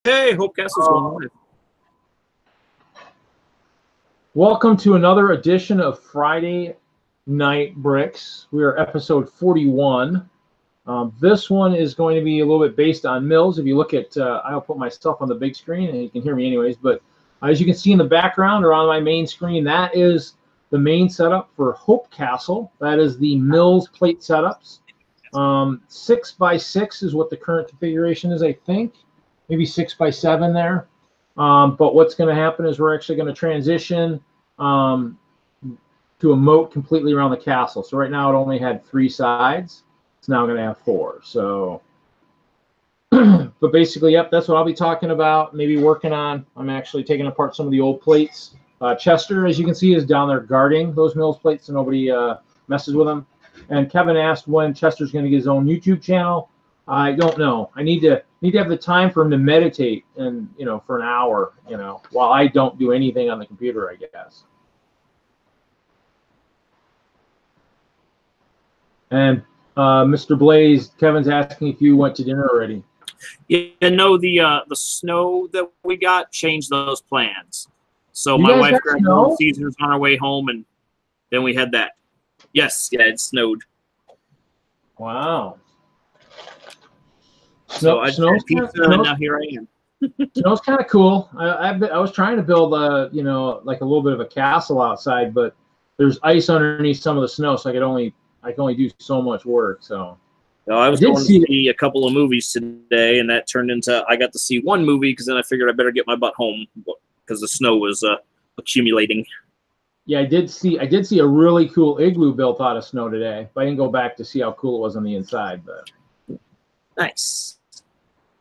Hey, Hope Castle's going live. Welcome to another edition of Friday Night Bricks. We are episode 41. This one is going to be a little bit based on MILS. If you look at, I'll put myself on the big screen and you can hear me anyways, but as you can see in the background or on my main screen, that is the main setup for Hope Castle. That is the MILS plate setups. 6x6 is what the current configuration is, I think. Maybe 6x7 there. But what's going to happen is we're actually going to transition to a moat completely around the castle. So right now it only had 3 sides. It's now going to have 4. So, but basically, yep, that's what I'll be talking about. Maybe working on. I'm actually taking apart some of the old plates. Chester, as you can see, is down there guarding those MILS plates so nobody messes with them. And Kevin asked when Chester's going to get his own YouTube channel. I don't know. I need to have the time for him to meditate and, for an hour, while I don't do anything on the computer, I guess. And Mr. Blaze, Kevin's asking if you went to dinner already. Yeah, no, the snow that we got changed those plans. So my wife grabbed Little Caesars on our way home, and then we had that. Yes, yeah, it snowed. Wow. So I had pizza, and now here I am. Snow's kind of cool. I was trying to build like a little bit of a castle outside, but there's ice underneath some of the snow, so I can only do so much work. So I was going to see a couple of movies today, and that turned into I got to see one movie because then I figured I better get my butt home because the snow was accumulating. Yeah, I did see a really cool igloo built out of snow today, but I didn't go back to see how cool it was on the inside. But nice.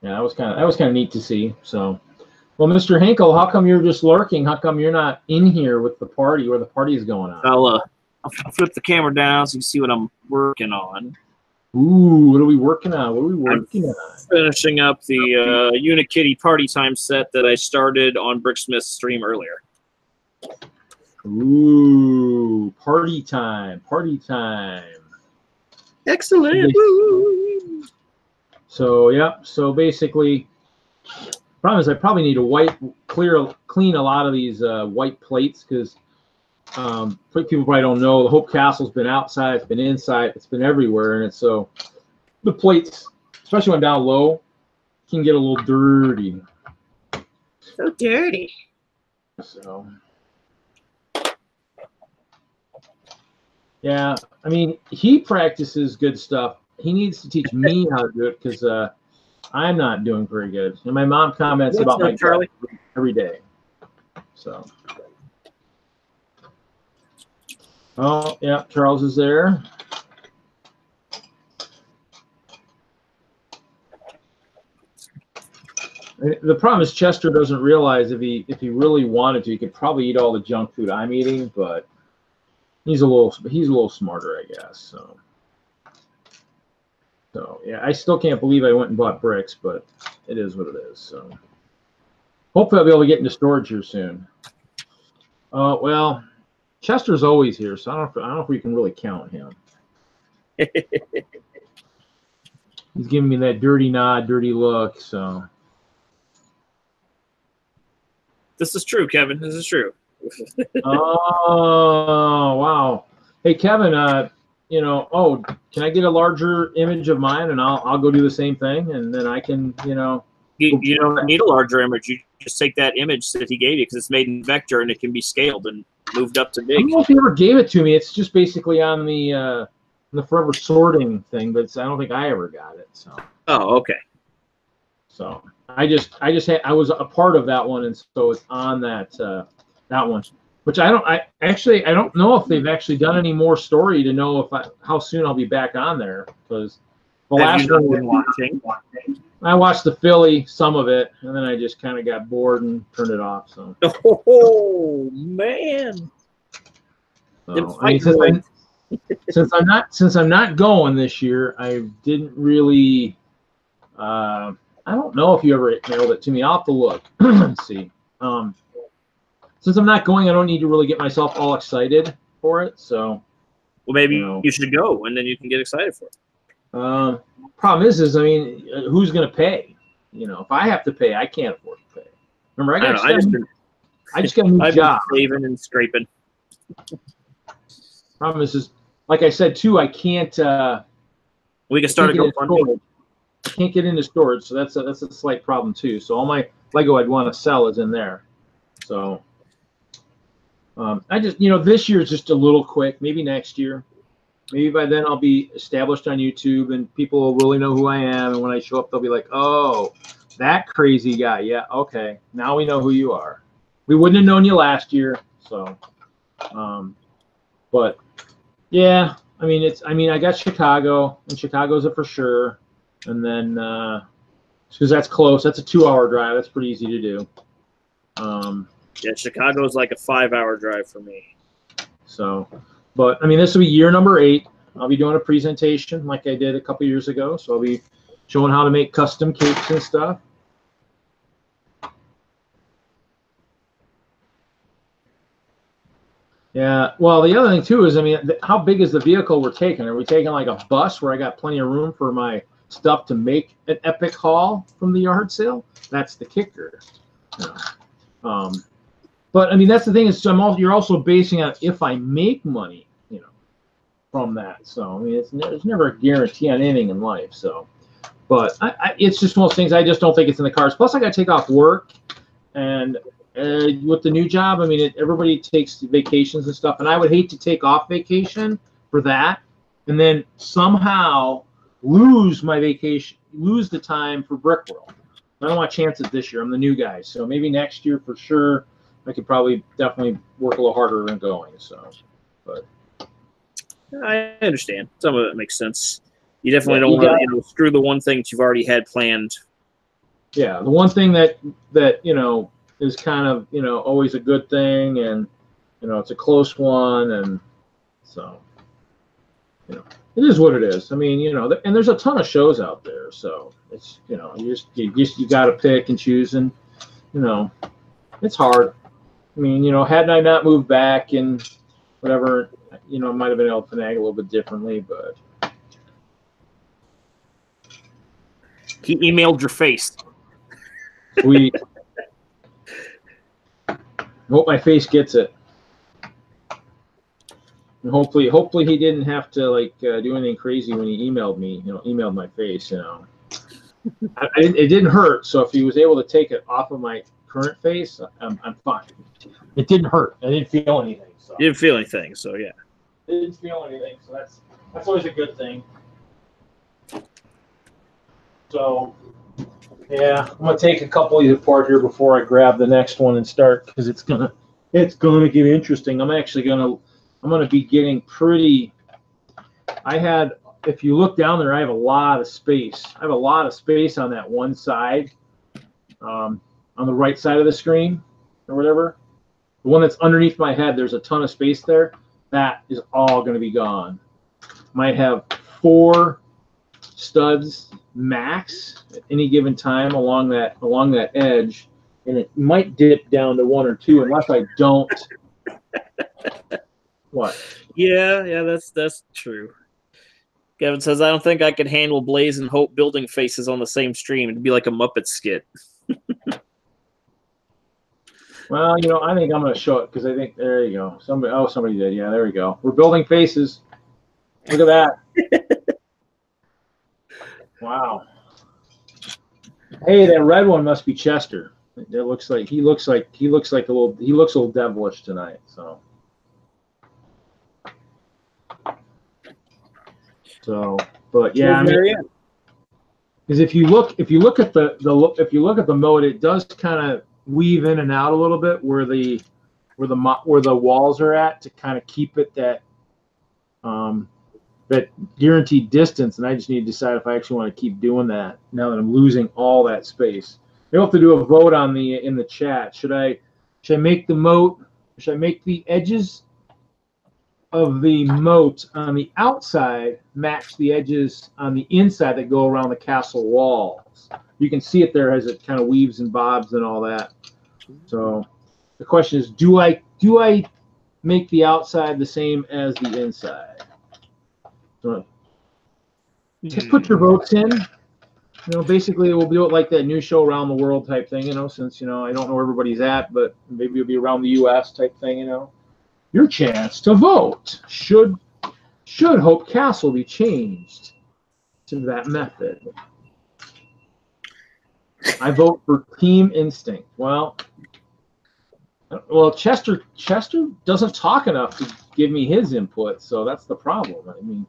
Yeah, that was kind of neat to see. So, well, Mr. Hinkle, how come you're just lurking? How come you're not in here with the party where the party is going on? I'll flip the camera down so you can see what I'm working on. Ooh, what are we working on? I'm finishing up the Unikitty Party Time set that I started on Bricksmith's stream earlier. Ooh, party time. Excellent. So, yeah, so basically, problem is I probably need to clean a lot of these white plates because people probably don't know the Hope Castle's been outside, it's been inside, it's been everywhere, and it's so the plates, especially when down low, can get a little dirty. So dirty. So, yeah, I mean, he practices good stuff. He needs to teach me how to do it because I'm not doing very good. And my mom comments about my Charlie every day. So, oh yeah, Charles is there. The problem is Chester doesn't realize if he really wanted to, he could probably eat all the junk food I'm eating, but he's a little smarter, I guess. So yeah, I still can't believe I went and bought bricks, but it is what it is. So hopefully I'll be able to get into storage here soon. Well, Chester's always here, so I don't know if we can really count him. He's giving me that dirty nod, dirty look. So this is true, Kevin. This is true. Oh wow! Hey Kevin, can I get a larger image of mine, and I'll go do the same thing, and then I can, You don't need a larger image. You just take that image that he gave you because it's made in vector and it can be scaled and moved up to big. I don't know if he ever gave it to me. It's just basically on the forever sorting thing, but I don't think I ever got it. So. Oh, okay. So I was a part of that one, and so it's on that one. Which I don't know if they've actually done any more story to know how soon I'll be back on there, because the last one was watching. I watched the Philly, some of it, and then I just kind of got bored and turned it off. So. Oh man! So, I mean, since I'm not going this year, I didn't really. I don't know if you ever mailed it to me. I'll have to look and see. Since I'm not going, I don't need to really get myself all excited for it. So, well, maybe you should go, and then you can get excited for it. Problem is I mean, who's going to pay? You know, if I have to pay, I can't afford to pay. Remember, I just got a new I've job. Been saving and scraping. Problem is just, like I said too, I can't. We can start a GoFundMe. I can't get into storage, so that's a slight problem too. So all my Lego I'd want to sell is in there. So I just, you know, this year's just a little quick. Maybe next year. Maybe by then I'll be established on YouTube and people will really know who I am. And when I show up, they'll be like, "Oh, that crazy guy. Yeah, okay. Now we know who you are. We wouldn't have known you last year." So, but yeah, I mean, I got Chicago, and Chicago's a for sure. And then, because that's close, that's a 2-hour drive. That's pretty easy to do. Yeah, Chicago's like a 5-hour drive for me. So, but I mean, this will be year number 8. I'll be doing a presentation like I did a couple years ago. So I'll be showing how to make custom cakes and stuff. Yeah, well, the other thing too is, I mean, how big is the vehicle we're taking? Are we taking like a bus where I got plenty of room for my stuff to make an epic haul from the yard sale? That's the kicker. You know. But I mean, that's the thing is, you're also basing on if I make money, you know, from that. So I mean, there's never a guarantee on anything in life. So, but it's just one of those things. I just don't think it's in the cards. Plus, I got to take off work, and with the new job, I mean, everybody takes vacations and stuff, and I would hate to take off vacation for that, and then somehow lose my vacation, lose the time for Brickworld. I don't want to chance it this year. I'm the new guy, so maybe next year for sure. I could probably definitely work a little harder than going. So, but I understand. Some of it makes sense. You definitely don't want to, screw the one thing that you've already had planned. Yeah, the one thing that is kind of always a good thing, and it's a close one, and so it is what it is. I mean, and there's a ton of shows out there, so it's you got to pick and choose, and it's hard. I mean, had I not moved back and whatever, I might have been able to finagle a little bit differently, but he emailed your face. Sweet. I hope my face gets it. And hopefully he didn't have to do anything crazy when he emailed me. Emailed my face. It didn't hurt. So if he was able to take it off of my current face, I'm fine. It didn't hurt. I didn't feel anything. So. You didn't feel anything. So yeah. I didn't feel anything. So that's always a good thing. So. Yeah, I'm gonna take a couple of these apart here before I grab the next one and start, because it's gonna get interesting. I'm gonna be getting pretty. If you look down there, I have a lot of space. I have a lot of space on that one side, on the right side of the screen or whatever. The one that's underneath my head, there's a ton of space there. That is all gonna be gone. Might have 4 studs max at any given time along that edge, and it might dip down to 1 or 2 unless I don't. What? Yeah, that's true. Kevin says, I don't think I could handle Blaze and Hope building faces on the same stream. It'd be like a Muppet skit. Well, I think I'm going to show it, because I think, there you go. Somebody did. Yeah, there we go. We're building faces. Look at that. Wow. Hey, that red one must be Chester. It looks like he looks a little devilish tonight. So, but yeah, because if you look at the mode, it does kind of weave in and out a little bit where the walls are at, to kind of keep it that guaranteed distance, and I just need to decide if I actually want to keep doing that now that I'm losing all that space. You'll have to do a vote in the chat. Should I make the moat? Should I make the edges of the moat on the outside match the edges on the inside that go around the castle walls? You can see it there as it kind of weaves and bobs and all that. So the question is, do I make the outside the same as the inside? So just put your votes in. basically we'll do it like that new show Around the World type thing, since, I don't know where everybody's at, but maybe it'll be around the U.S. type thing, Your chance to vote. Should Hope Castle be changed to that method? I vote for Team Instinct. Well, Chester doesn't talk enough to give me his input, so that's the problem. I mean,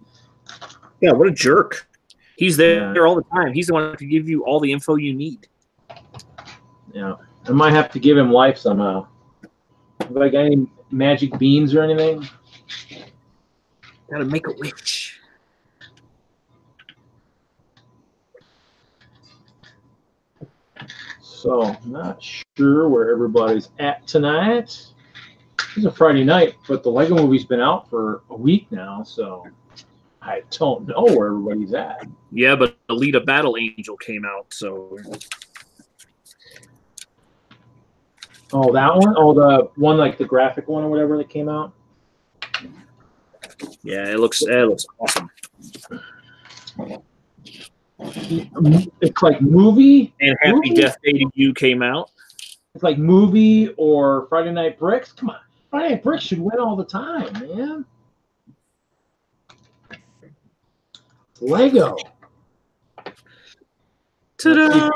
yeah, what a jerk. He's there all the time. He's the one that can give you all the info you need. Yeah, I might have to give him life somehow. Have I got any magic beans or anything? Gotta make a wish. So, not sure where everybody's at tonight. It's a Friday night, but the Lego movie's been out for a week now, so I don't know where everybody's at. Yeah, but Alita Battle Angel came out, so. Oh, that one? Oh, the one like the graphic one or whatever that came out? Yeah, it looks awesome. It's like movie. And Happy Death Day to You came out. It's like movie or Friday Night Bricks. Come on. Friday Night Bricks should win all the time, man. Lego. Ta-da!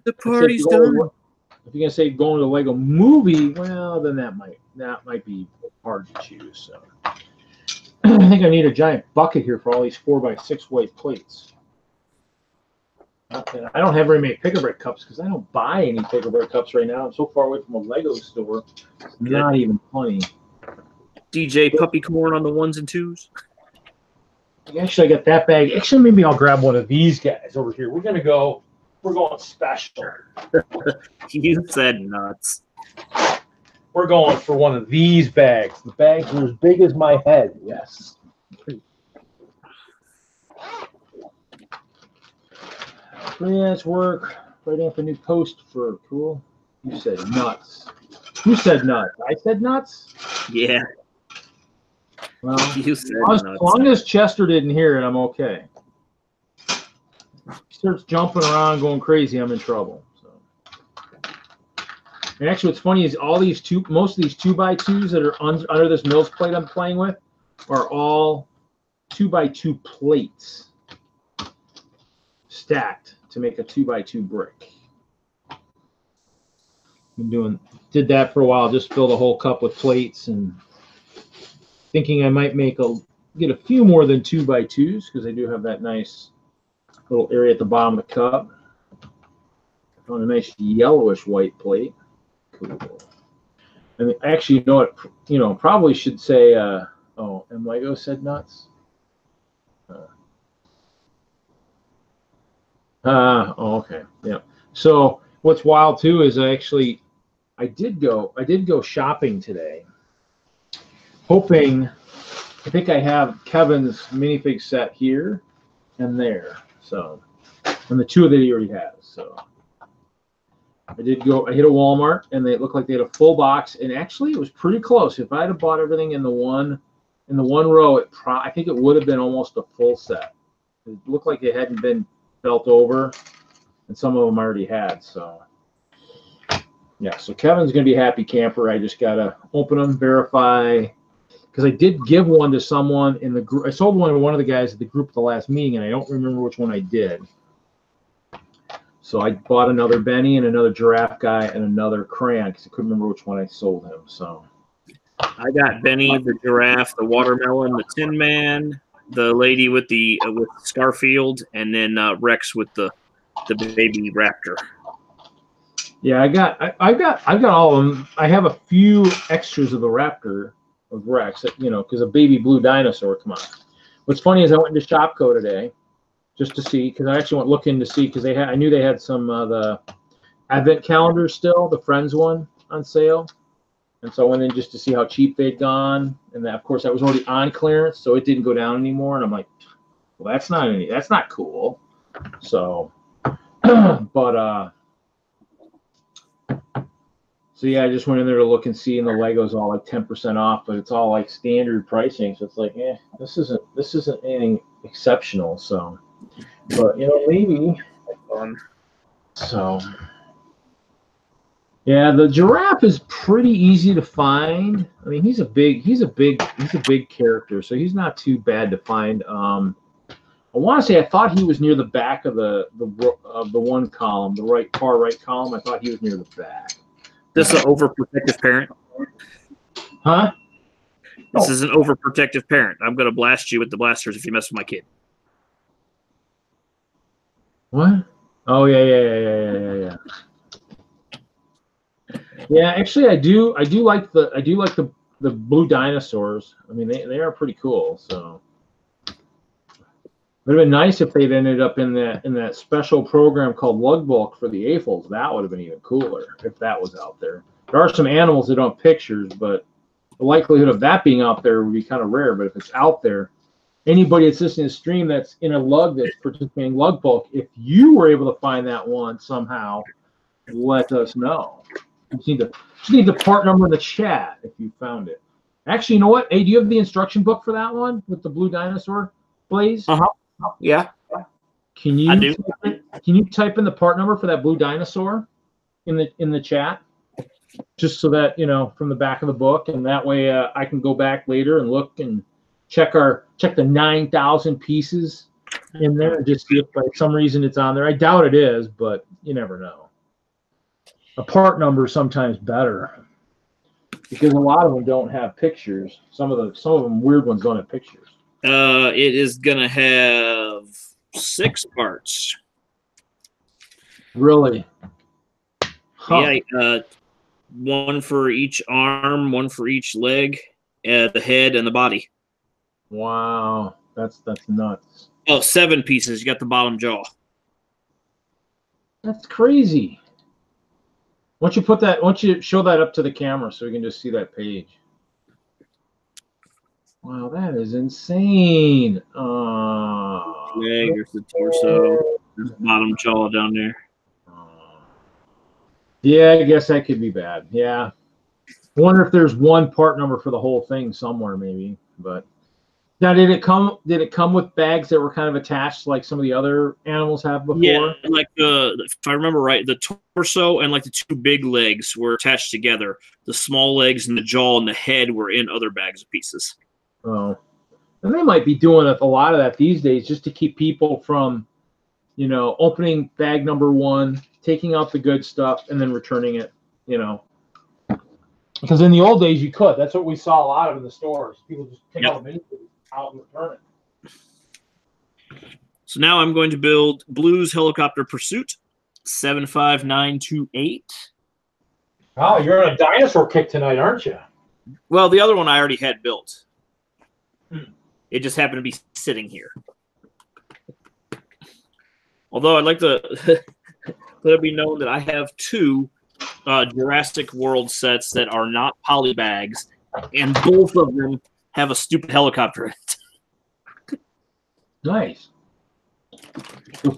The party's done. If you're gonna say going to the Lego movie, well, then that might be hard to choose. So I think I need a giant bucket here for all these 4x6 white plates. Okay. I don't have very many pick-a-brick cups because I don't buy any pick-a-brick cups right now. I'm so far away from a Lego store. It's not even funny. DJ Puppy Corn on the 1s and 2s. Actually, I got that bag. Actually, maybe I'll grab one of these guys over here. We're going special. You said nuts. We're going for one of these bags. The bags are as big as my head. Yes. Freelance work. Waiting for new post for cool. You said nuts. Who said nuts? I said nuts? Yeah. Well, you said as long as Chester didn't hear it, I'm okay. He starts jumping around, going crazy, I'm in trouble. So. And actually, what's funny is most of these 2x2s that are under this MILS plate I'm playing with are all 2x2 plates stacked to make a 2x2 brick. Did that for a while, just filled a whole cup with plates and thinking I might get a few more than 2x2s because they do have that nice little area at the bottom of the cup. On a nice yellowish white plate. Cool. And actually, you know what? Probably should say, oh, and Lego said nuts. Oh, okay. Yeah. So what's wild too is I did go shopping today, hoping. I think I have Kevin's minifig set here and there. So, and the two that he already has. So, I hit a Walmart and they looked like they had a full box. And actually, it was pretty close. If I had bought everything in the one row, I think it would have been almost a full set. It looked like it hadn't been felt over, and some of them I already had. So, yeah. So Kevin's gonna be a happy camper. I just gotta open them, verify. Because I did give one to someone in the group. I sold one to one of the guys at the group at the last meeting, and I don't remember which one I did. So I bought another Benny and another giraffe guy and another crayon because I couldn't remember which one I sold him. So I got Benny, the giraffe, the watermelon, the Tin Man, the lady with the with Scarfield, and then Rex with the baby raptor. Yeah, I got all of them. I have a few extras of the raptor. Of Rex, because a baby blue dinosaur. Come on. What's funny is I went into Shopko today just to see, because I actually went looking to see, because I knew they had some the advent calendars still, the Friends one on sale, and so I went in just to see how cheap they'd gone, and that, of course, that was already on clearance, so it didn't go down anymore, and I'm like, well, that's not cool. So, but so yeah, I just went in there to look and see, and the Lego's all like 10% off, but it's all like standard pricing. So it's like, this isn't anything exceptional. So, but maybe fun. So, yeah, the giraffe is pretty easy to find. I mean, he's a big character, so he's not too bad to find. I want to say I thought he was near the back of the one column, the far right column. I thought he was near the back. This is an overprotective parent. Huh? This is an overprotective parent. I'm going to blast you with the blasters if you mess with my kid. What? Oh yeah. Yeah, actually, I do like the blue dinosaurs. I mean, they are pretty cool. So it would have been nice if they'd ended up in that special program called Lug Bulk for the AFOLs. That would have been even cooler if that was out there. There are some animals that don't have pictures, but the likelihood of that being out there would be kind of rare. But if it's out there, anybody that's listening to the stream that's in a lug that's participating in Lug Bulk, if you were able to find that one somehow, let us know. You just need the part number in the chat if you found it. Actually, you know what? Hey, do you have the instruction book for that one with the blue dinosaur, Blaze? Yeah. Can you type in the part number for that blue dinosaur in the chat? Just so that, you know, from the back of the book, and that way I can go back later and look and check the 9,000 pieces in there and just see if by some reason it's on there. I doubt it is, but you never know. A part number is sometimes better because a lot of them don't have pictures. Some of them weird ones don't have pictures. It is gonna have 6 parts. Really? Huh. Yeah. 1 for each arm, 1 for each leg, the head, and the body. Wow, that's nuts. Oh, 7 pieces. You got the bottom jaw. That's crazy. Why don't you show that up to the camera so we can just see that page? Wow, that is insane. Leg, there's the torso, there's the bottom jaw down there. Yeah, I guess that could be bad. Yeah. I wonder if there's one part number for the whole thing somewhere, maybe. But now, did it come with bags that were kind of attached like some of the other animals have before? Yeah, like if I remember right, the torso and like the 2 big legs were attached together. The small legs and the jaw and the head were in other bags of pieces. Oh, and they might be doing a lot of that these days just to keep people from, you know, opening bag number 1, taking out the good stuff, and then returning it, you know. Because in the old days, you could. That's what we saw a lot of in the stores. People just take all the miniatures out and return it. So now I'm going to build Blues Helicopter Pursuit 75928. Oh, you're on a dinosaur kick tonight, aren't you? Well, the other one I already had built. It just happened to be sitting here. Although I'd like to let it be known that I have 2 Jurassic World sets that are not poly bags, and both of them have a stupid helicopter in it. Nice.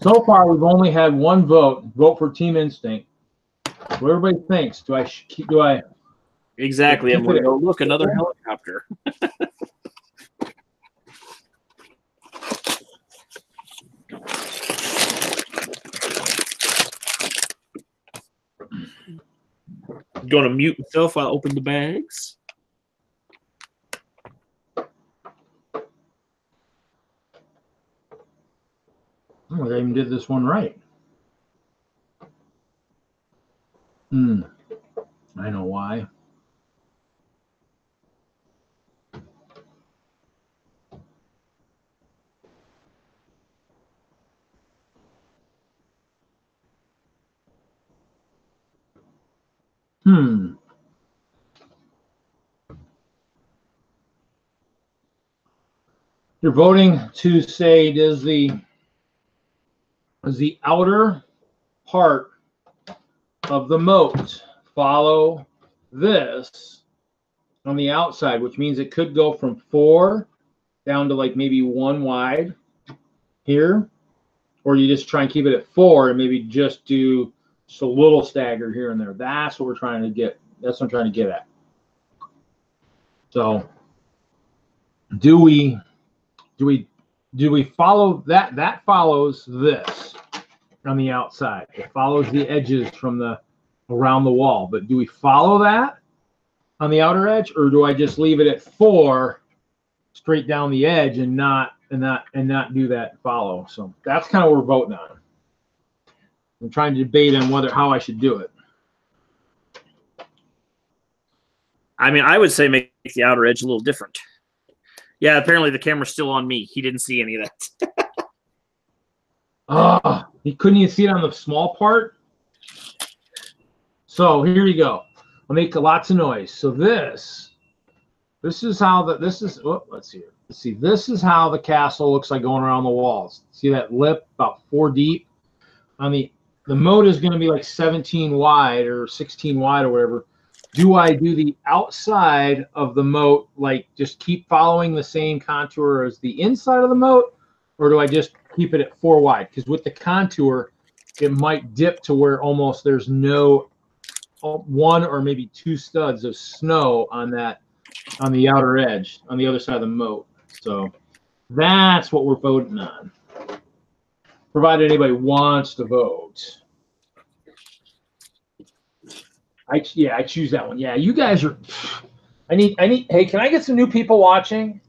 So far, we've only had 1 vote. Vote for Team Instinct. What everybody thinks. Do I? Exactly. I'm going to go look, another helicopter. Going to mute myself while I open the bags. Oh, I even did this one right. I know why. You're voting to say, does the outer part of the moat follow this on the outside, which means it could go from 4 down to like maybe 1 wide here, or you just try and keep it at 4 and maybe just do just a little stagger here and there. That's what we're trying to get. That's what I'm trying to get at. So do we follow that? That follows this. on the outside. It follows the edges from the around the wall. But do we follow that on the outer edge, or do I just leave it at 4 straight down the edge and not do that follow? So that's kind of what we're voting on. I'm trying to debate on how I should do it. I mean, I would say make the outer edge a little different. Yeah, apparently the camera's still on me. He didn't see any of that. Oh, he couldn't even see it on the small part. So here you go. I'll make lots of noise. So this is how let's see here. Let's see. This is how the castle looks like going around the walls. See that lip about 4 deep? On the moat is going to be like 17 wide or 16 wide or whatever. Do I do the outside of the moat, like just keep following the same contour as the inside of the moat, or do I just keep it at 4 wide? Because with the contour, it might dip to where almost there's no 1 or maybe 2 studs of snow on the outer edge, on the other side of the moat. So that's what we're voting on, provided anybody wants to vote. I choose that one. Yeah, you guys are. I need. Hey, can I get some new people watching?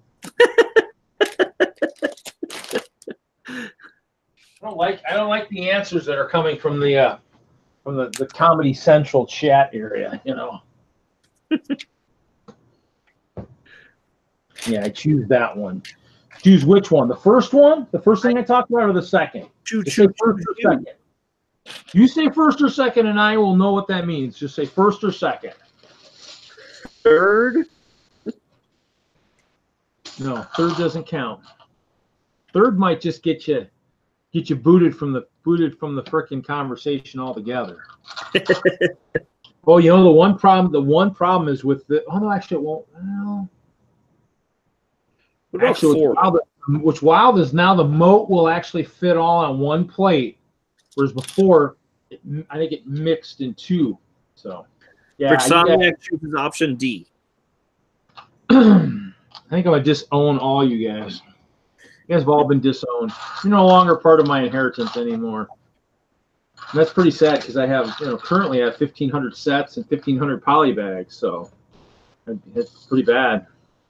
I don't like the answers that are coming from the Comedy Central chat area. You know. Yeah, I choose that one. Choose which one? The first one? The first thing I talked about, or the second? Choose first or second. You say first or second, and I will know what that means. Just say first or second. Third? No, third doesn't count. Third might just get you booted from the frickin' conversation altogether. Oh, you know the one problem is with the. Oh no, actually it won't. Well, actually, what's wild is now the moat will actually fit all on one plate. Whereas before, I think it mixed in 2. So, yeah. Bricksmith chooses option D. I think I'm going to disown all you guys. You guys have all been disowned. You're no longer part of my inheritance anymore. And that's pretty sad because I have, currently I have 1,500 sets and 1,500 poly bags. So, it's pretty bad.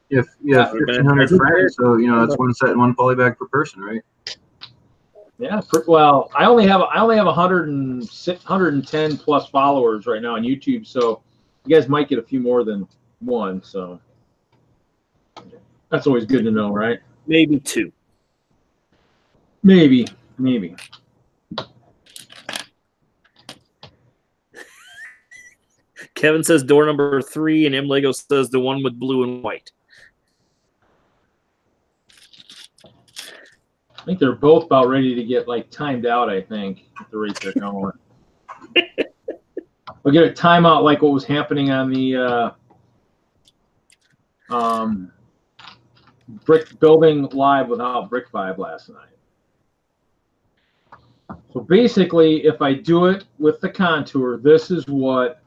If you have 1,500 friends, so, that's 1 set and 1 poly bag per person, right? Yeah, well, I only have 110 plus followers right now on YouTube, so you guys might get a few more than 1. So that's always good to know, right? Maybe 2. Maybe. Kevin says door number 3, and M Lego says the one with blue and white. I think they're both about ready to get timed out. I think at the rate they're going. We'll get a timeout like what was happening on the brick building live without Brick 5 last night. So basically, if I do it with the contour, this is what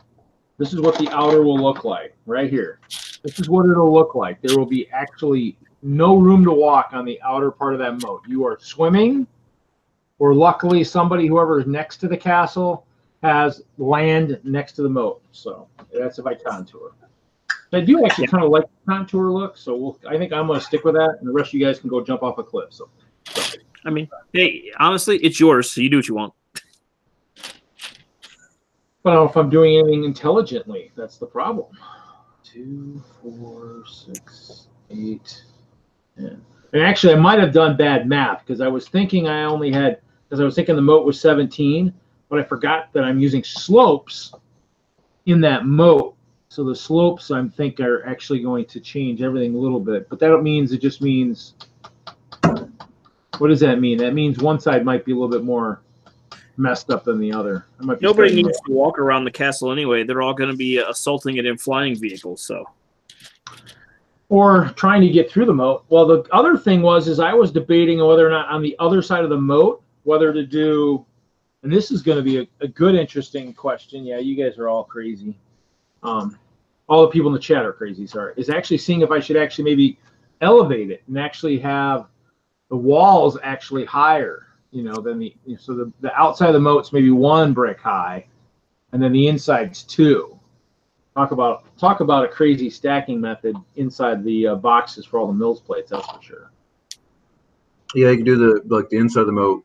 the outer will look like right here. This is what it'll look like. There will be actually no room to walk on the outer part of that moat. You are swimming, or luckily whoever is next to the castle has land next to the moat. So that's if I contour. I do actually kind of like the contour look, so I think I'm going to stick with that, and the rest of you guys can go jump off a cliff. So. I mean, hey, honestly, it's yours, so you do what you want. But I don't know if I'm doing anything intelligently. That's the problem. 2, 4, 6, 8. Yeah. And actually, I might have done bad math because I was thinking the moat was 17, but I forgot that I'm using slopes in that moat. So the slopes, I think, are actually going to change everything a little bit. But that means, it just means, what does that mean? That means one side might be a little bit more messed up than the other. Nobody needs to walk around the castle anyway. They're all going to be assaulting it in flying vehicles, so. Or trying to get through the moat. Well, the other thing is I was debating whether or not on the other side of the moat, whether to do, and this is going to be a good, interesting question. Yeah, you guys are all crazy. All the people in the chat are crazy, sorry. Is actually seeing if I should actually maybe elevate it and actually have the walls actually higher, you know, then the outside of the moat's maybe 1 brick high, and then the inside's 2. Talk about a crazy stacking method inside the boxes for all the MILS plates. That's for sure. Yeah, you can do the inside of the moat,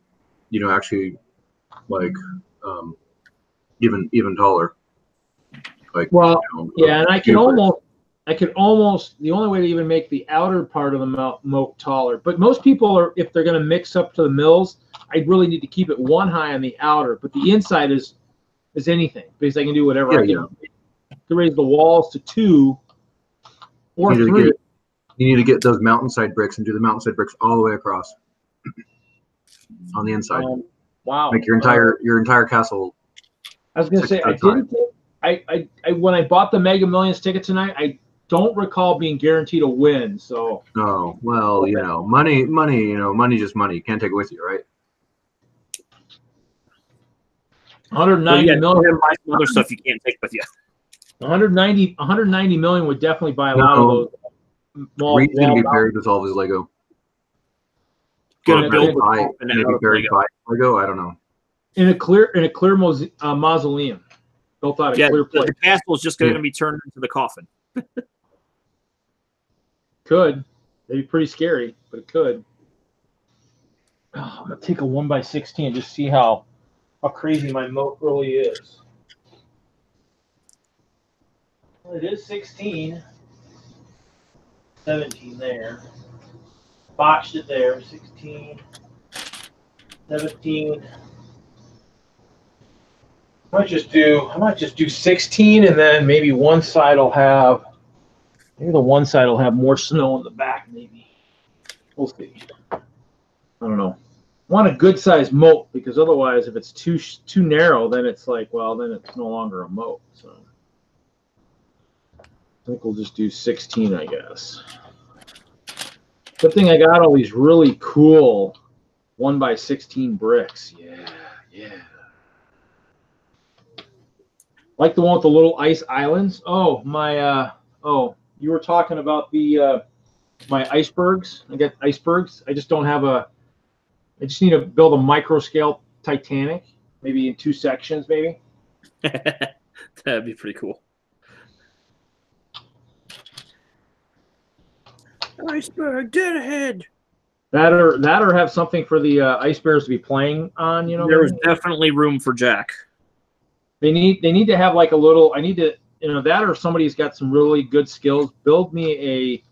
you know, actually like even taller. Like, well, you know, yeah, and I could almost the only way to even make the outer part of the moat taller. But most people are, if they're going to mix up to the MILS, I really need to keep it 1 high on the outer, but the inside is anything because I can do whatever. I can raise the walls to 2 or 3. You need to get those mountainside bricks and do the mountainside bricks all the way across on the inside. Wow! Make your entire castle. I was going to say I didn't think I when I bought the Mega Millions ticket tonight, I don't recall being guaranteed a win. So. Oh well, you know, money, you know, money's just money. You can't take it with you, right? 190 million. Other stuff you can't take with you. 190 million would definitely buy a lot of those. Reed's gonna be buried with all of his Lego. Gonna build maybe buried by Lego. I don't know. In a clear mausoleum, built out of clear plate. The castle is just going to be turned into the coffin. Could. That'd be pretty scary, but it could. Oh, I'm gonna take a 1x16 and just see how crazy my moat really is. Well, it is 16. 17 there. Botched it there. 16. 17. I might just do 16, and then maybe one side will have. Maybe the one side will have more snow in the back. Maybe we'll see. I don't know. I want a good sized moat because otherwise, if it's too narrow, then it's like, well, then it's no longer a moat. So I think we'll just do 16, I guess. Good thing I got all these really cool 1x16 bricks. Yeah. Like the one with the little ice islands. Oh, my, you were talking about the, my icebergs. I got icebergs. I just don't have I just need to build a micro scale Titanic, maybe in 2 sections, maybe. That'd be pretty cool. Iceberg dead ahead. That or have something for the ice bears to be playing on. You know, there's definitely room for Jack. They need to have like a little. I need to, you know, that or somebody's got some really good skills. Build me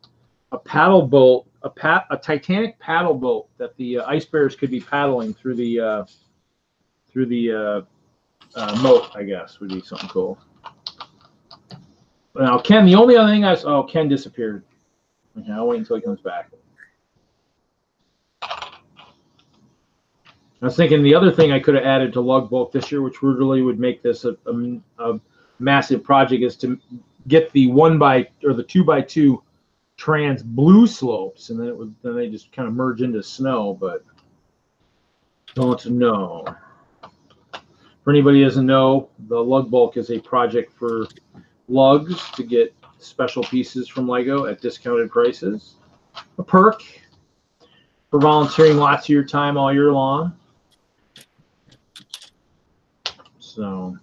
a paddle boat, a Titanic paddle boat that the ice bears could be paddling through the moat. I guess would be something cool. Now Ken, the only other thing Ken disappeared. Okay, I'll wait until he comes back. I was thinking the other thing I could have added to lug bulk this year, which really would make this a massive project, is to get the 2x2 trans blue slopes, and then they just kind of merge into snow. But don't know. For anybody who doesn't know, the lug bulk is a project for lugs to get special pieces from Lego at discounted prices. A perk for volunteering lots of your time all year long. So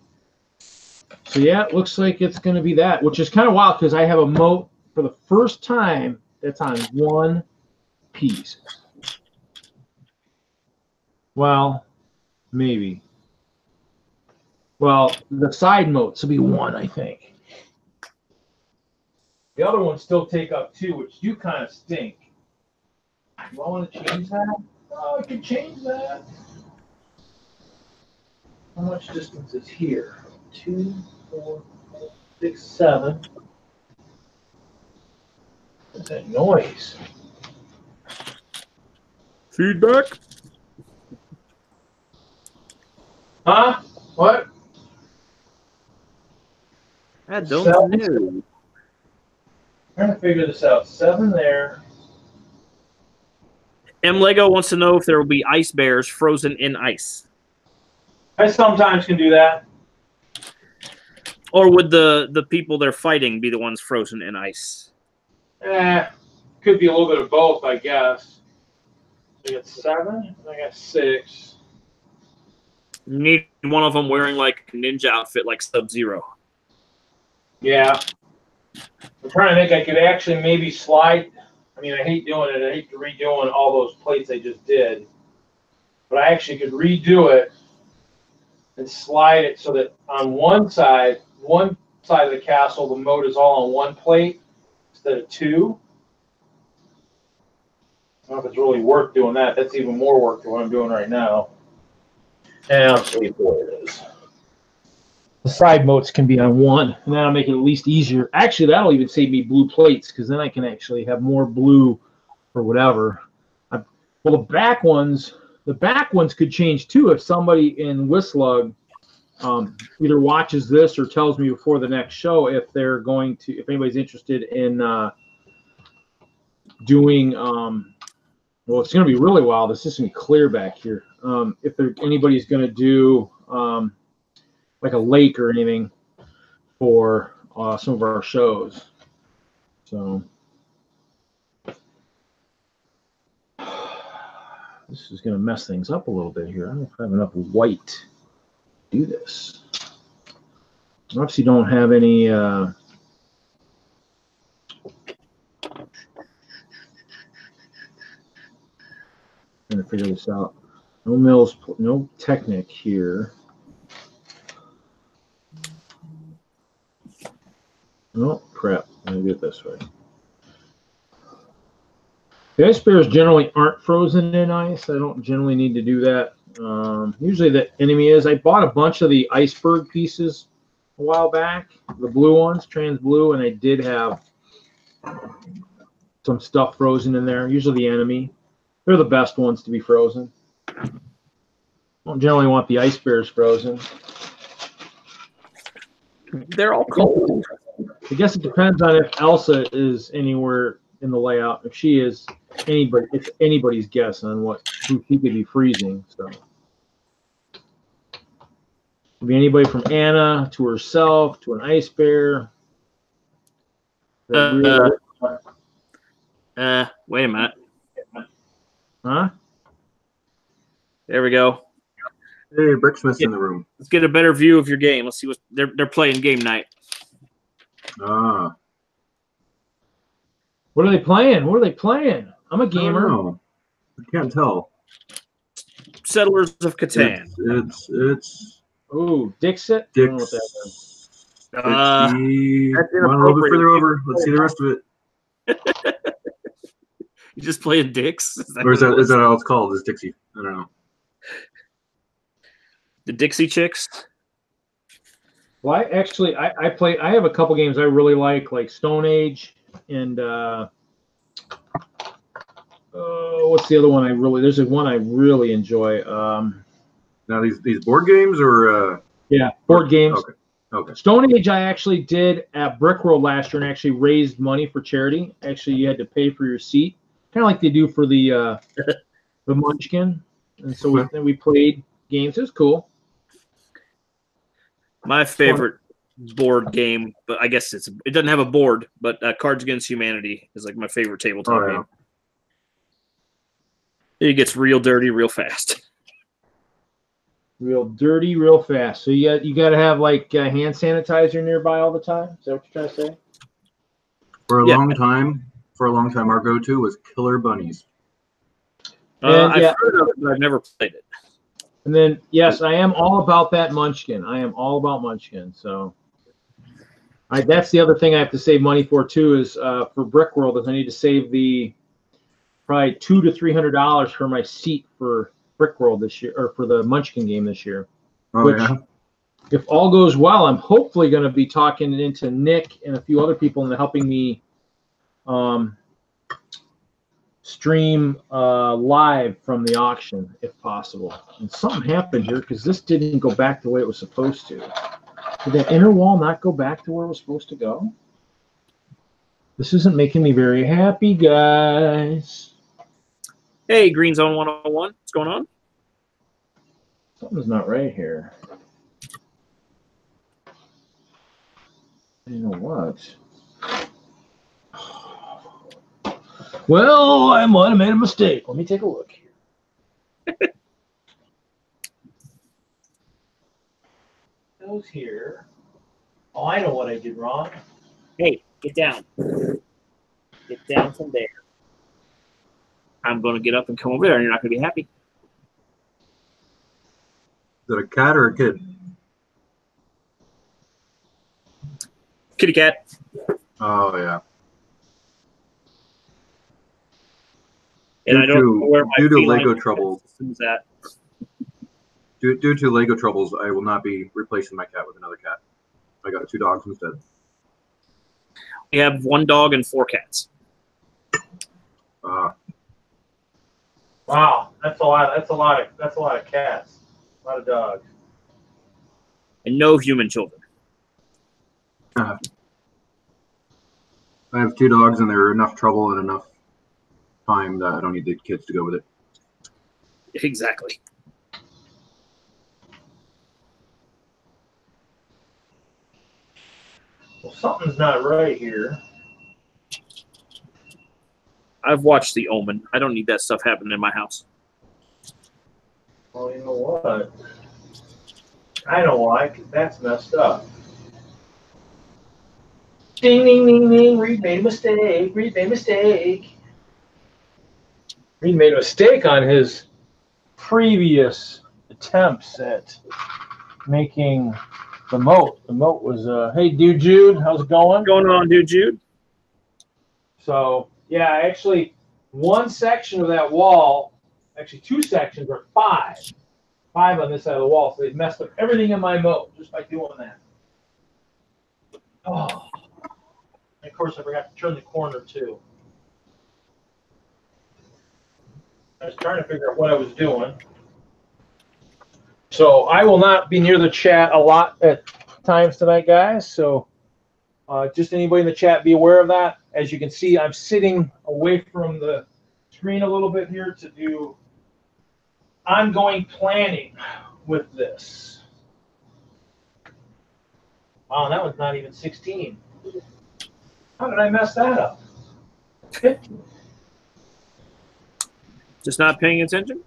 yeah, it looks like it's going to be that, which is kind of wild because I have a moat for the first time that's on 1 piece. Well, maybe. Well, the side moats will be 1, I think. The other ones still take up 2, which do kind of stink. Do I want to change that? Oh, I could change that. How much distance is here? 2, 4, 6, 7. What's that noise? Feedback? Huh? What? I don't know. I'm trying to figure this out. 7 there. M Lego wants to know if there will be ice bears frozen in ice. I sometimes can do that. Or would the people they're fighting be the ones frozen in ice? Could be a little bit of both, I guess. I got 7. I got 6. You need one of them wearing like a ninja outfit like Sub-Zero. Yeah. I'm trying to think I could actually maybe slide. I mean, I hate doing it. I hate redoing all those plates I just did. But I actually could redo it and slide it so that on one side of the castle, the moat is all on one plate instead of 2. I don't know if it's really worth doing that. That's even more work than what I'm doing right now. And I'll show you what it is. The side moats can be on one, and that'll make it at least easier. Actually, that'll even save me blue plates, because then I can actually have more blue or whatever. Well, the back ones could change too if somebody in WISLUG either watches this or tells me before the next show if they're going to, if anybody's interested in doing. Well, it's going to be really wild. This is going to be clear back here. If anybody's going to do like a lake or anything for some of our shows. So this is going to mess things up a little bit here. I don't know if I have enough white to do this. I obviously don't have any trying to figure this out. No MILS, no Technic here. Oh, crap. Let me do it this way. The ice bears generally aren't frozen in ice. I don't generally need to do that. Usually the enemy is. I bought a bunch of the iceberg pieces a while back, the blue ones, trans blue, and I did have some stuff frozen in there. Usually the enemy. They're the best ones to be frozen. I don't generally want the ice bears frozen. They're all cold. I guess it depends on if Elsa is anywhere in the layout. If she is, it's anybody's guess on who she could be freezing. So could be anybody from Anna to herself to an ice bear. Wait a minute. Huh? There we go. Hey, Bricksmith's in the room. Let's get a better view of your game. Let's see what they're playing game night. Ah. What are they playing? What are they playing? I'm a gamer. I can't tell. Settlers of Catan. It's Ooh, Dixit? I don't know what that is. Come on, a little bit further over. Let's see the rest of it. You just playing Dix? Is that how it's called? Is Dixie? I don't know. The Dixie Chicks? Well, I have a couple games I really like Stone Age and what's the other one there's one I really enjoy. Now these board games or yeah, board games. Okay. Stone Age I actually did at Brickworld last year and actually raised money for charity. Actually, you had to pay for your seat, kind of like they do for the Munchkin. And so we played games. It was cool. My favorite board game, but I guess it doesn't have a board, but Cards Against Humanity is like my favorite tabletop game. It gets real dirty real fast. Real dirty real fast. So you got to have like hand sanitizer nearby all the time? Is that what you're trying to say? For a long time, our go-to was Killer Bunnies. I've heard of it, but I've never played it. And then, yes, I am all about that Munchkin. I am all about Munchkin. So that's the other thing I have to save money for, too, is for Brickworld, is I need to save probably $200 to $300 for my seat for Brickworld this year, or for the Munchkin game this year. If all goes well, I'm hopefully going to be talking into Nick and a few other people and helping me stream live from the auction if possible. And something happened here because this didn't go back the way it was supposed to. Did that inner wall not go back to where it was supposed to go? This isn't making me very happy, guys. Hey, Green Zone 101. What's going on? Something's not right here. You know what? Well, I might have made a mistake. Let me take a look here. goes here. Oh, I know what I did wrong. Hey, get down. Get down from there. I'm going to get up and come over there, and you're not going to be happy. Is it a cat or a kid? Kitty cat. Oh, yeah. And I don't know where my due to feline Lego trouble. is at. Due to Lego troubles, I will not be replacing my cat with another cat. I got 2 dogs instead. We have 1 dog and 4 cats. Wow, that's a lot. That's a lot of cats. A lot of dogs. And no human children. I have 2 dogs, and they're enough trouble and enough time that I don't need the kids to go with it. Exactly. Well, something's not right here. I've watched The Omen. I don't need that stuff happening in my house. Well, you know what? I know why, because that's messed up. Ding, ding, ding, ding. Reed made a mistake. Reed made a mistake. Reed made a mistake on his previous attempts at making the moat. The moat was, hey, dude, Jude, how's it going? What's going on, dude, Jude? So, yeah, actually, one section of that wall, actually 2 sections, are 5. 5 on this side of the wall. So they messed up everything in my moat just by doing that. Oh. And of course, I forgot to turn the corner, too. I was trying to figure out what I was doing. So I will not be near the chat a lot at times tonight, guys. So just anybody in the chat, be aware of that. As you can see, I'm sitting away from the screen a little bit here to do ongoing planning with this. Wow, that was not even 16. How did I mess that up? 15. Just not paying attention?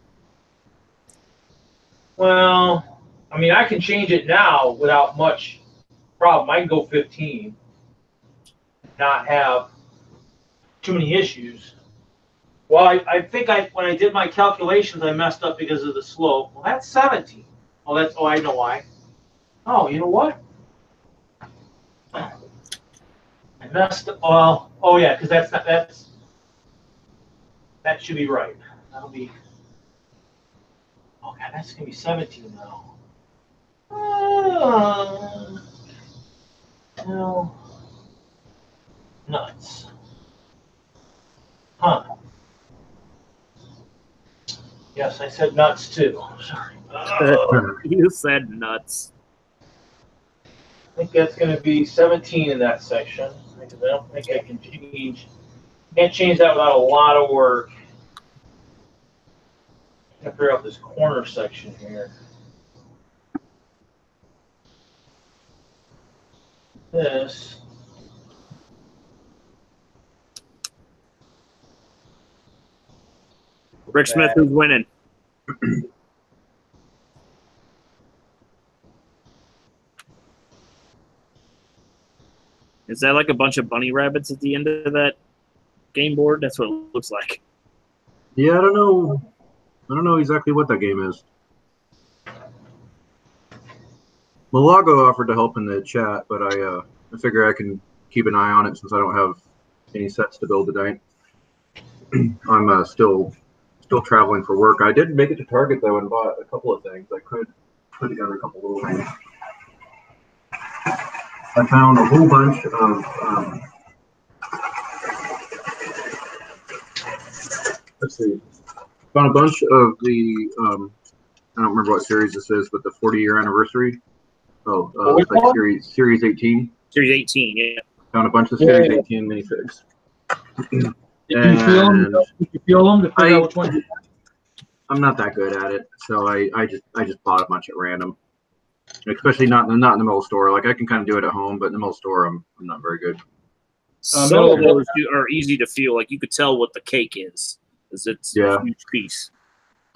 Well, I mean, I can change it now without much problem. I can go 15, not have too many issues. Well, I think when I did my calculations, I messed up because of the slope. Well, that's 17. Oh, I know why. Oh, you know what? I messed up. Well, oh yeah, because that should be right. That'll be. Oh god, that's gonna be 17 now. No. Nuts. Huh. Yes, I said nuts too. Sorry. You said nuts. I think that's going to be 17 in that section. Because I don't think I can change. Can't change that without a lot of work. I have to figure out this corner section here. This. Bricksmith is winning. Is that like a bunch of bunny rabbits at the end of that game board? That's what it looks like. Yeah, I don't know. I don't know exactly what that game is. Malago offered to help in the chat, but I figure I can keep an eye on it since I don't have any sets to build tonight. I'm still traveling for work. I did make it to Target though and bought a couple of things. I could put together a couple little things. I found a whole bunch of let's see. Found a bunch of the I don't remember what series this is, but the 40-year anniversary. Oh, it's like series 18. Series 18, yeah. Found a bunch of series 18 minifigs. Did you feel them? Did you feel them to figure out which one? I'm not that good at it, so I just bought a bunch at random. Especially not in the middle store. Like I can kind of do it at home, but in the middle store, I'm not very good. Some of those are easy to feel. Like you could tell what the cake is, because it's a huge piece.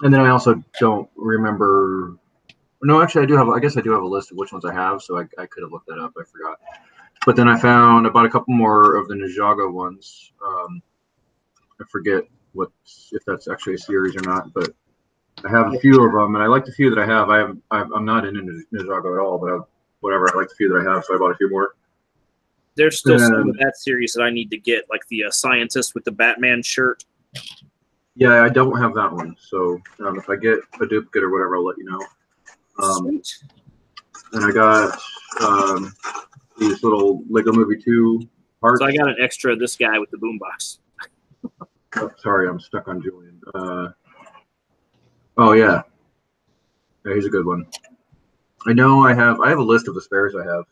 And then I also don't remember No, actually, I do have. I guess I do have a list of which ones I have, so I could have looked that up. I forgot. But then I found about a couple more of the Ninjago ones. I forget if that's actually a series or not, but I have a few of them, and I like the few that I have. I'm not into Ninjago at all, but whatever. I like the few that I have, so I bought a few more. There's still some of that series that I need to get, like the scientist with the Batman shirt. Yeah, I don't have that one, so if I get a duplicate or whatever, I'll let you know. Sweet. And I got these little Lego Movie 2 parts. So I got an extra of this guy with the boombox. Oh, sorry, I'm stuck on Julian. Oh yeah, he's a good one. I know I have a list of the spares I have.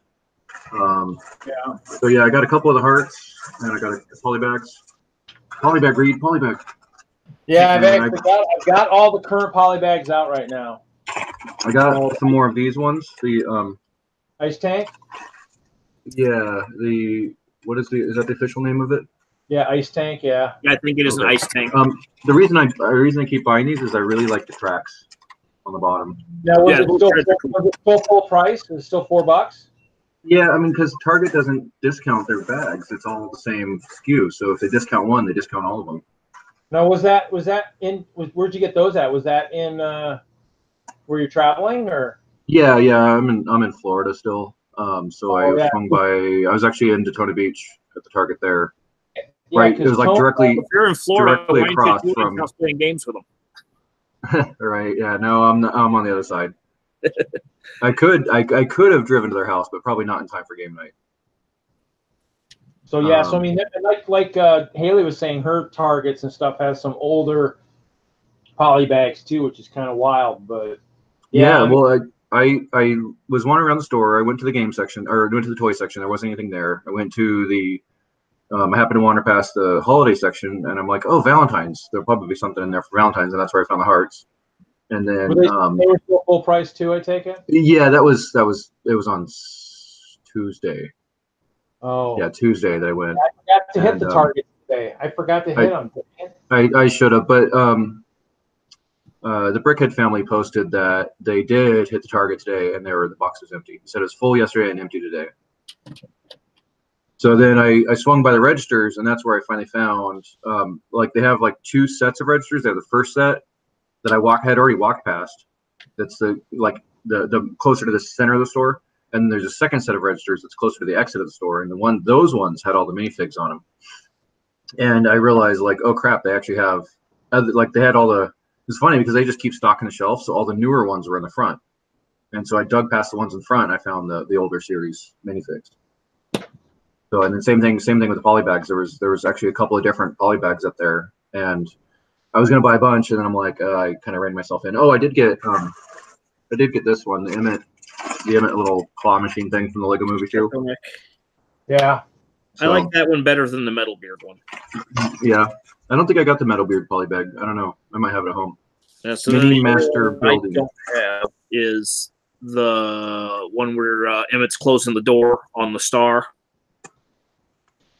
Yeah. So yeah, I got a couple of the hearts, and I got a polybags. Polybag, Reed, polybag. Yeah, I've got all the current polybags out right now. I got some more of these ones. The Ice tank. yeah, is that the official name of it? Yeah, ice tank. Yeah. Yeah, I think it is an ice tank. The reason I keep buying these is I really like the tracks on the bottom. Now, was it still full price? Is it still $4? Yeah, I mean, because Target doesn't discount their bags; it's all the same SKU. So if they discount one, they discount all of them. Now, where'd you get those at? Was that in where you're traveling, or? Yeah, I'm in Florida still. So I swung by. I was actually in Daytona Beach at the Target there. Yeah, right, it was like directly. If you're in Florida, directly across from playing games with them. Right. Yeah. No, I'm on the other side. I could have driven to their house, but probably not in time for game night. So yeah, so I mean, like Hailey was saying, her Targets and stuff has some older poly bags too, which is kind of wild. But yeah, well, I was wandering around the store. I went to the game section, or went to the toy section. There wasn't anything there. I went to the. I happened to wander past the holiday section, and I'm like, oh, Valentine's. There'll probably be something in there for Valentine's, and that's where I found the hearts. And then they were still full price too, I take it. Yeah, it was on Tuesday. Oh, yeah, Tuesday that I went. I forgot to hit the Target today. I forgot to hit them. I should have, but the Brickhead family posted that they did hit the Target today, and the box was empty. It said it was full yesterday and empty today. So then I swung by the registers, and that's where I finally found like they have like 2 sets of registers. They have the first set that I had already walked past. That's the closer to the center of the store, and there's a second set of registers that's closer to the exit of the store, and those ones had all the minifigs on them. And I realized, like, oh crap, they actually have like they had all the. It's funny because they just keep stocking the shelf, so all the newer ones were in the front. And so I dug past the ones in front, and I found the older series minifigs. So and then same thing with the polybags. There was actually a couple of different polybags up there, and I was gonna buy a bunch, and then I'm like, I kind of ran myself in. Oh, I did get this one, the Emmett little claw machine thing from the Lego Movie 2. Yeah, so, I like that one better than the Metal Beard one. Yeah, I don't think I got the Metal Beard polybag. I don't know. I might have it at home. Yeah, so Mini Master Building. I don't have is the one where Emmett's closing the door on the star.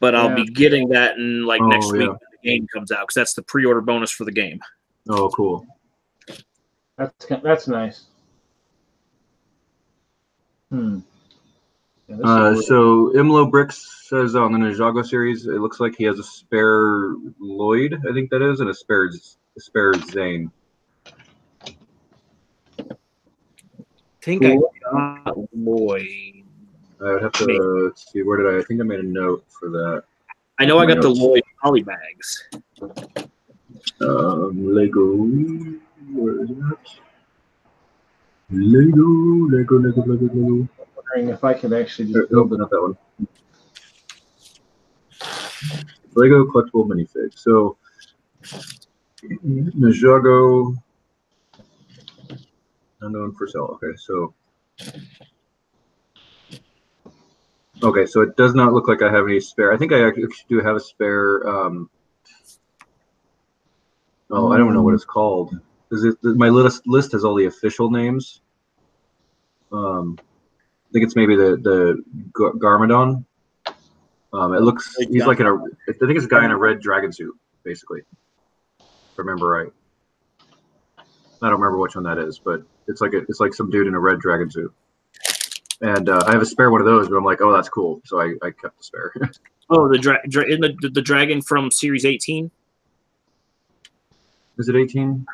But I'll be getting that in next week when the game comes out, because that's the pre-order bonus for the game. Oh, cool. That's nice. So Imlo Bricks says on the Ninjago series, it looks like he has a spare Lloyd, I think that is, and a spare Zane. I think I got Lloyd. I would have to let's see, where did I think I made a note for that. I know I got the Lloyd poly bags. Lego. Where is that? Lego. I'm wondering if I can actually just build not that one. Lego collectible minifig. So Ninjago unknown for sale. Okay, so it does not look like I have any spare. I think I actually do have a spare. I don't know what it's called. My list has all the official names. I think it's maybe the Garmadon. It looks he's like I think it's a guy in a red dragon suit, basically. If I remember right. I don't remember which one that is, but It's like some dude in a red dragon suit. And I have a spare one of those, but I'm like, oh, that's cool. So I kept the spare. Oh, the dragon from Series 18. Is it 18?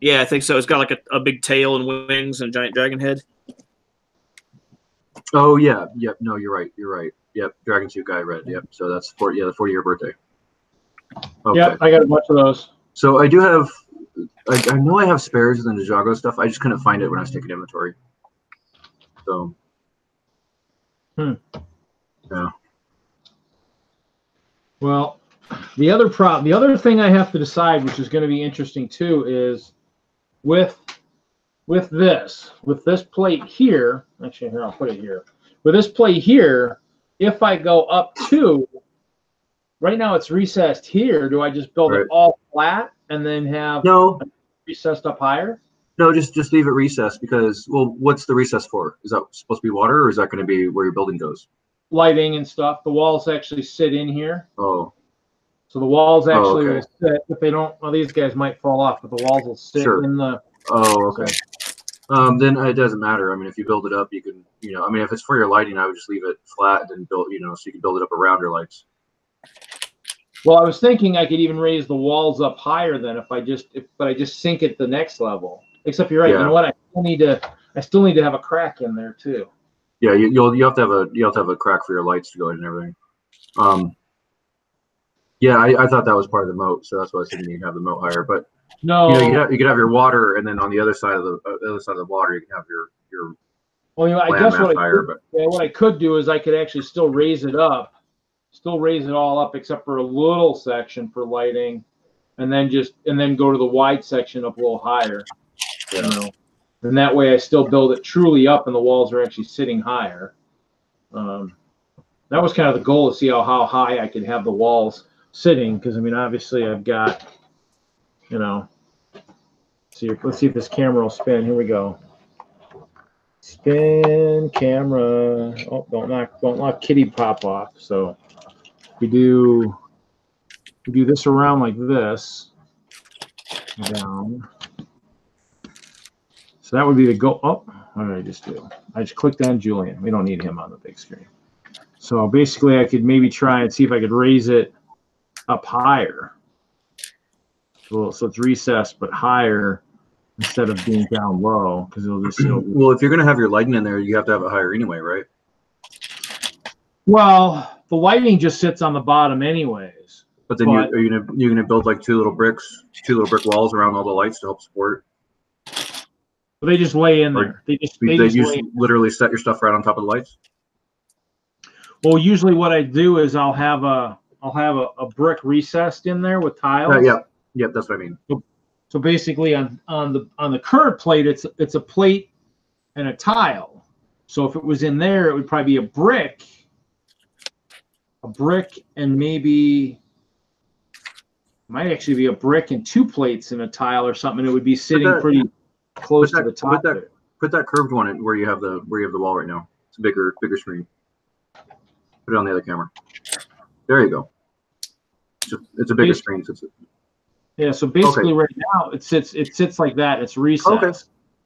Yeah, I think so. It's got like a big tail and wings and a giant dragon head. Oh yeah, yep. No, you're right. Yep, dragon suit guy red. Yep. So that's the 40-year birthday. Okay. Yep, I got a bunch of those. So I do have. I know I have spares in the Ninjago stuff. I just couldn't find it when I was taking inventory. So. Yeah. Well, the other thing I have to decide, which is going to be interesting too, is with this plate here. Actually, here I'll put it here. With this plate here, if I go up to, right now it's recessed here. Do I just build it all flat and then have recessed up higher? No, just leave it recessed because, well, what's the recess for? Is that supposed to be water, or is that going to be where your building goes? Lighting and stuff. The walls actually sit in here. Oh. So the walls actually will sit. If they don't, well, these guys might fall off, but the walls will sit in the. Oh, okay. Then it doesn't matter. I mean, if you build it up, you can, I mean, if it's for your lighting, I would just leave it flat and then build, so you can build it up around your lights. Well, I was thinking I could even raise the walls up higher than but I just sink it the next level. Except you're right. Yeah. You know what? I still need to have a crack in there too. Yeah, you have to have a crack for your lights to go in and everything. Yeah, I thought that was part of the moat, so that's why I was thinking you can have the moat higher. But no, you could have your water, and then on the other side of the water, you can have your. Well, I guess what I could do is I could actually still raise it up, raise it all up except for a little section for lighting, and then go to the wide section up a little higher. Yeah. And that way I still build it truly up, and the walls are actually sitting higher. That was kind of the goal, to see how high I could have the walls sitting, because I mean, obviously I've got, see, let's see if this camera will spin. Here we go. Spin camera. Oh, don't knock Kitty pop off. So we do this around like this, down. So that would be the goal. Oh, what did I just do? I just clicked on Julian. We don't need him on the big screen. So basically I could maybe try and see if I could raise it up higher. So it's recessed but higher instead of being down low, because it'll just. Well, if you're going to have your lighting in there, you have to have it higher anyway, right? Well, the lighting just sits on the bottom anyways. But then you're gonna build like two little brick walls around all the lights to help support. They just lay in there. They just literally set your stuff right on top of the lights. Well, usually what I do is I'll have a brick recessed in there with tiles. Yeah, that's what I mean. So basically, on the current plate, it's a plate and a tile. So if it was in there, it would probably be a brick, and maybe might actually be a brick and two plates and a tile or something. And it would be sitting pretty close to the top. Put that curved one in where you have the wall right now. It's a bigger screen. Put it on the other camera. There you go. It's a bigger screen. Yeah. So basically, right now it sits like that. It's recessed. Okay.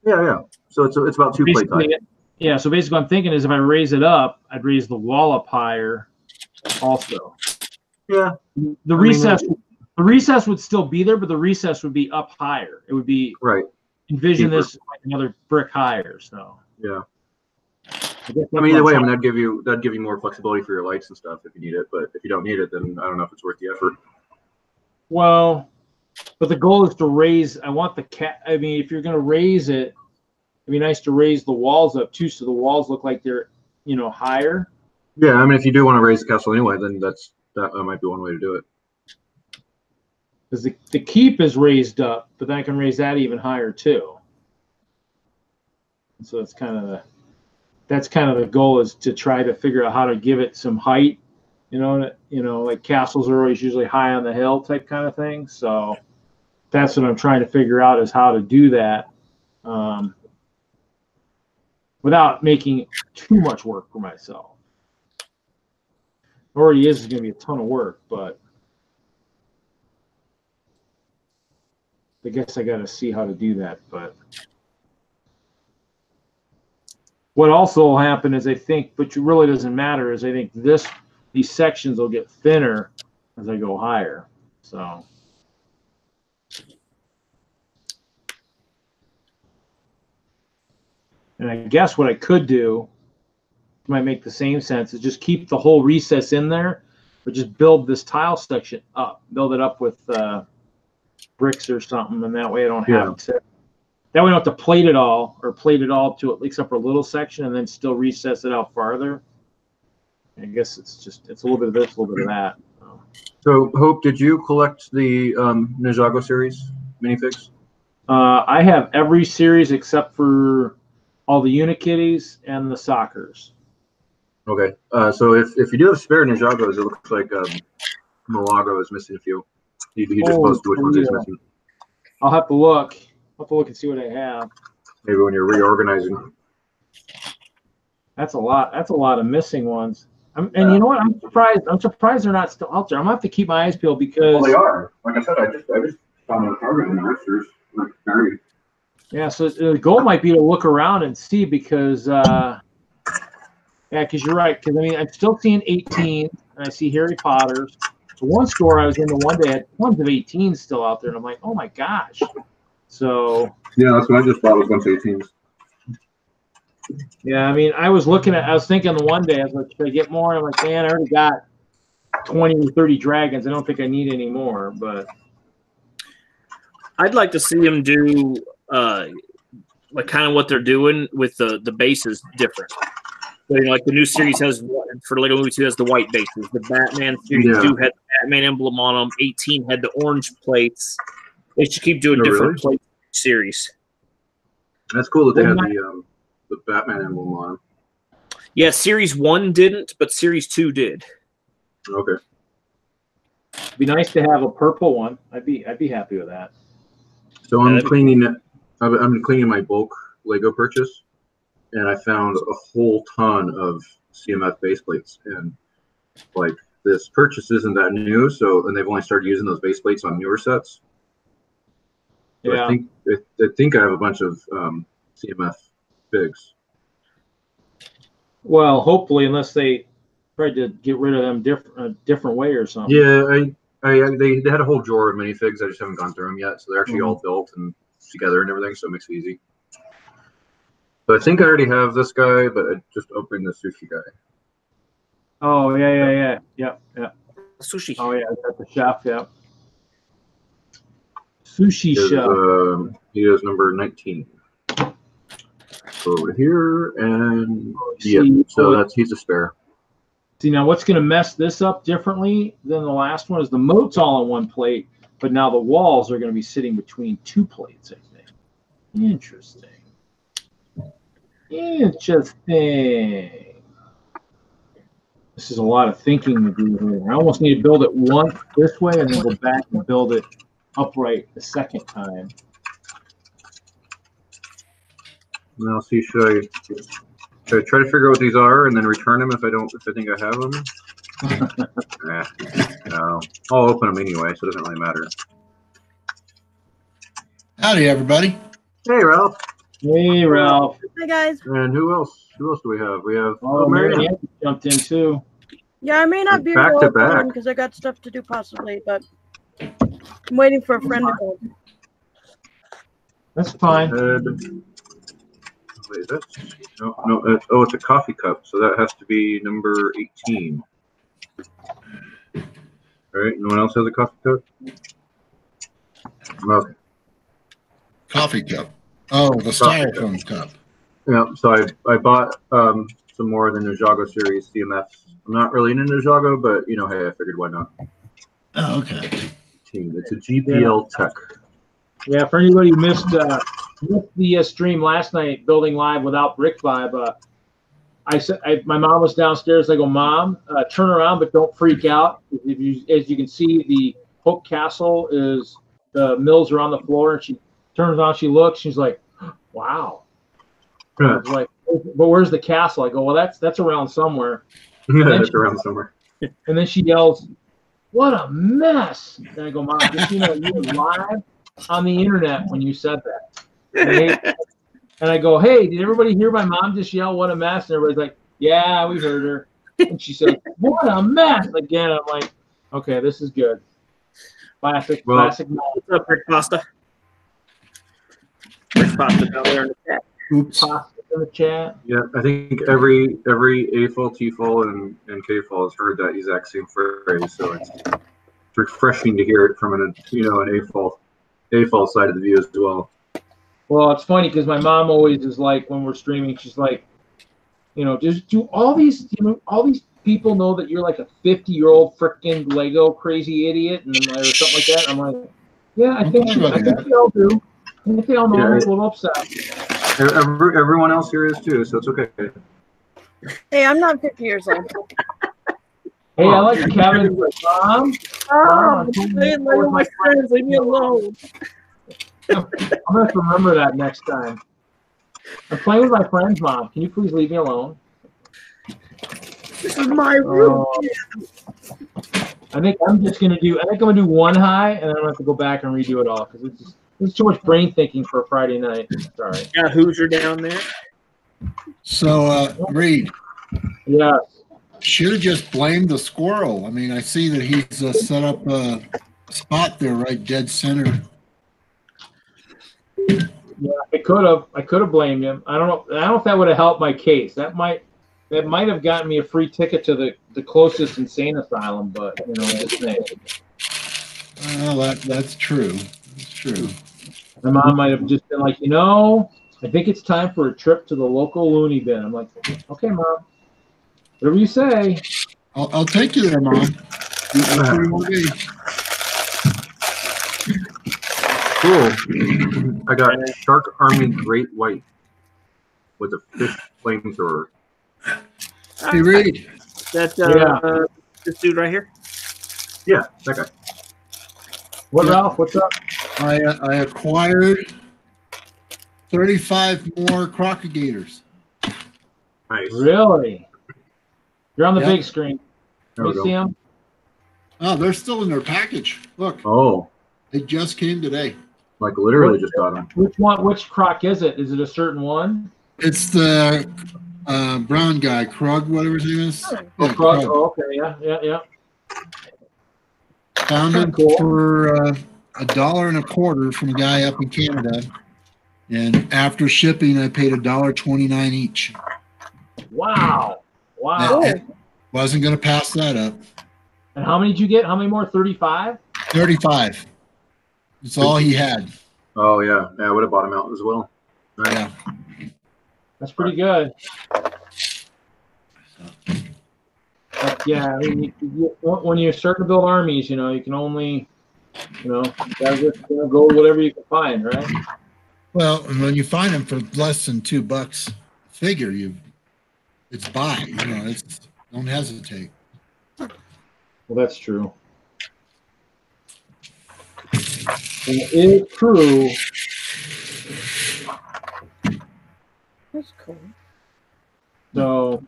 Yeah. So it's about two plate height. Yeah. So basically, what I'm thinking is if I raise it up, I'd raise the wall up higher, also. Yeah. The recess would still be there, but the recess would be up higher. It would be right. Envision deeper. This like another brick higher. So. Yeah. I mean, either way, that'd give you more flexibility for your lights and stuff if you need it. But if you don't need it, then I don't know if it's worth the effort. Well, but the goal is to raise. I want I mean, if you're going to raise it, it'd be nice to raise the walls up too, so the walls look like they're higher. Yeah, I mean, if you do want to raise the castle anyway, then that might be one way to do it. Because the keep is raised up, but then I can raise that even higher too. And so that's kind of the goal, is to try to figure out how to give it some height. Like castles are always usually high on the hill type kind of thing. So that's what I'm trying to figure out, is how to do that without making too much work for myself. It already is going to be a ton of work, but I guess I got to see how to do that. But What also will happen is I think, but it really doesn't matter, is I think these sections will get thinner as I go higher. So. And I guess what I could do, might make the same sense, is just keep the whole recess in there, but just build this tile section up, build it up with bricks or something, and that way I don't have to. That way I don't have to plate it all to except for a little section, and then still recess it out farther. I guess it's a little bit of this, a little bit of that. So Hope, did you collect the Ninjago series minifigs? I have every series except for all the Unikitties and the Soccers. Okay, so if you do have spare Ninjagos, it looks like Milagro is missing a few. He just posted which ones he's missing. I'll have to look. I'll have to look and see what I have. Maybe when you're reorganizing. That's a lot. That's a lot of missing ones. And you know what? I'm surprised. I'm surprised they're not still out there. I'm gonna have to keep my eyes peeled because. Well, they are. Like I said, I just found a Target in the Roosters. Like very. Yeah, so the goal might be to look around and see because. Yeah, because you're right. Because I mean, I'm still seeing 18, and I see Harry Potters. The one store I was in the one day had tons of 18s still out there, and I'm like, oh my gosh. So. Yeah, that's what I just bought was a bunch of 18s. Yeah, I mean, I was thinking the one day, I was like, should I get more? I'm like, man, I already got 20 or 30 dragons. I don't think I need any more, but. I'd like to see them do like kind of what they're doing with the bases different. So, you know, like the new series has, for Lego Movie 2, has the white bases. The Batman series 2 had the Batman emblem on them. 18 had the orange plates. They should keep doing different plate series. That's cool that they had the Batman emblem on them. Yeah, Series 1 didn't, but Series 2 did. Okay. It'd be nice to have a purple one. I'd be happy with that. So I'm cleaning it. I'm cleaning my bulk Lego purchase, and I found a whole ton of CMF base plates. And like this purchase isn't that new, and they've only started using those base plates on newer sets. So yeah. I think I have a bunch of CMF figs. Well, hopefully, unless they tried to get rid of them a different way or something. Yeah, they had a whole drawer of minifigs. I just haven't gone through them yet, so they're actually all built and together and everything, so it makes it easy. But I think I already have this guy, but I just opened the sushi guy. Oh yeah. Sushi. Oh yeah, that's the chef. Yeah. Sushi chef. He is number 19. Over here, and he's a spare. See, now what's going to mess this up differently than the last one is the moat's all on one plate, but now the walls are going to be sitting between two plates, I think. Interesting. This is a lot of thinking to do here. I almost need to build it once this way and then go back and build it upright the second time. Now, see, should I try to figure out what these are and then return them if I think I have them? No, I'll open them anyway, so it doesn't really matter. Howdy, everybody. Hey, Ralph. Hey, Ralph. Hi, guys. And who else? Who else do we have? We have Mariann jumped in too. Yeah, I may not be back to back because I got stuff to do possibly, but I'm waiting for a friend to call. That's fine. Wait, it's a coffee cup, so that has to be number 18. All right, no one else has a coffee cup? Okay. Coffee cup. Oh, the styrofoam cup. Yeah, so I bought some more of the Ninjago series CMFs. I'm not really into Ninjago, but hey, I figured why not. Oh, okay. It's a GPL Tech. Yeah, for anybody who missed the stream last night, Building Live without Brick Vibe, my mom was downstairs. I go, Mom, turn around, but don't freak out. As you can see, the Hope Castle is the mills are on the floor, and she turns on, she looks, she's like, wow. I was like, but where's the castle? I go, well, that's around somewhere. That's around somewhere. And then she yells, what a mess. And I go, Mom, just you were live on the internet when you said that. And I go, hey, did everybody hear my mom just yell, what a mess? And everybody's like, yeah, we heard her. And she said, what a mess. Again, I'm like, okay, this is good. Classic. What's up, Rick Pasta? Rick Pasta down there in the chat. Oops. Pasta in the chat. Yeah, I think every AFOL, TFOL, and KFOL has heard that exact same phrase. So it's refreshing to hear it from an AFOL side of the view as well. Well, it's funny because my mom always is like, when we're streaming, she's like, just do all these, all these people know that you're like a 50-year-old freaking Lego crazy idiot, and or something like that. I'm like, yeah, I think they all do. I think they all know I'm a little upset. Everyone else here is too, so it's okay. Hey, I'm not 50 years old. Hey, I like Kevin's like, Mom. I'm playing with my friends. Leave me alone. I'm going to remember that next time. I'm playing with my friends, Mom. Can you please leave me alone? This is my room. I think I'm going to do one high, and then I'm going to have to go back and redo it all because it's too much brain thinking for a Friday night. Sorry. Yeah, Hoosier down there. So, Reed. Yeah. Should have just blamed the squirrel. I mean, I see that he's set up a spot there, right dead center. Yeah, I could have blamed him. I don't know if that would have helped my case. That might have gotten me a free ticket to the closest insane asylum, but just saying. Well, that's true. That's true. My mom might have just been like, I think it's time for a trip to the local loony bin. I'm like, okay, Mom. Whatever you say. I'll take you there, Mom. Cool. I got Shark Army Great White with a fish flamethrower. Hey, Reed. That's this dude right here? Yeah, that guy. What, Ralph? What's up? I acquired 35 more crocodigators. Nice. Really? You're on the big screen. Can you see them? Oh, they're still in their package. Look. Oh. They just came today. Like literally just got them. Which one? Which croc is it? Is it a certain one? It's the brown guy, Krug, whatever his name is. Oh, Krug. Oh, okay. Yeah. Found them for $1.25 from a guy up in Canada, and after shipping, I paid $1.29 each. Wow. Wasn't going to pass that up. And how many did you get? How many more? 35? 35. That's all he had. Oh, yeah. Yeah, I would have bought him out as well. Right. Yeah. That's pretty good. But yeah, I mean, when you're starting to build armies, you can only, gotta just go whatever you can find, right? Well, and when you find them for less than $2 figure, it's buy. Don't hesitate. Well, that's true. And it is true. That's cool. So,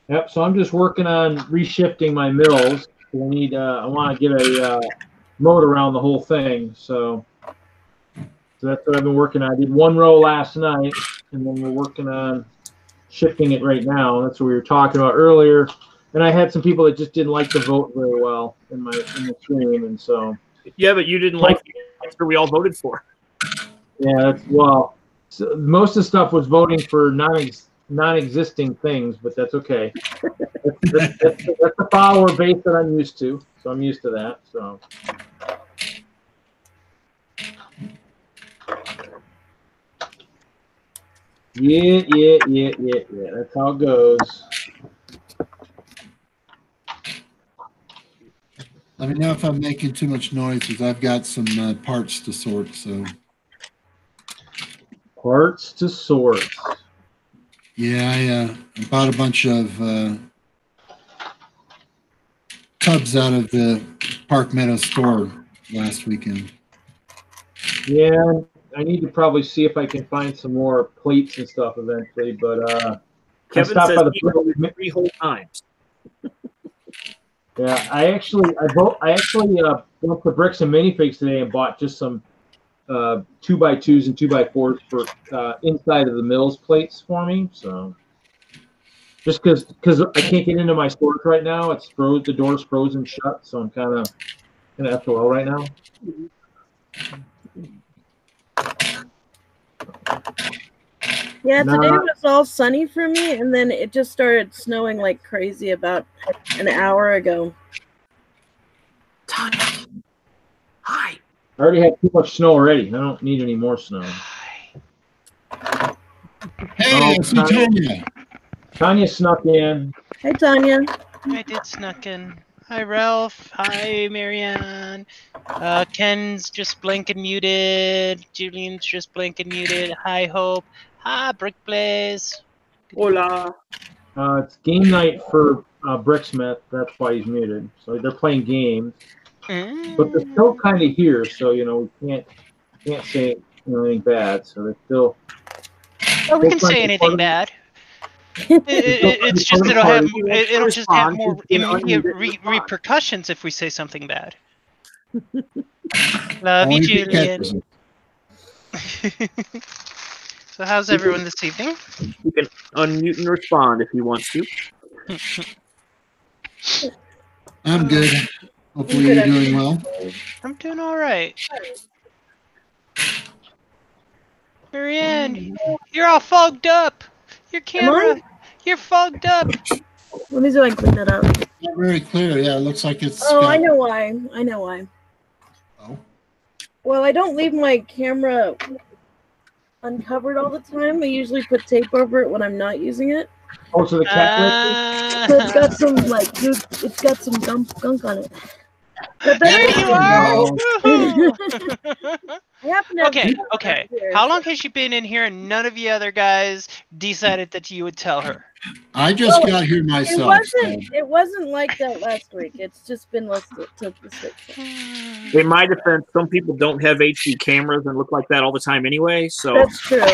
yep. So I'm just working on reshifting my mills. I want to get a moat around the whole thing. So that's what I've been working on. I did one row last night, and then we're working on shifting it right now. That's what we were talking about earlier. And I had some people that just didn't like the vote very well in the stream, and so. Yeah, but you didn't like the answer we all voted for. Yeah, so most of the stuff was voting for non-existing things, but that's okay. That's the follower base that I'm used to, so I'm used to that. So. Yeah. That's how it goes. Let me know if I'm making too much noise because I've got some parts to sort. So parts to sort. Yeah, I bought a bunch of tubs out of the Park Meadow store last weekend. Yeah, I need to probably see if I can find some more plates and stuff eventually. But Kevin says he voted 3 whole times. Yeah, I actually went to Bricks and Minifigs today and bought just some 2x2s and 2x4s for inside of the MILS plates for me. So just because I can't get into my storage right now, it's the door's frozen shut, so I'm kind of FOL right now. Yeah, today was all sunny for me, and then it just started snowing like crazy about an hour ago. Tanya, hi. I already had too much snow already. I don't need any more snow. Hey, I see Tanya. Tanya snuck in. Hey, Tanya. I did snuck in. Hi, Ralph. Hi, Mariann. Ken's just blank and muted. Julian's just blank and muted. Hi, Hope. Hi, Brickblaze. Hola. It's game night for Bricksmith. That's why he's muted. So they're playing games, but they're still kind of here. So we can't say anything bad. So they're still. Oh, we can say anything bad. It's just it'll just have more immediate repercussions if we say something bad. Love you, Julian. So how's everyone this evening? You can unmute and respond if you want to. I'm good. Hopefully you're doing well. I'm doing all right. Mariann, you're all fogged up. Your camera, you're fogged up. Let me see if I can clean that up. Not very clear. Yeah, it looks like it's. Oh, I know why. I know why. Oh. Well, I don't leave my camera uncovered all the time. I usually put tape over it when I'm not using it. Oh, so the cat so it's got some it's got some gunk on it. But There you are! Okay. How long has she been in here and none of you other guys decided that you would tell her? I just got here myself. It wasn't like that last week. It's just been listed to this week. In my defense, some people don't have HD cameras and look like that all the time anyway. So that's true.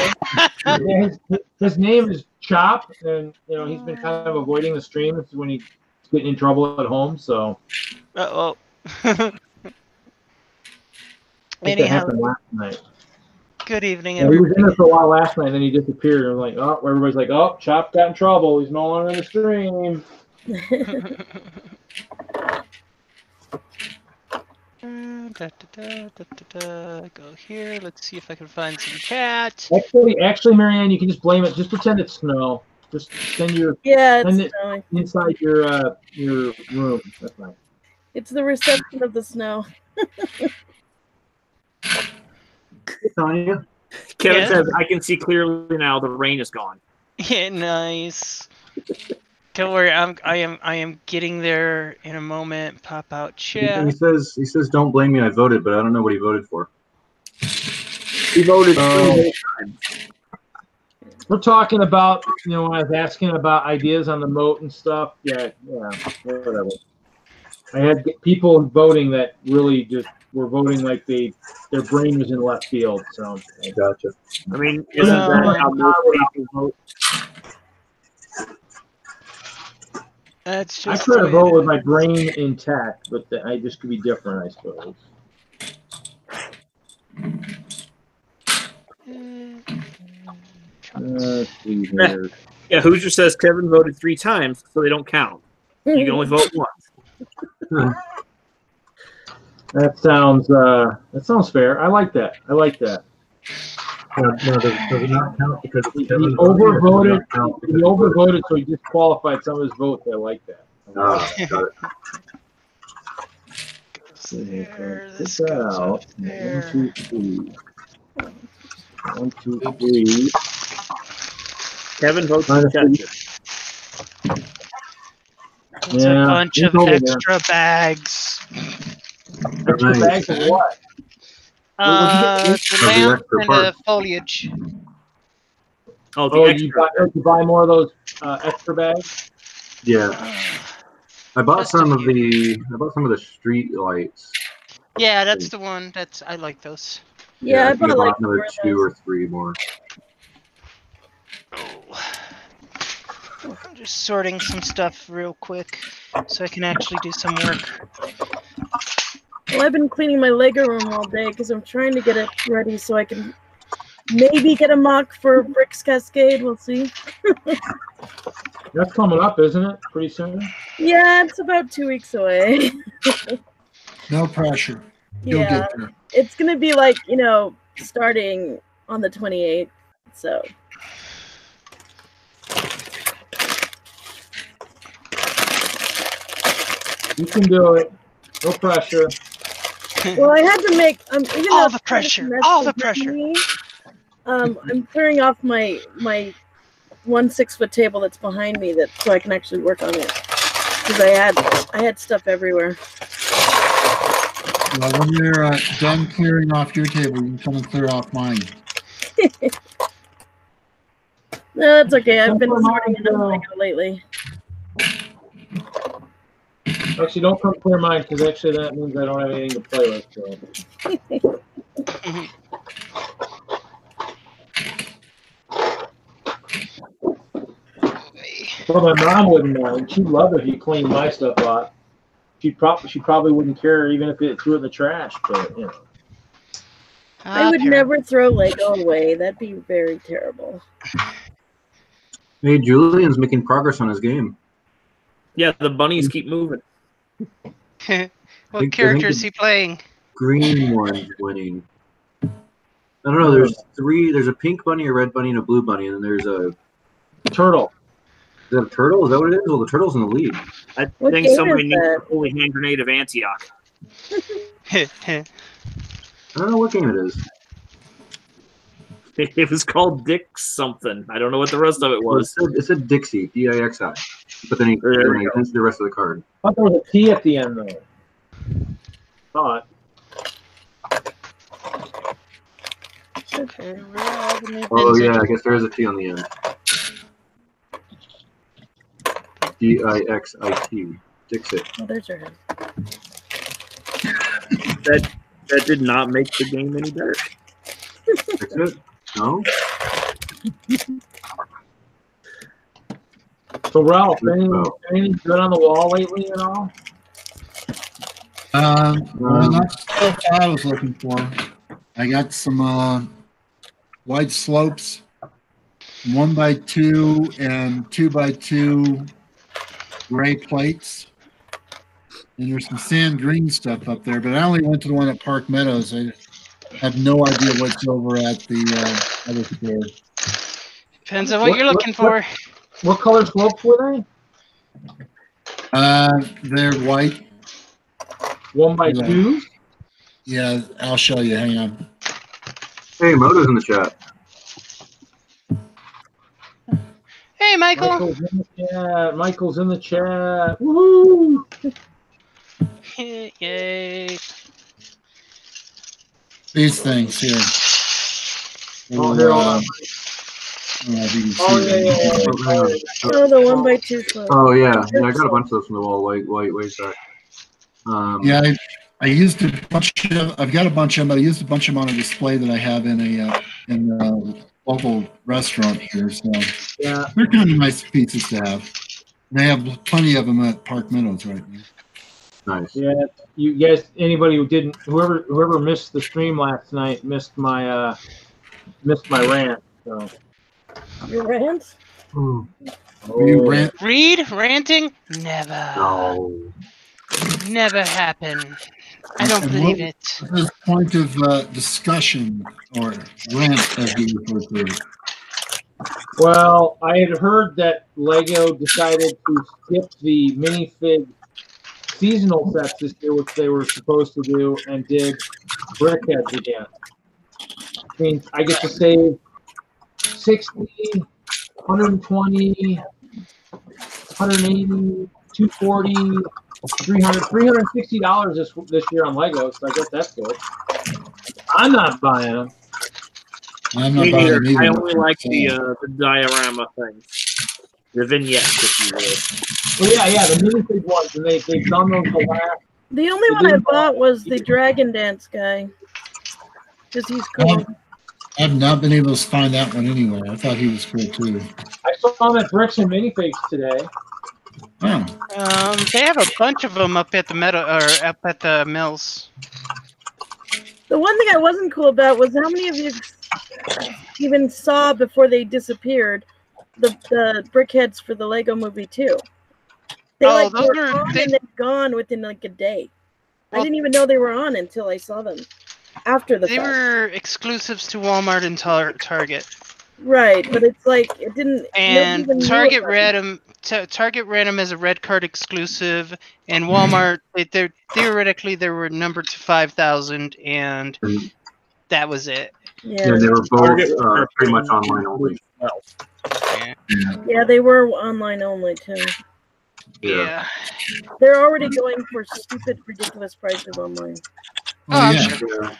His name is Chop, and he's been kind of avoiding the streams when he's getting in trouble at home. So. Uh-oh. Anyhow, last night. Good evening. Yeah, he was in there for a while last night, and then he disappeared. And like, oh, everybody's like, oh, Chop got in trouble. He's no longer in the stream. Go here. Let's see if I can find some chat. Actually, Mariann, you can just blame it. Just pretend it's snow. Just send it inside your room. That's fine. It's the reception of the snow. Tanya. Kevin says, I can see clearly now the rain is gone. Yeah, nice. Don't worry, I am getting there in a moment. Pop out chat. He says don't blame me, I voted, but I don't know what he voted for. He voted 3 times. We're talking about, when I was asking about ideas on the moat and stuff. Yeah, whatever. I had people voting that really just were voting like their brain was in left field. So I gotcha. I mean, isn't that how most people vote? That's I just try to vote with my brain intact, but I just could be different, I suppose. Yeah, Hoosier says Kevin voted 3 times, so they don't count. You can only vote once. That sounds fair. I like that. No, does it not count because he overvoted? He overvoted, so he disqualified some of his votes. I like that. Got it. This goes up there. 1, 2, 3. 1, 2, 3. Kevin votes for Chester. It's a bunch of extra bags. Extra bags of what? The lamp and the foliage. You buy more of those extra bags? Yeah. I bought some of the street lights. Yeah, that's the one. I like those. Yeah, I bought like another 2 or 3 more. I'm just sorting some stuff real quick so I can actually do some work. Well, I've been cleaning my Lego room all day because I'm trying to get it ready so I can maybe get a mock for Bricks Cascade. We'll see. That's coming up, isn't it? Pretty soon. Yeah, it's about 2 weeks away. No pressure. You'll Yeah, get there. it's gonna be like, you know, starting on the 28th. So. You can do it. No pressure. Well, I had to make even though All it's the kind of pressure. All the messy for pressure. me, I'm clearing off my 1 6-foot table that's behind me so I can actually work on it because I had stuff everywhere. Well, when you're done clearing off your table, you can come and clear off mine. No, it's okay. I've been sorting it out Lego lately. Actually, don't come clear mine because actually that means I don't have anything to play with. So. Well, my mom wouldn't mind. She'd love it if you cleaned my stuff out. She probably wouldn't care even if it threw it in the trash. But you know, I would never throw Lego away. That'd be very terrible. Hey, Julian's making progress on his game. Yeah, the bunnies keep moving. What character is he playing? Green one's winning. I don't know. There's three. There's a pink bunny, a red bunny, and a blue bunny, and then there's a turtle. Is that a turtle? Is that what it is? Well, the turtle's in the lead. I think somebody needs a holy hand grenade of Antioch. I don't know what game it is. It was called Dix something. I don't know what the rest of it was. It said Dixie, D-I-X-I. But then he hints the rest of the card. I thought there was a T at the end, though. Thought. Okay. Oh, yeah, I guess there is a T on the end. D-I-X-I-T. Dixit. Oh, there's your head. That did not make the game any better. Dixit? No? So, Ralph, anything good on the wall lately at all? Well, not the stuff I was looking for. I got some wide slopes, 1x2 and 2x2 gray plates. And there's some sand green stuff up there, but I only went to the one at Park Meadows. I have no idea what's over at the other store. Depends on what you're looking for. What color slopes were they? They're white. 1x2? Yeah, I'll show you. Hang on. Hey, Moto's in the chat. Hey, Michael. Michael's in the chat. Woohoo! Yay. These things here. Oh, here, hold on. Oh, the 1x2 slope. Oh, yeah. Yeah, I got a bunch of those from the wall. Wait back. Yeah, I used a bunch of. I've got a bunch of them. I used a bunch of them on a display that I have in a local restaurant here. So yeah, they're kind of nice pieces to have. They have plenty of them at Park Meadows right now. Nice. Yeah, you guys. Anybody who didn't, whoever missed the stream last night missed my rant. So. Your rant? Oh. Reed ranting? Never. No. Never happen. I don't believe it. This point of discussion or rant, as you refer to it. Well, I had heard that Lego decided to skip the minifig seasonal sets this year, which they were supposed to do, and did Brickheads again. I mean, I get to save 60, 120, 180, 240, $360 this year on Lego, so I guess that's good. I'm not buying them. I'm not Me buying neither. them either. I only like the diorama things, the vignettes, if you will. Well, yeah, the minifig ones, and they've done those the last. The only one I bought was the Dragon Dance guy, because he's cool. I've not been able to find that one anywhere. I thought he was cool too. I saw him at Bricks and Minifigs today. Oh. They have a bunch of them up at the up at the mills. The one thing I wasn't cool about was how many of you even saw before they disappeared the brickheads for the Lego Movie 2. They those were were on and then gone within like a day. I didn't even know they were on until I saw them after the fact. They were exclusives to Walmart and Target. Right, but it's like it didn't. And Target ran them. Target ran them as a red card exclusive, and Walmart. Theoretically, they were numbered to 5,000, and that was it. Yeah, they were both pretty much online only. Yeah, they were online only too. Yeah. They're already going for stupid, ridiculous prices online. Oh, yeah.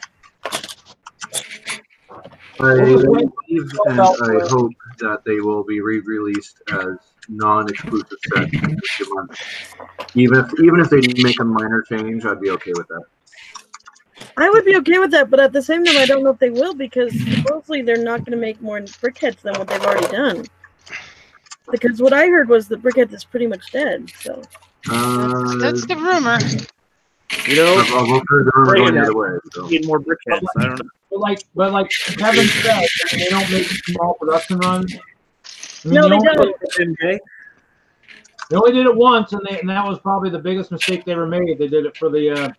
I believe and I hope that they will be re-released as non-exclusive sets this month. Even if they make a minor change, I'd be okay with that. I would be okay with that, but at the same time, I don't know if they will because supposedly they're not going to make more brickheads than what they've already done. Because what I heard was the brickheads is pretty much dead. So that's the rumor. You know, I've heard the rumor going the other way. So. Need more brickheads. I don't know. But like Kevin said, they don't make small production runs. I mean, no, they don't. They only did it once, and that was probably the biggest mistake they ever made. They did it for the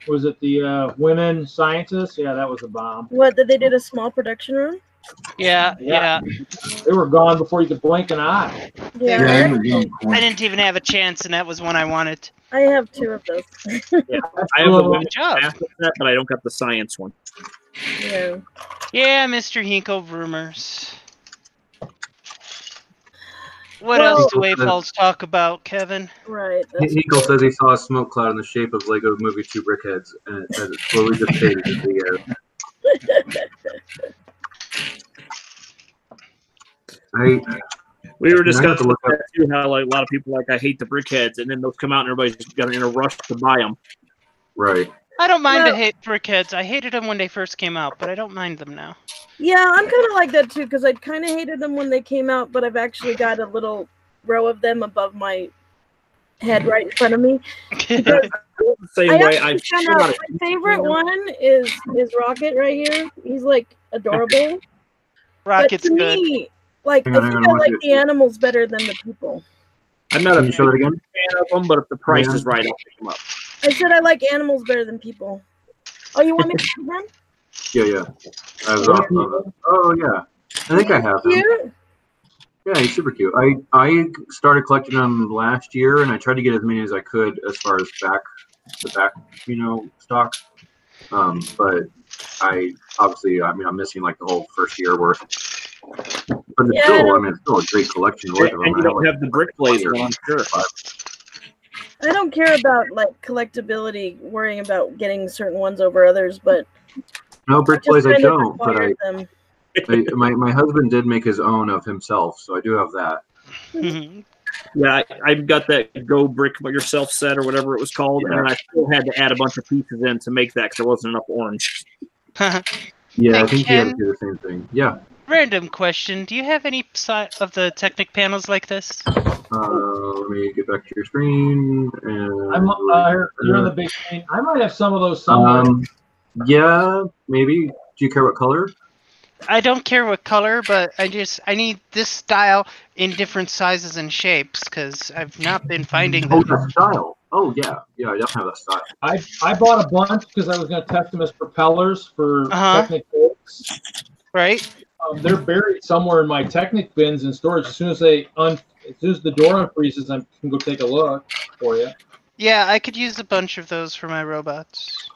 was it the women scientists? Yeah, that was a bomb. What, that they did a small production run? Yeah. They were gone before you could blink an eye. Yeah. I didn't even have a chance, and that was one I wanted. I have 2 of those. Yeah, I have a women's set, but I don't got the science one. Yeah. Yeah, Mr. Hinkle rumors. What else do AFOLs talk about, Kevin? Right. Hinkle says he saw a smoke cloud in the shape of Lego Movie 2 brickheads, and as it slowly dissipated into the air. We were discussing that too, how like a lot of people like I hate the brickheads, and then those come out and everybody's got in a rush to buy them. Right. I don't mind the hate brickheads. I hated them when they first came out, but I don't mind them now. Yeah, I'm kind of like that too, because I kind of hated them when they came out, but I've actually got a little row of them above my head right in front of me. My favorite one is Rocket right here. He's like adorable. Rocket's but to good. Me, like, I think I like the animals better than the people. I'm not a big fan of them, but if the price is right, I'll pick them up. I said I like animals better than people. Oh, you want me to pick them? Yeah. Oh, yeah. I think I have them. Yeah, he's super cute. I started collecting them last year, and I tried to get as many as I could as far as the back, stock. But I'm missing like the whole first year worth. But it's still a great collection. And you don't have the brick blazer, I'm sure. I don't care about like collectability, worrying about getting certain ones over others, but no brick blaze I don't. But my husband did make his own of himself, so I do have that. Yeah, I've got that Go Brick Yourself set or whatever it was called, and I still had to add a bunch of pieces in to make that because there wasn't enough orange. Yeah, I think he had to do the same thing. Yeah. Random question: do you have any of the Technic panels like this? Let me get back to your screen. And you're on the big screen. I might have some of those somewhere. Yeah, maybe. Do you care what color? I don't care what color, but I need this style in different sizes and shapes because I've not been finding them. Oh, the style. Oh, yeah. Yeah, I definitely have that style. I bought a bunch because I was going to test them as propellers for Technic bins. Right. They're buried somewhere in my Technic bins in storage. As soon as the door unfreezes, I can go take a look for you. Yeah, I could use a bunch of those for my robots.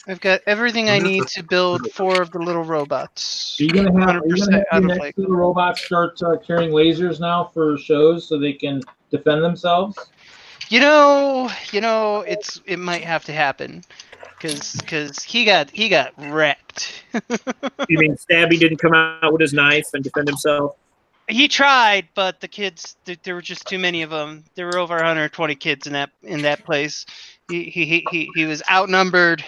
I've got everything I need to build 4 of the little robots. Are you going to have your next little robots start carrying lasers now for shows so they can defend themselves? You know, it might have to happen because he got wrecked. You mean Stabby didn't come out with his knife and defend himself? He tried, but the kids, there were just too many of them. There were over 120 kids in that place. He was outnumbered.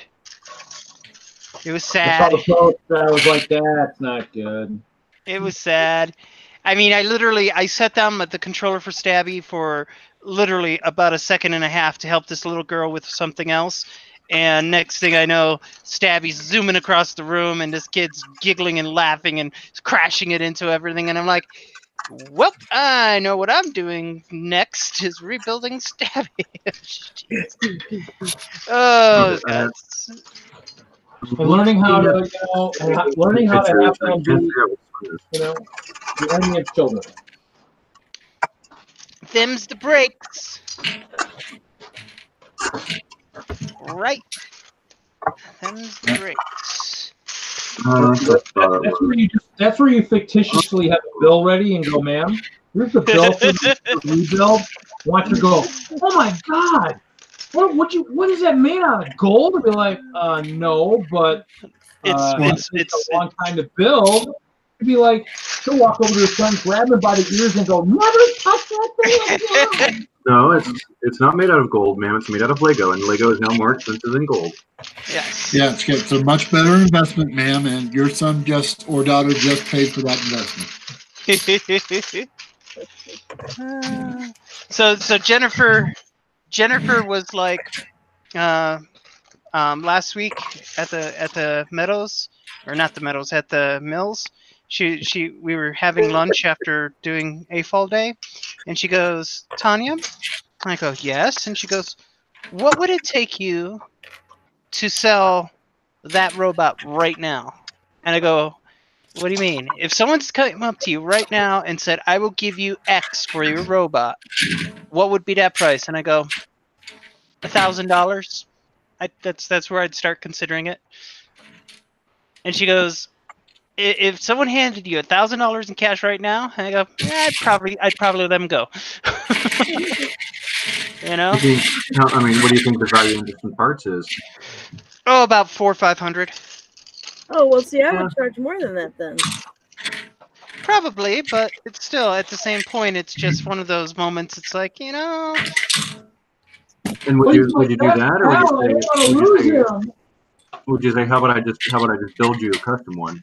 It was sad. I saw the post. I was like, that's not good. It was sad. I mean, I sat down with the controller for Stabby for literally about a second and a half to help this little girl with something else. And next thing I know, Stabby's zooming across the room, and this kid's giggling and laughing and crashing it into everything. And I'm like, well, I know what I'm doing next is rebuilding Stabby. Oh, that's... And learning how to, learning how to have them be, the enemy of children. Them's the breaks. Right. Them's the breaks. That's where you fictitiously have a bill ready and go, ma'am, here's the bill for the rebuild. Watch her go, oh my God. What is that made out of? Gold? And be like, no, but it's a long time to build. It'd be like, she'll walk over to her son, grab him by the ears, and go, never touch that thing again. No, it's not made out of gold, ma'am. It's made out of Lego, and Lego is now more expensive than gold. Yes. Yeah, it's a much better investment, ma'am, and your son or daughter just paid for that investment. So Jennifer was like last week at the Meadows, or not the Meadows, at the MILS. We were having lunch after doing AFOL day, and she goes, Tanya? I go, yes. And she goes, what would it take you to sell that robot right now? And I go, what do you mean? If someone's coming up to you right now and said, I will give you X for your robot, what would be that price? And I go, $1,000. That's where I'd start considering it. And she goes, if someone handed you $1,000 in cash right now, and I go, yeah, I'd probably let them go. You know? I mean, what do you think the value in different parts is? Oh, about $400 or $500. Oh, well, see, I would charge more than that then. Probably, but it's still at the same point. It's just one of those moments. It's like, you know. And would you do that, or would you say, how about I just build you a custom one?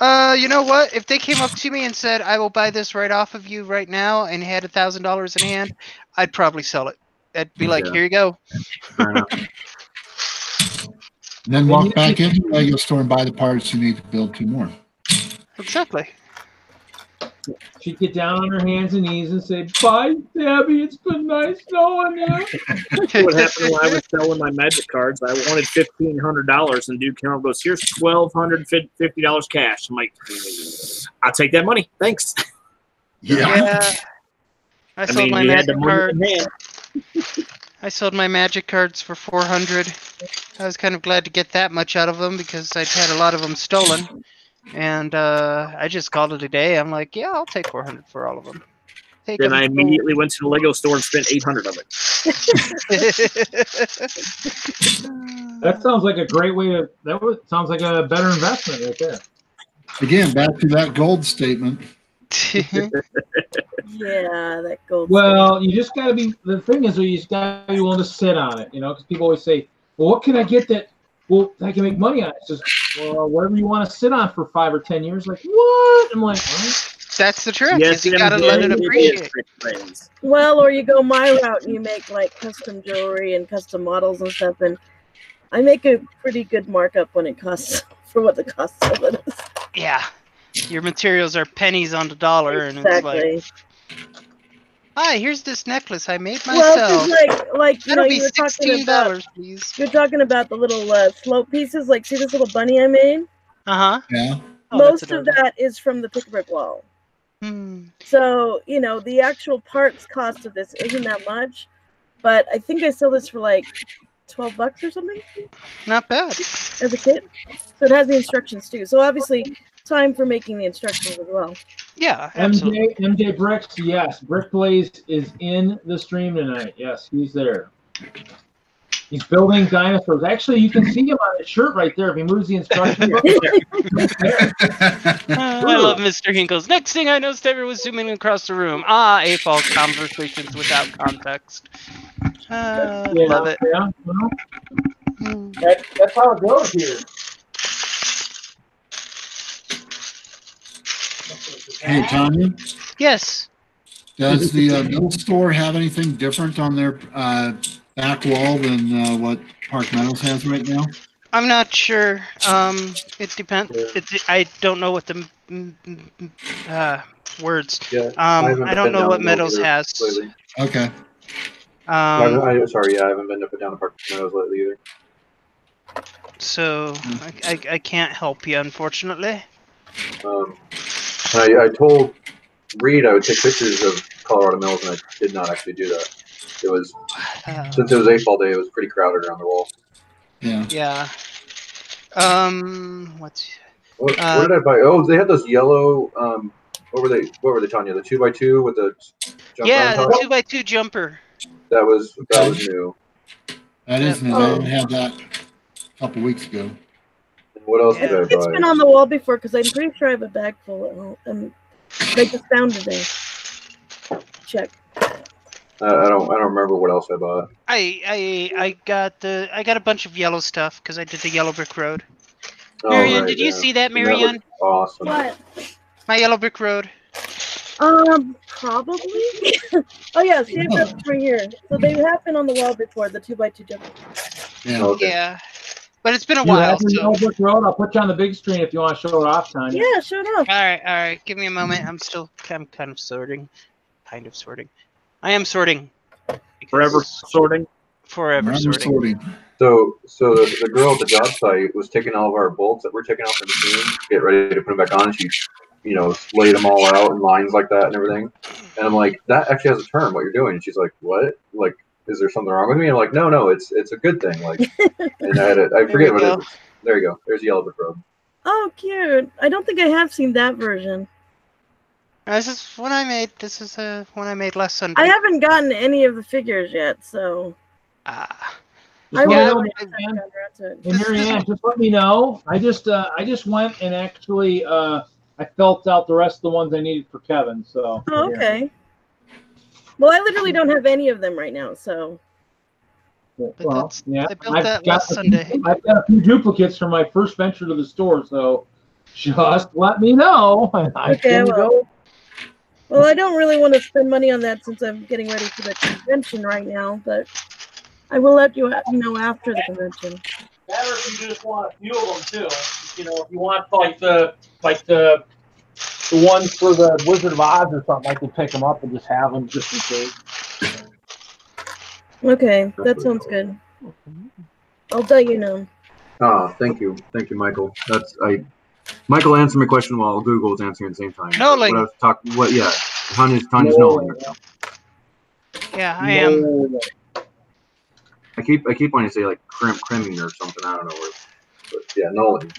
You know what? If they came up to me and said, I will buy this right off of you right now, and had $1,000 in hand, I'd probably sell it. I'd be like, here you go. Fair enough. And then walk back into the Lego store and buy the parts you need to build 2 more. Exactly. She'd get down on her hands and knees and say, bye, Debbie, it's been nice knowing you. What happened when I was selling my magic cards? I wanted $1,500, and dude came up and goes, here's $1,250 cash. I'm like, I'll take that money. Thanks. Yeah. I sold my magic cards. I sold my magic cards for $400. I was kind of glad to get that much out of them because I'd had a lot of them stolen. And I just called it a day. I'm like, yeah, I'll take $400 for all of them. Then I immediately went to the Lego store and spent $800 of it. That sounds like a great way to. Sounds like a better investment right there. Again, back to that gold statement. Yeah, that gold. Well, you just got to be. The thing is, you just got to be willing to sit on it. You know, because people always say, "Well, what can I get that? Well, I can make money on it." It's just, well, whatever you want to sit on for 5 or 10 years. Like what? I'm like, that's the trick. Yes, you gotta let it appreciate. Well, or you go my route and you make like custom jewelry and custom models and stuff, and I make a pretty good markup when it costs for what the cost of it is. Yeah, your materials are pennies on the dollar, and it's like, hi, here's this necklace I made myself. Well, like you know, be $16, please. You're talking about the little slope pieces. Like, see this little bunny I made? Yeah. Most of that is from the pick brick wall. So, you know, the actual parts cost of this isn't that much, but I think I sell this for like $12 or something. Not bad. As a kit. So it has the instructions too. So obviously, time for making the instructions as well. Yeah, absolutely. MJ Bricks, yes. Brick Blaze is in the stream tonight. Yes, he's there. He's building dinosaurs. Actually, you can see him on his shirt right there if he moves the instruction book. I love Mr. Hinkle's. Next thing I know, Stever was zooming across the room. AFOL conversations without context. Love it. Yeah. That's how it goes here. Hey, Tanya, Yes. does the middle store have anything different on their back wall than what Park Meadows has right now? I'm not sure. It depends. I don't know what the words. Yeah, I don't know what Meadows has. lately. Okay. Sorry, I haven't been up and down to Park Meadows lately either. So I can't help you, unfortunately. I told Reed I would take pictures of Colorado Mills, and I did not actually do that. It was since it was AFOL day, it was pretty crowded around the wall. Yeah. Yeah. What did I buy? Oh, they had those yellow. What were they? Tanya? The 2x2 with the jumper on top? The 2x2 jumper. That was new. That is new. I didn't have that a couple weeks ago. And what else did I buy? It's been on the wall before because I'm pretty sure I have a bag full at home. They just found today. Check. I don't remember what else I bought. I got a bunch of yellow stuff because I did the yellow brick road. Oh, Mariann, right, did you see that, Mariann? Awesome. What? My yellow brick road. Probably. Oh yeah, see, I've got them right here. So they have been on the wall before, the 2x2 jumper. Yeah. Okay. Yeah. But it's been a You while. have the yellow brick road? I'll put you on the big screen if you want to show it off, Tanya. Yeah, show it off. All right. Give me a moment. I'm kind of sorting. I am sorting. Forever sorting. Forever sorting. So the girl at the job site was taking all of our bolts that we're taking off the machine, get ready to put them back on, and she, laid them all out in lines like that and everything. And I'm like, that actually has a term, what you're doing. And she's like, what? Like, is there something wrong with me? I'm like, no, it's a good thing. Like, and I forget what it is. There you go. There's Yellow Brick Road. Oh, cute. I don't think I have seen that version. This is one I made. This is one I made last Sunday. I haven't gotten any of the figures yet, so. Just Mariann, just let me know. I just went and actually I felt out the rest of the ones I needed for Kevin. So. Oh, okay. Well, I literally don't have any of them right now, so. Well, yeah, I built that last Sunday. I've got a few duplicates from my first venture to the store, so just let me know. Okay, well, I don't really want to spend money on that since I'm getting ready for the convention right now, but I will let you know after the convention. Better if you just want a few of them too. If you want like the ones for the Wizard of Oz or something, I can pick them up and just have them just in case. That's Okay, that really sounds cool. good. I'll let you know. Oh, thank you, Michael. Michael answered my question while Google was answering at the same time. Noling. Tanya's Noling right now. Yeah, I am. I keep wanting to say like crimming or something. I don't know. But yeah, Nolan.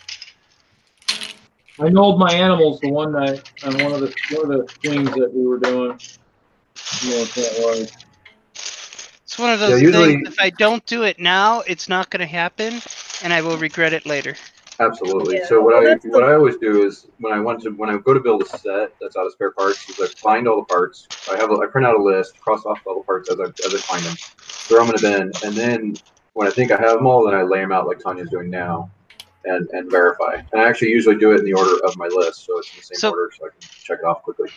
I knolled my animals the one night on one of the things that we were doing. It's one of those things. If I don't do it now, it's not going to happen, and I will regret it later. Absolutely. Yeah. So what I always do is when I go to build a set that's out of spare parts, is I find all the parts. I print out a list, cross off all the parts as I find them, throw them in a bin, and then when I think I have them all, then I lay them out like Tanya's doing now, and verify. And I actually usually do it in the order of my list, so it's in the same order, so I can check it off quickly.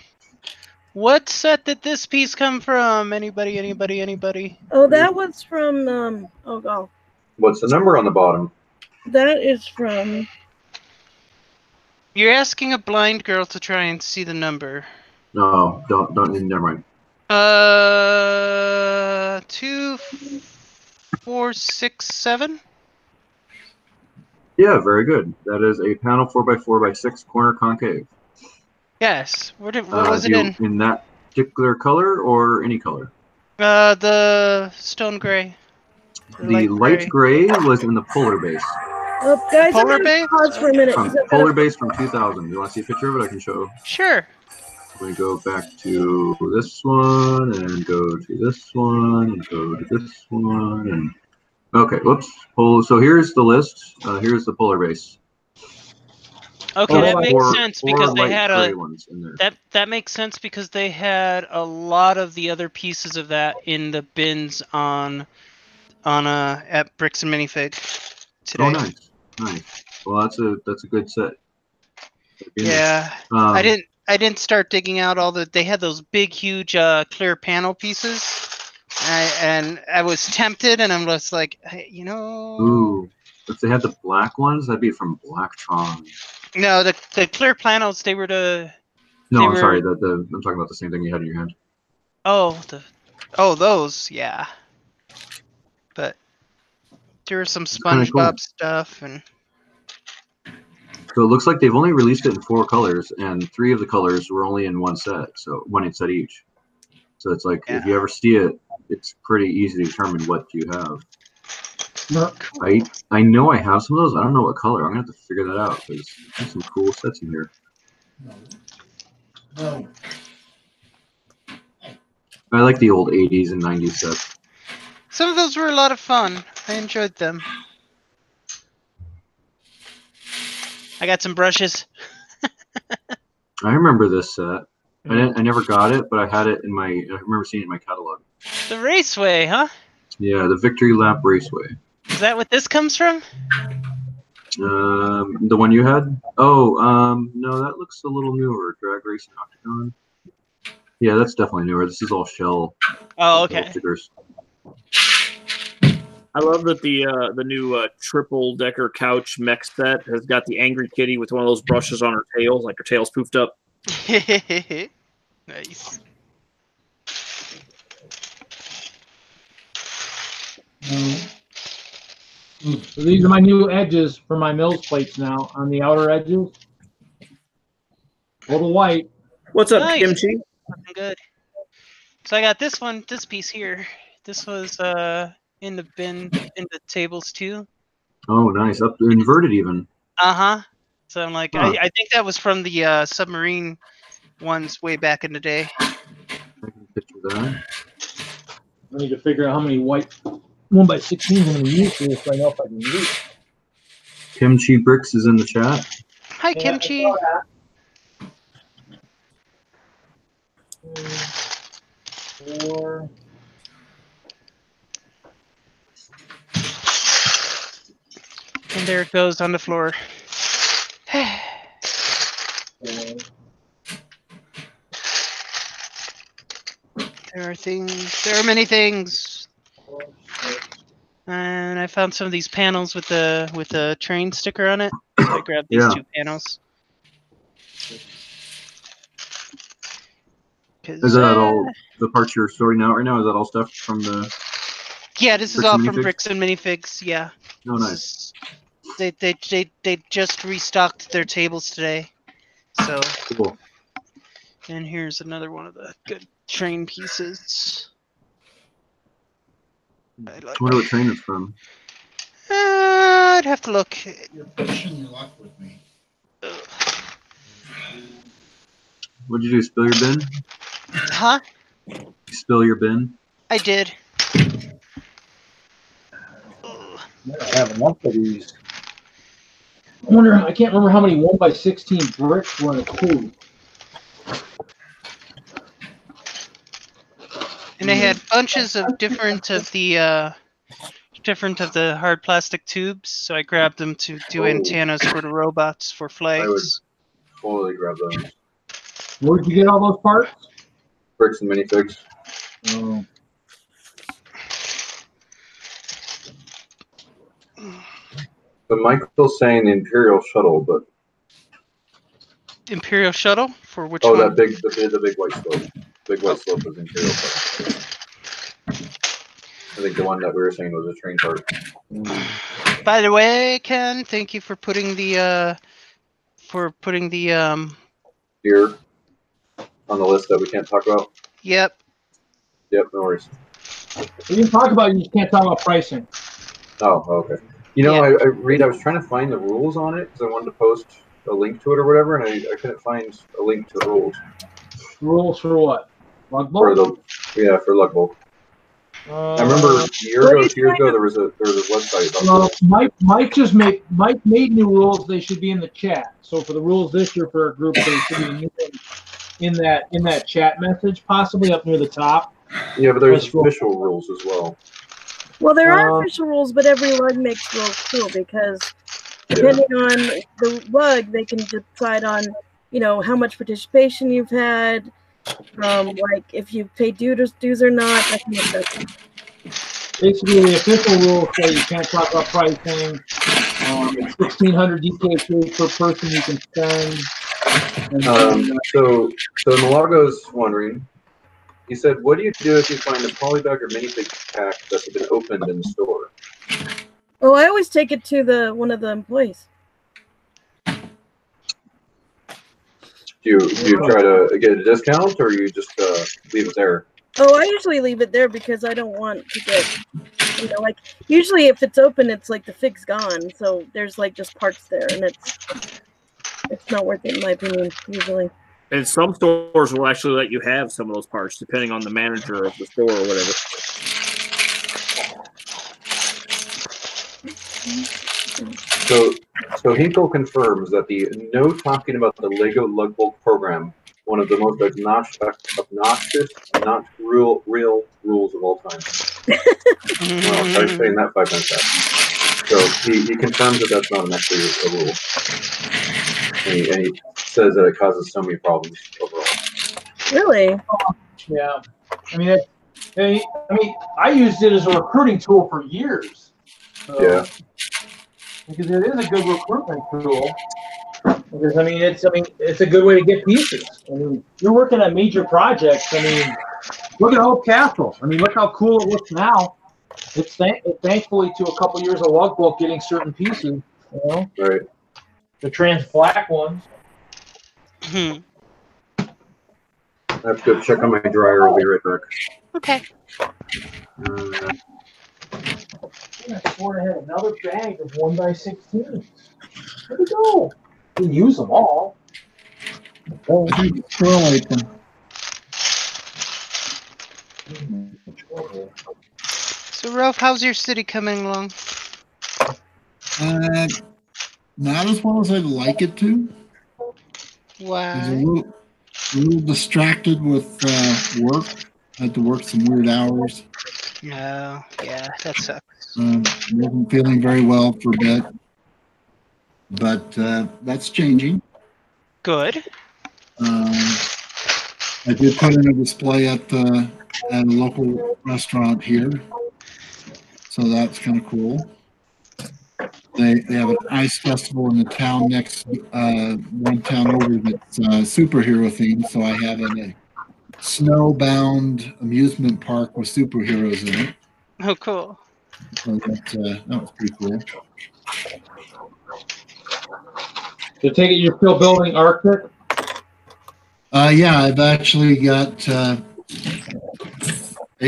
What set did this piece come from? Anybody? Oh, that was from What's the number on the bottom? That is from. You're asking a blind girl to try and see the number. No, don't. Never mind. 2467. Yeah, very good. That is a panel 4x4x6 corner concave. Yes. What was it in? In that particular color or any color? The stone gray. The light gray was in the polar base. Oh, guys, Polar I'm base? gonna pause for a minute. Polar base from 2000. You want to see a picture of it? I can show. Sure. We go back to this one and go to this one and go to this one and okay. Whoops. So here's the list. Here's the polar base. Okay, that makes sense because they had that makes sense because they had a lot of the other pieces of that in the bins at Bricks and Minifig today. Oh, nice. Well, that's a good set. Yeah, I didn't start digging out all the. They had those big, huge, clear panel pieces, and I was tempted, and I'm just like, you know. Ooh, if they had the black ones, that'd be from Blacktron. No, the clear panels. They were the. No, they I'm were, sorry. I'm talking about the same thing you had in your hand. Oh, those, yeah. But there was some SpongeBob cool. stuff, and So it looks like they've only released it in 4 colors, and 3 of the colors were only in one set, so one set each. So it's like if you ever see it, it's pretty easy to determine what you have. I know I have some of those. I don't know what color. I'm gonna have to figure that out because there's some cool sets in here. No. I like the old 80s and 90s sets. some of those were a lot of fun. I enjoyed them. I got some brushes. I remember this set. I never got it, but I had it in my. I remember seeing it in my catalog. The Raceway, huh? Yeah, the Victory Lap Raceway. Is that what this comes from? The one you had? Oh, no, that looks a little newer. Drag Racing Octagon. Yeah, that's definitely newer. This is all shell. Oh, okay. Stickers. I love that the new triple decker couch mech set has got the angry kitty with one of those brushes on her tail, like her tail's poofed up. Nice. So these are my new edges for my MILS plates now on the outer edges. A little white. What's up, Nice. Kimchi? Looking good. So I got this piece here. This was in the bin, in the tables too. Oh, nice. Up inverted even. Uh-huh. So I'm like, Huh. I think that was from the submarine ones way back in the day. I can picture that. I need to figure out how many white 1x16s I'm going to use for this so I know if I can use it. Kimchi Bricks is in the chat. Hi, Kimchi. I saw that. 4. And there it goes on the floor. There are many things. And I found some of these panels with the train sticker on it. So I grabbed these 2 panels. Is that all the parts you're sorting out right now? Is that all stuff from the? Yeah, this is Bricks all and from Minifigs? Bricks and Minifigs. Yeah. Oh, nice. They just restocked their tables today. So. Cool. And here's another one of the good train pieces. I wonder what train it's from. I'd have to look. You're pushing your luck with me. What'd you do? Spill your bin? Huh? Spill your bin? I did. I have enough of these. I can't remember how many 1x16 bricks were in a tube. And they had bunches of different of the hard plastic tubes, so I grabbed them to do antennas for the robots for flags. Totally grab those. Where'd you get all those parts? Bricks and Minifigs. Oh. But Michael's saying the Imperial Shuttle, but Imperial Shuttle for which one? that the big white slope. Big white slope was Imperial Shuttle. I think the one that we were saying was a train part. By the way, Ken, thank you for putting the Here on the list that we can't talk about. Yep. Yep, no worries. We didn't talk about it, you just can't talk about pricing. Oh, okay. You know, I Reed, I was trying to find the rules on it because I wanted to post a link to it or whatever, and I couldn't find a link to the rules. Rules for what? Logbook? For the for Lugbolt. I remember 2 years ago there was a website about this. Mike made new rules. They should be in the chat. So for the rules this year for our group, they should be new in that chat message, possibly up near the top. Yeah, but there's official rules as well. Well, there are official rules, but every lug makes rules too, because depending on the lug, they can decide on you know, how much participation you've had, like if you pay dues or not, that kind of stuff. Basically, the official rules say you can't talk about pricing. It's 1,600 DKK per person you can spend. So Malago's wondering. He said, "What do you do if you find a polybag or minifig pack that's been opened in the store?" Oh, I always take it to one of the employees. Do you try to get a discount, or you just leave it there? Oh, I usually leave it there because I don't want to get, you know, like usually if it's open, it's like the fig's gone, so there's like just parts there, and it's not worth it in my opinion usually. And some stores will actually let you have some of those parts, depending on the manager of the store or whatever. So Hinkle confirms that the no talking about the Lego Lug Bolt program, one of the most obnoxious, not real rules of all time. Well, try saying that 5 times fast. So he confirms that that's not actually a rule. And he says that it causes so many problems overall. Really? Yeah. I mean, I used it as a recruiting tool for years. So, Yeah. Because it is a good recruitment tool. Because it's a good way to get pieces. I mean, you're working on major projects. I mean, look at Hope Castle. I mean, look how cool it looks now. It's thankfully to a couple years of lug bolt getting certain pieces. You know, Right. the trans black ones. I have to go check on my dryer. I'll be right back. Okay. I swore I had another bag of 1x16s. Where'd it go? Didn't use them all. I think it's Squirrel ate them. So, Ralph, how's your city coming along? Not as well as I'd like it to. I was a Why? little distracted with work. I had to work some weird hours. No, yeah, that sucks. Wasn't feeling very well for a bit, but that's changing. Good. I did put in a display at a local restaurant here, so that's kind of cool. They have an ice festival in the town next, one town over that's superhero themed. So I have a snowbound amusement park with superheroes in it. Oh, cool. So that was pretty cool. So take it you're still building Arctic? Yeah, I've actually got a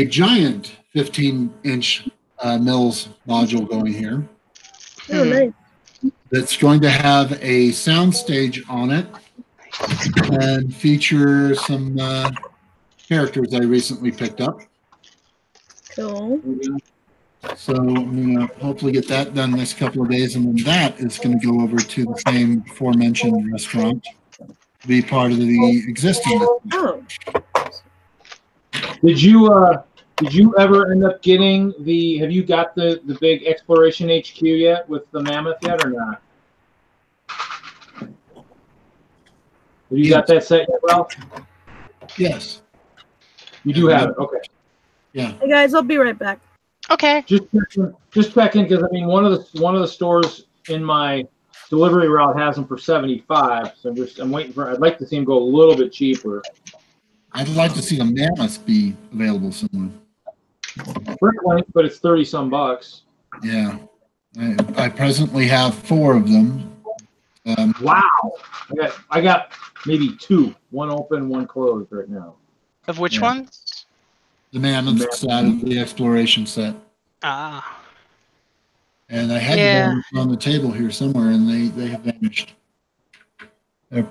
giant 15-inch MILS module going here. Oh, nice. That's going to have a sound stage on it and feature some characters I recently picked up. Cool. So I'm going to hopefully get that done the next couple of days, and then that is going to go over to the same aforementioned restaurant to be part of the existing. Oh. Did you ever end up getting have you got the big Exploration HQ yet with the Mammoth yet or not? Have you got that set yet, Ralph? Yes. You do have it, okay. Yeah. Hey guys, I'll be right back. Okay. Just checking because I mean one of the stores in my delivery route has them for 75, so I'm waiting for. I'd like to see them go a little bit cheaper. I'd like to see the Mammoth be available soon. Bricklink, but it's 30 some bucks. Yeah. I presently have 4 of them. Wow. I got maybe 2. One open, one closed right now. Of which ones? The Mammoths out of the Exploration set. Ah. And I had them on the table here somewhere, and they have vanished. They're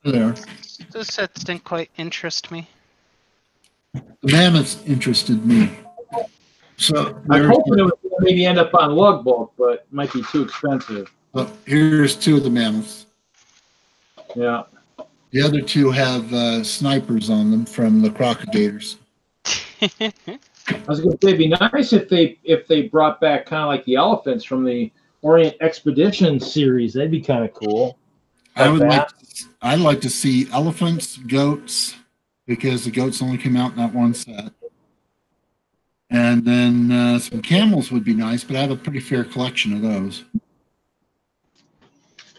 there. Those sets didn't quite interest me. The Mammoths interested me. So I'm hoping it would maybe end up on lug bulk, but it might be too expensive. Here's 2 of the Mammoths. Yeah. The other 2 have snipers on them from the Crocodilators. I was going to say, it'd be nice if they brought back kind of like the elephants from the Orient Expedition series. That'd be kind of cool. I'd like to see elephants, goats, because the goats only came out in that one set. And then some camels would be nice, but I have a pretty fair collection of those.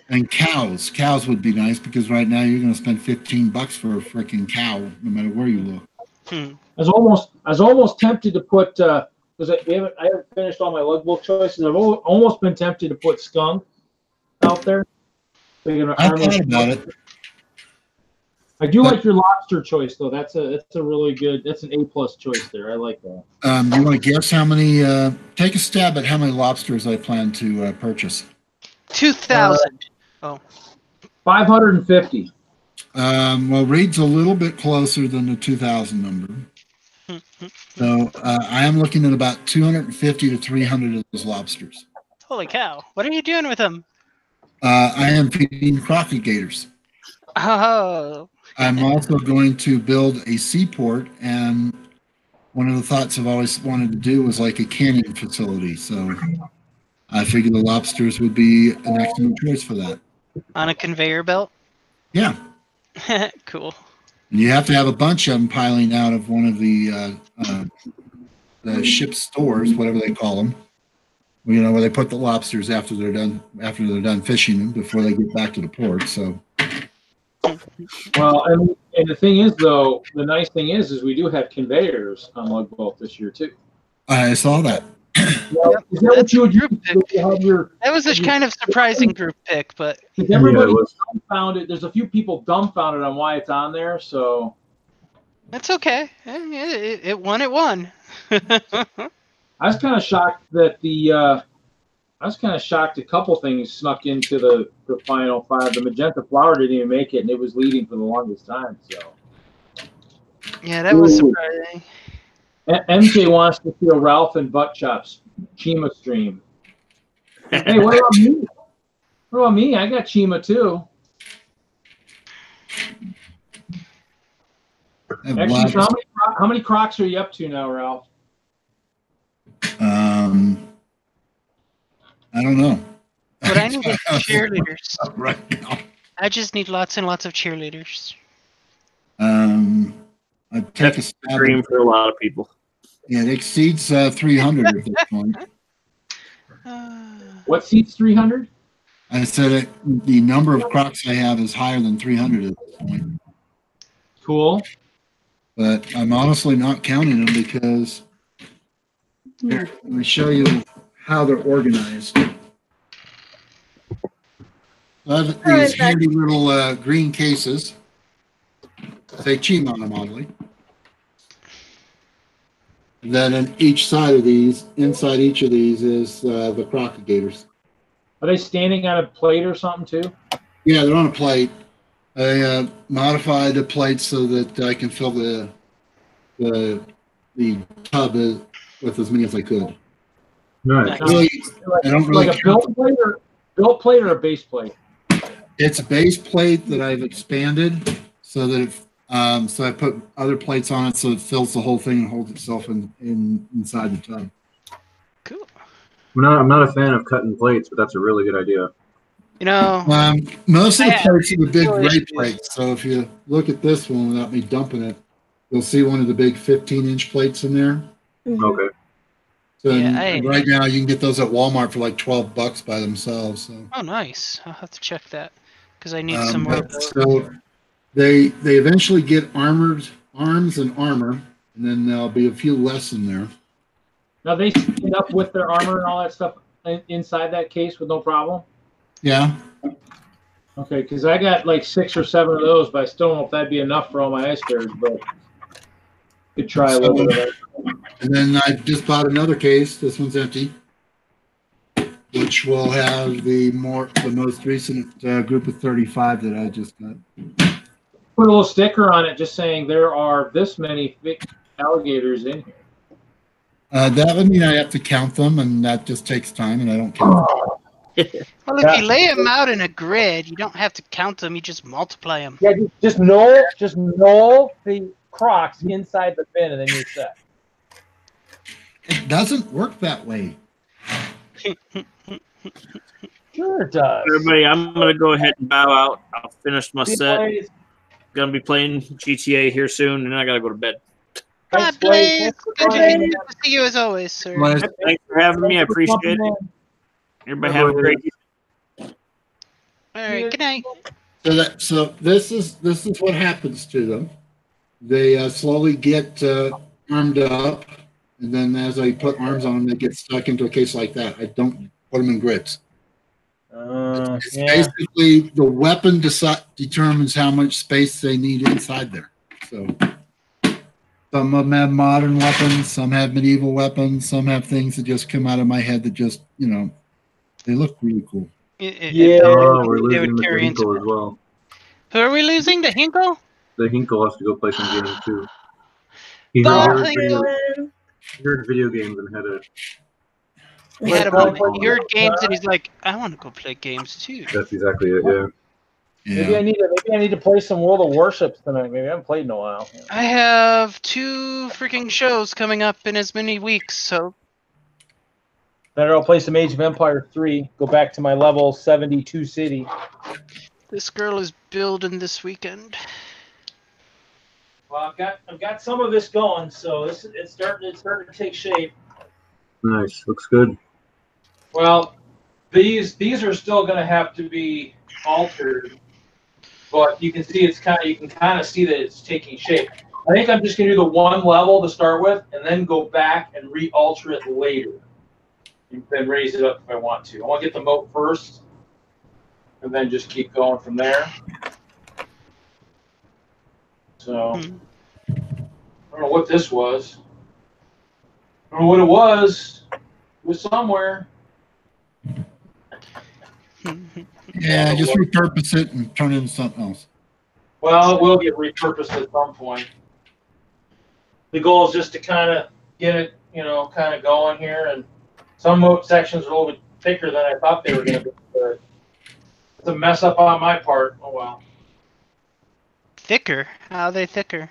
And cows. Cows would be nice because right now you're going to spend $15 for a freaking cow, no matter where you look. I was almost tempted to put because I haven't finished all my logbook choices. I've almost been tempted to put skunk out there. I thought about it. I do like your lobster choice though. That's a really good. That's an A+ choice there. I like that. You want to guess how many? Take a stab at how many lobsters I plan to purchase. 2,000. 550. Well, Reed's a little bit closer than the 2,000 number. So I am looking at about 250 to 300 of those lobsters. Holy cow. What are you doing with them? I am feeding crocodigators. Oh. I'm also going to build a seaport, and one of the thoughts I've always wanted to do was like a canning facility. So I figured the lobsters would be an excellent choice for that. On a conveyor belt? Yeah. Cool. And you have to have a bunch of them piling out of one of the ship's stores, whatever they call them. You know, where they put the lobsters after they're done fishing them before they get back to the port. So. Well, and the thing is, though, the nice thing is we do have conveyors on Lugboat this year too. I saw that. Well, is that what you would do? That was a kind of surprising group pick, but everybody dumbfounded. There's a few people dumbfounded on why it's on there, so that's okay. It won. It won. I was kind of shocked that a couple things snuck into the final five. The magenta flower didn't even make it, and it was leading for the longest time. So yeah, that was surprising. MJ wants to feel Ralph and Buttchop's Chima stream. Hey, what about me? What about me? I got Chima too. Actually, so how many crocs are you up to now, Ralph? I don't know. But I need cheerleaders. Right now. I just need lots and lots of cheerleaders. I'd take a stab dream for a lot of people. Yeah, it exceeds 300 at this point. What exceeds 300? I said the number of crocs I have is higher than 300 at this point. Cool. But I'm honestly not counting them because here, let me show you how they're organized. I have these handy little green cases. Say Chima on them, oddly. Then in each side of these, inside each of these is the crocodigators. Are they standing on a plate or something too? Yeah, they're on a plate. I modified the plate so that I can fill the tub with as many as I could. Nice. Really, I don't really like a built plate or a base plate? It's a base plate that I've expanded so that so I put other plates on it so it fills the whole thing and holds itself inside the tub. Cool. I'm not a fan of cutting plates, but that's a really good idea. You know, most of the plates are the big gray plates. So if you look at this one without me dumping it, you'll see one of the big 15-inch plates in there. Okay. So right now you can get those at Walmart for like $12 by themselves. So. Oh, nice. I'll have to check that because I need some more of those. So they eventually get armored arms and armor, and then there'll be a few less in there. Now they stand up with their armor and all that stuff inside that case with no problem? Yeah. Okay, because I got like 6 or 7 of those, but I still don't know if that'd be enough for all my icebergs, but could try a little bit of that. And then I just bought another case. This one's empty, which will have the most recent group of 35 that I just got. Put a little sticker on it just saying there are this many alligators in here. That would mean I have to count them, and that just takes time, and I don't count them. Well, if you lay them out in a grid, you don't have to count them. You just multiply them. Yeah, just know the crocs inside the bin, and then you're set. It doesn't work that way. Sure it does. Everybody, I'm gonna go ahead and bow out. I'll finish my See you, set. Blaze. Gonna be playing GTA here soon, and then I gotta go to bed. Thanks, Hi, Blaze. Blaze. Thanks for Good joining. to see you as always, sir. Blaze. Thanks for having me. I Thanks for appreciate jumping it. in. Everybody have a great evening. All right, good night. So this is what happens to them. They slowly get armed up, and then as I put arms on them, they get stuck into a case like that. I don't put them in grids. It's Yeah. basically the weapon determines how much space they need inside there. So some of them have modern weapons, some have medieval weapons, some have things that just come out of my head that just, they look really cool. Yeah. Oh, we're They losing would the carry into Hinkle as well. Who are we losing? The Hinkle? The Hinkle has to go play some games too. He Ball heard Hinkle. video games and had a. He had a Well, moment. He heard games and he's like, I want to go play games too. That's exactly it. Yeah. Maybe I need to play some World of Warships tonight. Maybe I haven't played in a while. I have 2 freaking shows coming up in as many weeks, so Then I'll play some Age of Empire 3. Go back to my level 72 city. this girl is building this weekend. Well, I've got some of this going, so it's starting to take shape. Nice. Looks good. Well, these are still going to have to be altered, but you can see you can kind of see that it's taking shape. I think I'm just going to do the one level to start with, and then go back and re-alter it later, and then raise it up if I want to. I want to get the moat first, and then just keep going from there. So I don't know what this was. I don't know what it was. It was somewhere. Yeah, just repurpose it and turn it into something else. Well, it will get repurposed at some point. The goal is just to kind of get it, kind of going here. And some sections are a little bit thicker than I thought they were going to be. But it's a mess up on my part. Oh, well. Thicker? How are they thicker?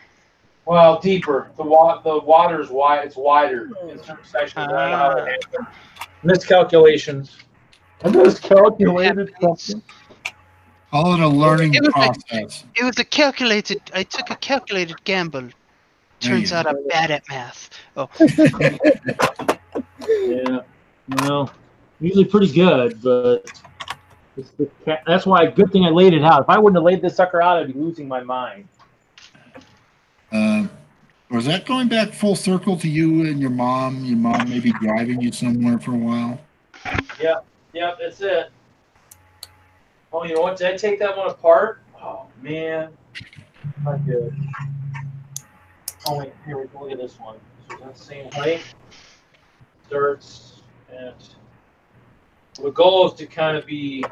Well, deeper. The water's wide. It's wider in certain sections. I don't know how it happened. Miscalculations. I miscalculated something. Call it a learning process. It was I took a calculated gamble. Turns out I'm bad at math. Oh. Yeah. Well, usually pretty good, but that's why good thing I laid it out. If I wouldn't have laid this sucker out, I'd be losing my mind. Was that going back full circle to you and your mom? Your mom maybe driving you somewhere for a while? Yep, that's it. Oh, you know what? Did I take that one apart? Oh, man. I did. Oh, wait. Here we go. Look at this one. So that's the same height. Starts at... The goal is to kind of figure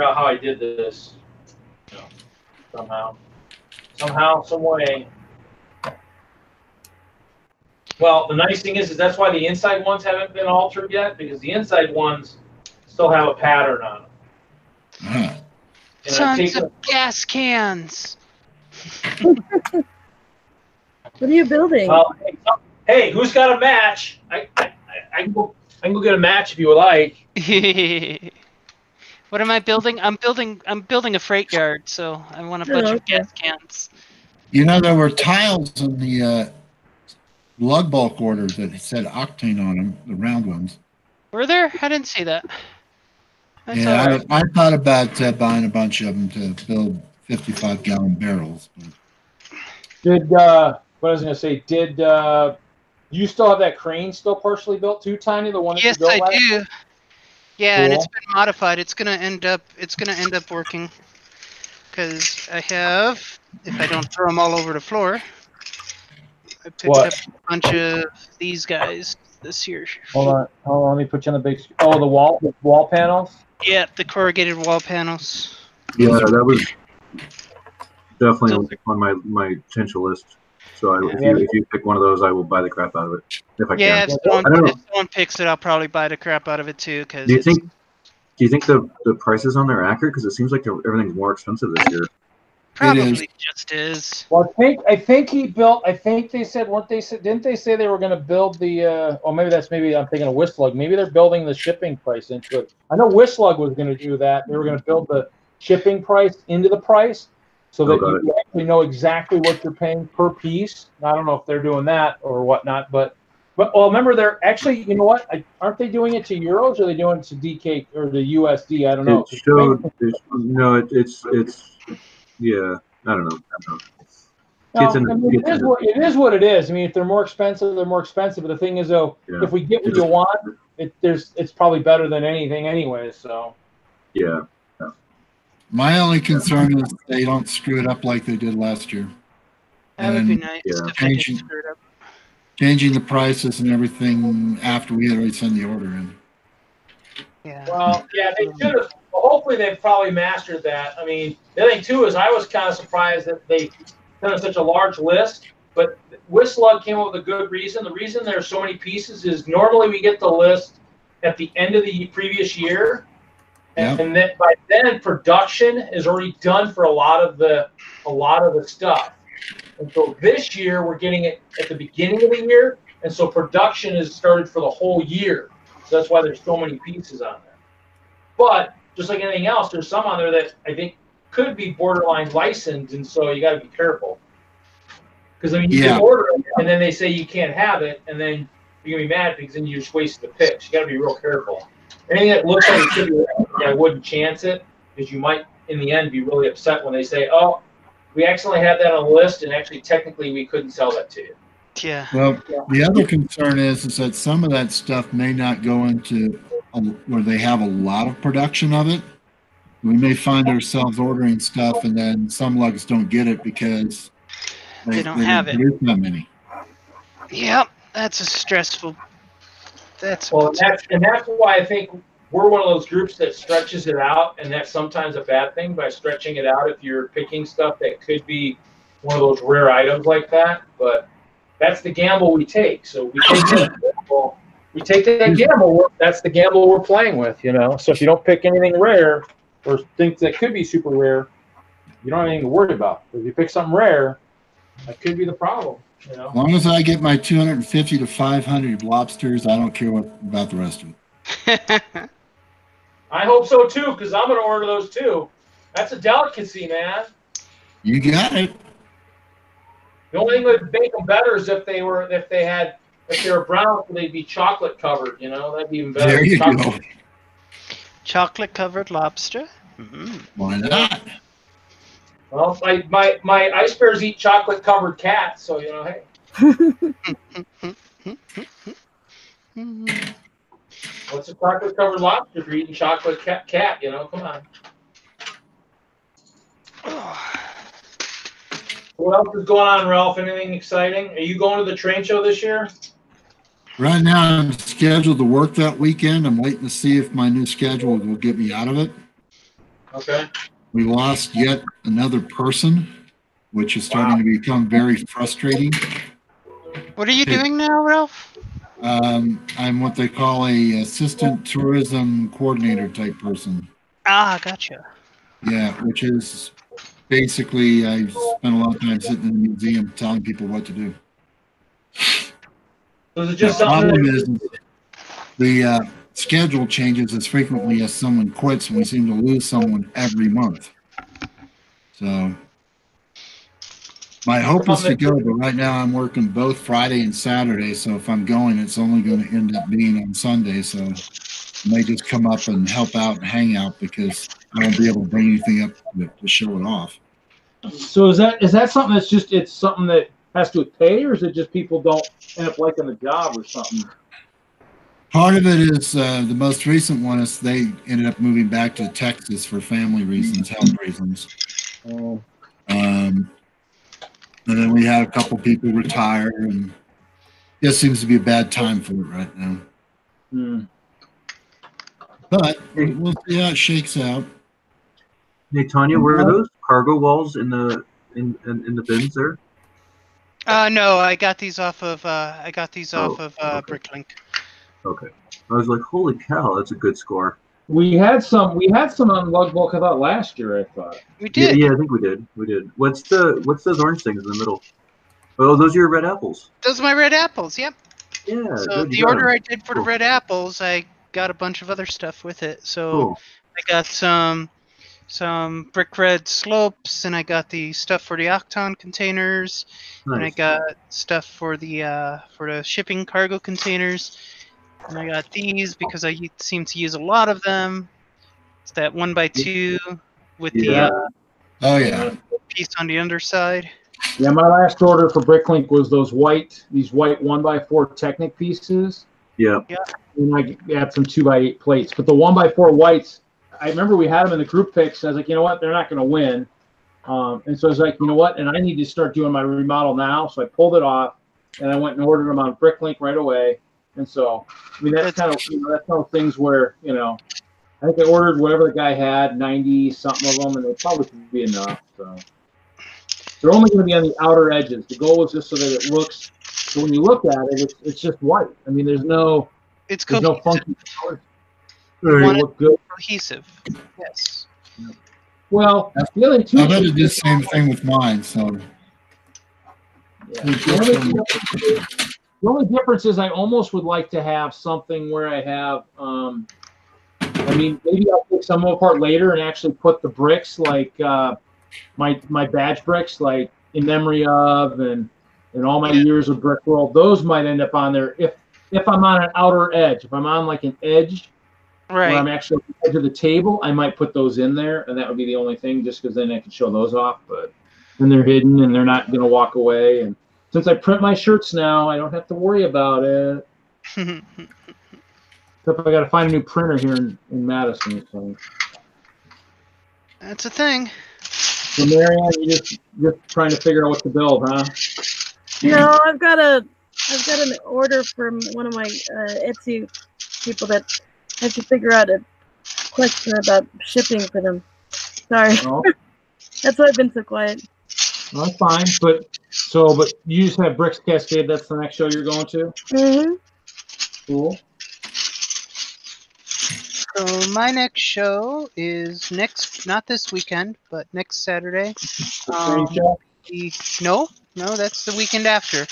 out how I did this. Somehow, some way. Well, the nice thing is that's why the inside ones haven't been altered yet, because the inside ones still have a pattern on them. Uh-huh. Tons of gas cans. What are you building? Hey, who's got a match? I can go get a match if you would like. What am I building? I'm building a freight yard, so I want a bunch of gas cans. There were tiles in the lug bulk orders that said octane on them, the round ones. Were there? I didn't see that. That's Yeah, all right. I thought about buying a bunch of them to build 55-gallon barrels. But... What I was going to say, did you still have that crane still partially built too, Tiny? The one that Yes, you built I do. Yeah, Cool. and it's been modified. It's gonna end up working because I have. If I don't throw them all over the floor, I picked up a bunch of these guys this year. Hold on, let me put you on the big. Oh, the wall panels. Yeah, the corrugated wall panels. Yeah, that was definitely on my potential list. So if you pick one of those, I will buy the crap out of it if I Yeah, can. if someone picks it, I'll probably buy the crap out of it too. Cause do you think the prices on there are accurate? Because it seems like everything's more expensive this year. Probably just is. Well, I think he built. I think they said what they said. Didn't they say they were going to build the? Oh, maybe I'm thinking of WISLUG. Maybe they're building the shipping price into it. I know WISLUG was going to do that. They were going to build the shipping price into the price, so that you actually know exactly what you're paying per piece. I don't know if they're doing that or whatnot, but well, remember they're actually. You know what? Aren't they doing it to euros or are they doing it to DK or the USD? I don't know. It's yeah. I don't know. No, it is what it is. I mean, if they're more expensive, they're more expensive. But the thing is, though, if we get what you want, it's probably better than anything anyway. So. Yeah. My only concern is they don't screw it up like they did last year. That would be nice if they didn't screw it up. Changing the prices and everything after we had already sent the order in. Yeah. Well, yeah, they should have. Well, hopefully, they've probably mastered that. I mean, the other thing too is I was kind of surprised that they done such a large list. But WISLUG came up with a good reason. The reason there's so many pieces is normally we get the list at the end of the previous year, and then by then production is already done for a lot of the stuff. And so this year we're getting it at the beginning of the year, and so production is started for the whole year. So that's why there's so many pieces on there. But just like anything else, there's some on there that I think could be borderline licensed, and so you got to be careful. Because I mean, you can order it, and then they say you can't have it, and then you're gonna be mad because then you just wasted the pitch. You got to be real careful. Anything that looks like it could be, I wouldn't chance it because you might, in the end, be really upset when they say, "Oh, we accidentally had that on the list, and actually, technically, we couldn't sell that to you." Yeah. Well, the other concern is that some of that stuff may not go into where they have a lot of production of it. We may find ourselves ordering stuff, and then some lugs don't get it because they don't have it. That many. Yep, that's a stressful. That's why I think we're one of those groups that stretches it out, and that's sometimes a bad thing by stretching it out if you're picking stuff that could be one of those rare items like that. But that's the gamble we take. So we take that gamble. We take that gamble. That's the gamble we're playing with, you know. So if you don't pick anything rare or things that could be super rare, you don't have anything to worry about. If you pick something rare, that could be the problem. You know? As long as I get my 250 to 500 lobsters, I don't care about the rest of it. I hope so too, because I'm going to order those too. That's a delicacy, man. You got it. The only thing that would make them better is if they were brown, they'd be chocolate covered. You know, that'd be even better. There you go. Chocolate covered lobster. Mm-hmm. Why not? Well, my ice bears eat chocolate covered cats, so you know, hey. What's a chocolate covered lobster if you're eating chocolate cat? You know, come on. What else is going on, Ralph? Anything exciting? Are you going to the train show this year? Right now, I'm scheduled to work that weekend. I'm waiting to see if my new schedule will get me out of it. Okay. We lost yet another person, which is starting to become very frustrating. What are you doing now, Ralph? I'm what they call a assistant tourism coordinator type person. Ah, gotcha. Yeah, which is basically I spent a lot of time sitting in the museum telling people what to do. So is it just the problem is the schedule changes as frequently as someone quits, and we seem to lose someone every month. So my hope is to go, but right now I'm working both Friday and Saturday. So if I'm going, it's only going to end up being on Sunday. So I may just come up and help out and hang out because I won't be able to bring anything up to show it off. So is that something that's just it's something that has to pay, or is it just people don't end up liking the job or something? Part of it is the most recent one is they ended up moving back to Texas for family reasons, health reasons. And then we had a couple people retire, and it seems to be a bad time for it right now. But we'll see how it shakes out. Hey, Tanya, where are those cargo walls in the bins there? No, I got these off of Bricklink. Okay. I was like, holy cow, that's a good score. We had some on lug bulk. I thought last year. I thought. We did. Yeah, I think we did. We did. What's those orange things in the middle? Oh, those are your red apples. Those are my red apples. Yep. Yeah. So good, the you got order 'em. I did for the red apples, I got a bunch of other stuff with it. So Cool. I got some brick red slopes, and I got the stuff for the Octon containers, and I Nice. got stuff for the shipping cargo containers, and I got these because I seem to use a lot of them. It's that 1x2 with Yeah. the Oh yeah. piece on the underside. Yeah, my last order for Bricklink was these white 1x4 Technic pieces. Yeah. And I got some 2x8 plates. But the 1x4 whites, I remember we had them in the group picks. I was like, you know what? They're not going to win. And so I was like, you know what? And I need to start doing my remodel now. So I pulled it off, and I went and ordered them on Bricklink right away. And so, I mean, that's kind of, that's one of those things where, I think I ordered whatever the guy had, 90 something of them, and they probably could be enough. So they're only going to be on the outer edges. The goal is just so that it looks. So when you look at it, it's just white. I mean, there's no funky colors. They look good. Cohesive. Yes. Well, the other two. I bet it did the same thing with mine. So. Yeah. The only difference is I almost would like to have something where I have. I mean, maybe I'll take some apart later and actually put the bricks like my badge bricks, like in memory of, and all my years of brick world. Those might end up on there if I'm on an outer edge. If I'm on like an edge, right, where I'm actually at the edge of the table, I might put those in there, and that would be the only thing, just because then I can show those off. But then they're hidden and they're not going to walk away. And since I print my shirts now, I don't have to worry about it. Except I got to find a new printer here in Madison. So. That's a thing. So Mariann, you just trying to figure out what to build, huh? No, I've got an order from one of my Etsy people that I have to figure out a question about shipping for them. Sorry. Oh. That's why I've been so quiet. Well, that's fine, but you just have Bricks Cascade. That's the next show you're going to. Mm-hmm. Cool. So my next show is not this weekend, but next Saturday. No, that's the weekend after.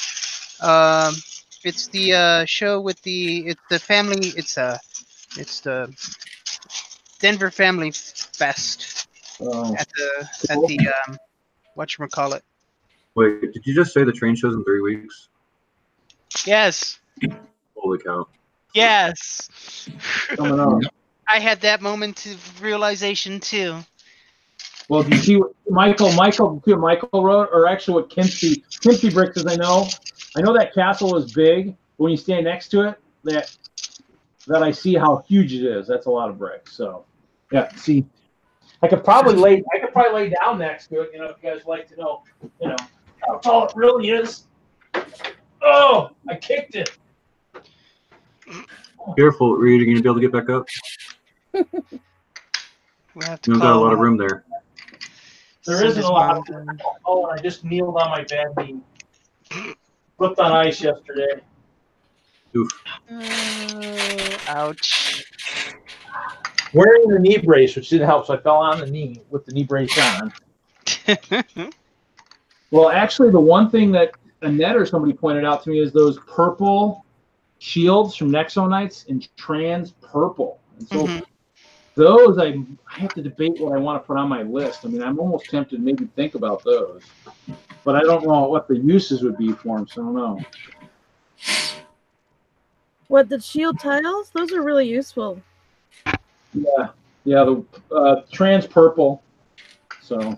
It's the show with the family. It's the Denver Family Fest at the whatchamacallit. Wait, did you just say the train show's in 3 weeks? Yes. Holy cow. Yes. Coming up. I had that moment of realization too. Well, do you see what Michael wrote, or actually what Kimsey Bricks is? I know that castle is big. But when you stand next to it, that I see how huge it is. That's a lot of bricks. So, yeah. See, I could probably lay down next to it. If you guys like to know, how tall it really is. Oh, I kicked it. Careful, Reed. Are you gonna be able to get back up? We'll have to You've got a lot of room there. There isn't a lot. Oh, and I just kneeled on my bed and flipped on ice yesterday. Oof. Ouch. Wearing the knee brace, which didn't help, so I fell on the knee with the knee brace on. Well, actually, the one thing that Annette or somebody pointed out to me is those purple shields from Nexonites in trans purple. And so those, I have to debate what I want to put on my list. I mean, I'm almost tempted to maybe think about those. But I don't know what the uses would be for them, so I don't know. What, the shield tiles? Those are really useful. Yeah, the trans purple. So,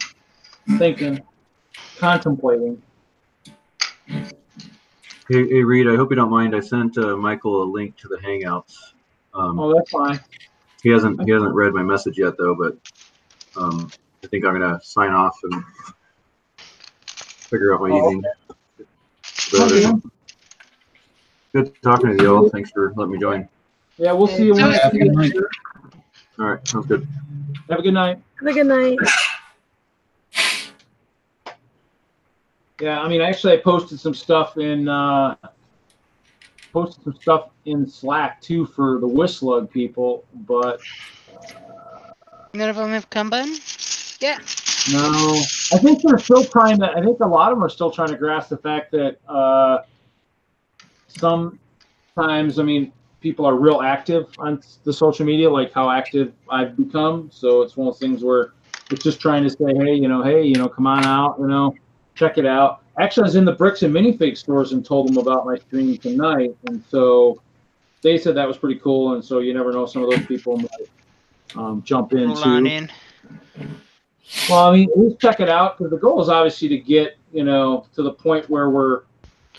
thinking, contemplating. Hey, Reed, I hope you don't mind. I sent Michael a link to the Hangouts. Oh, that's fine. He hasn't read my message yet, though. But I think I'm gonna sign off and figure out my evening. Okay. Good talking to you all. Thanks for letting me join. Yeah, we'll see you later. All right, sounds good. Have a good night. Have a good night. Yeah, I mean, actually, I posted some stuff in Slack too for the WISLUG people, but None of them have come by? Yeah. No, I think they're still trying to. I think a lot of them are still trying to grasp the fact that sometimes, I mean, people are real active on the social media, like how active I've become. So it's one of those things where it's just trying to say, hey, come on out, check it out. Actually, I was in the Bricks and Minifig stores and told them about my stream tonight, and so they said that was pretty cool. And so you never know, some of those people might jump in Roll on too. in. Well, I mean, at least check it out, because the goal is obviously to get, to the point where we're,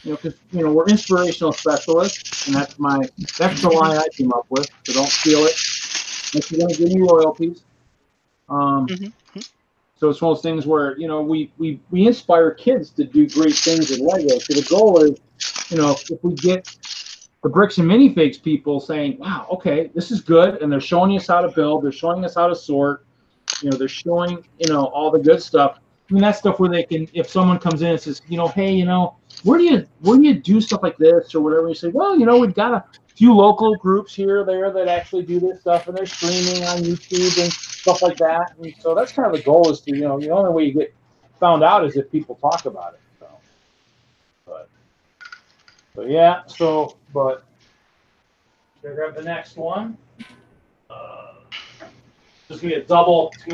because, we're inspirational specialists, and that's the line I came up with, so don't steal it. Unless you're going to give me royalties. So it's one of those things where, we inspire kids to do great things with Lego. So the goal is, if we get the Bricks and Minifigs people saying, wow, okay, this is good, and they're showing us how to build, they're showing us how to sort, they're showing, all the good stuff. I mean, that's stuff where they can, if someone comes in and says, hey, where do you do stuff like this or whatever, you say, well, we've got a few local groups here or there that actually do this stuff, and they're streaming on YouTube and stuff like that. And so that's kind of the goal, is to, the only way you get found out is if people talk about it. But should I grab the next one? It's gonna be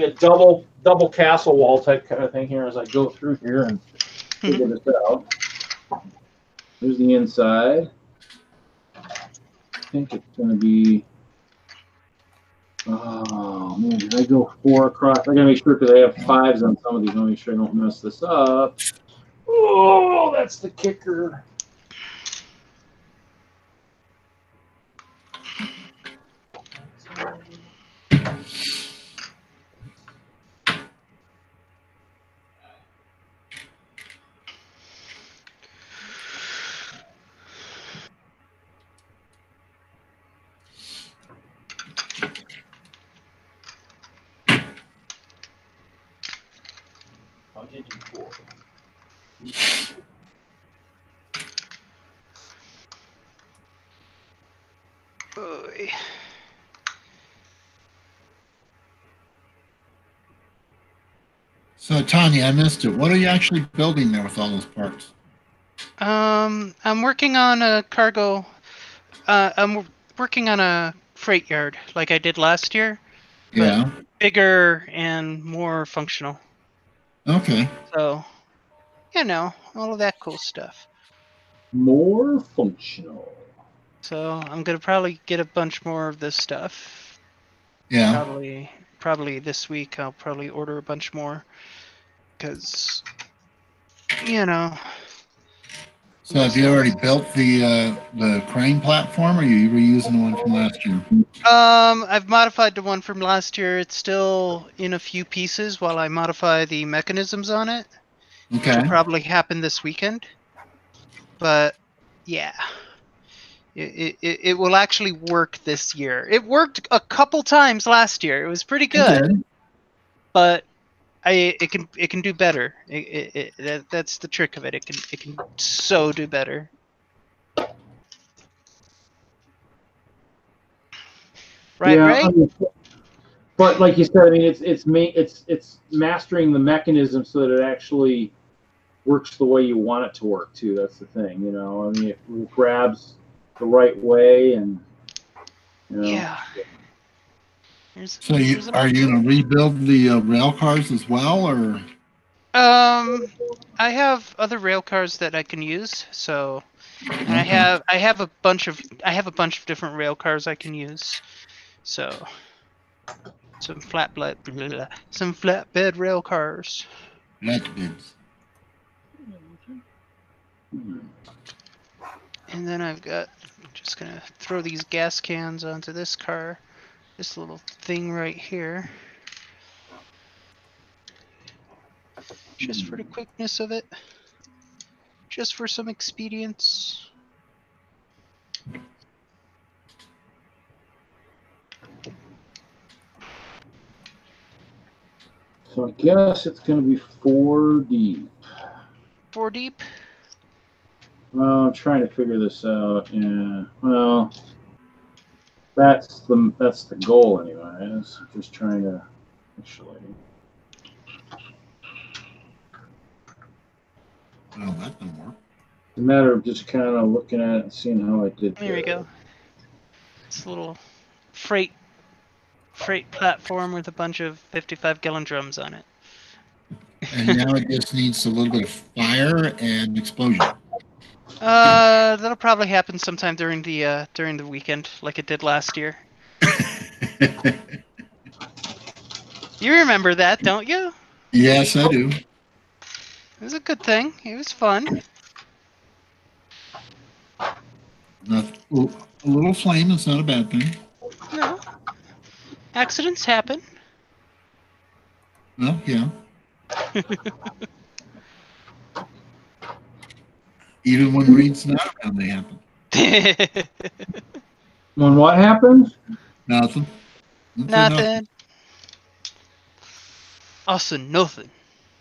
a double castle wall type kind of thing here as I go through here and figure this out. Here's the inside. I think it's gonna be. Oh man, did I go 4 across? I gotta make sure, because I have 5s on some of these. I want to make sure I don't mess this up. Oh, that's the kicker. I'll give you 4. Oy. So, Tanya, I missed it. What are you actually building there with all those parts? I'm working on a cargo. I'm working on a freight yard like I did last year. Yeah. Bigger and more functional. Okay. So, all of that cool stuff. More functional. So I'm gonna probably get a bunch more of this stuff. Yeah. Probably this week I'll probably order a bunch more, because So have you already built the crane platform, or are you reusing the one from last year? I've modified the one from last year. It's still in a few pieces while I modify the mechanisms on it. Okay. Which will probably happen this weekend. But yeah. It will actually work this year. It worked a couple times last year. It was pretty good, but it can do better. That's the trick of it. It can so do better. Right, yeah, right. I mean, but like you said, I mean, it's mastering the mechanism so that it actually works the way you want it to work too. That's the thing, I mean, it grabs the right way, and Yeah. So are you going to rebuild the rail cars as well, or? I have other rail cars that I can use. So, and I have a bunch of different rail cars I can use. So, some flatbed rail cars. Flatbeds. And then I'm just gonna throw these gas cans onto this car, this little thing right here, just for the quickness of it, just for some expedience. So I guess it's going to be 4 deep. 4 deep? Well, I'm trying to figure this out. Yeah. Well, that's the goal, anyways. Just trying to Actually. Oh, that didn't work. It's a matter of just kind of looking at it and seeing how I did. There we go. It's a little freight platform with a bunch of 55-gallon drums on it. And now it just needs a little bit of fire and explosion. That'll probably happen sometime during the weekend, like it did last year. You remember that, don't you? Yes, I do. It was a good thing. It was fun. A little flame is not a bad thing. No. Accidents happen. Well, yeah. Even when Reed's not around, they happen. When what happens? Nothing. Nothing. Awesome, nothing.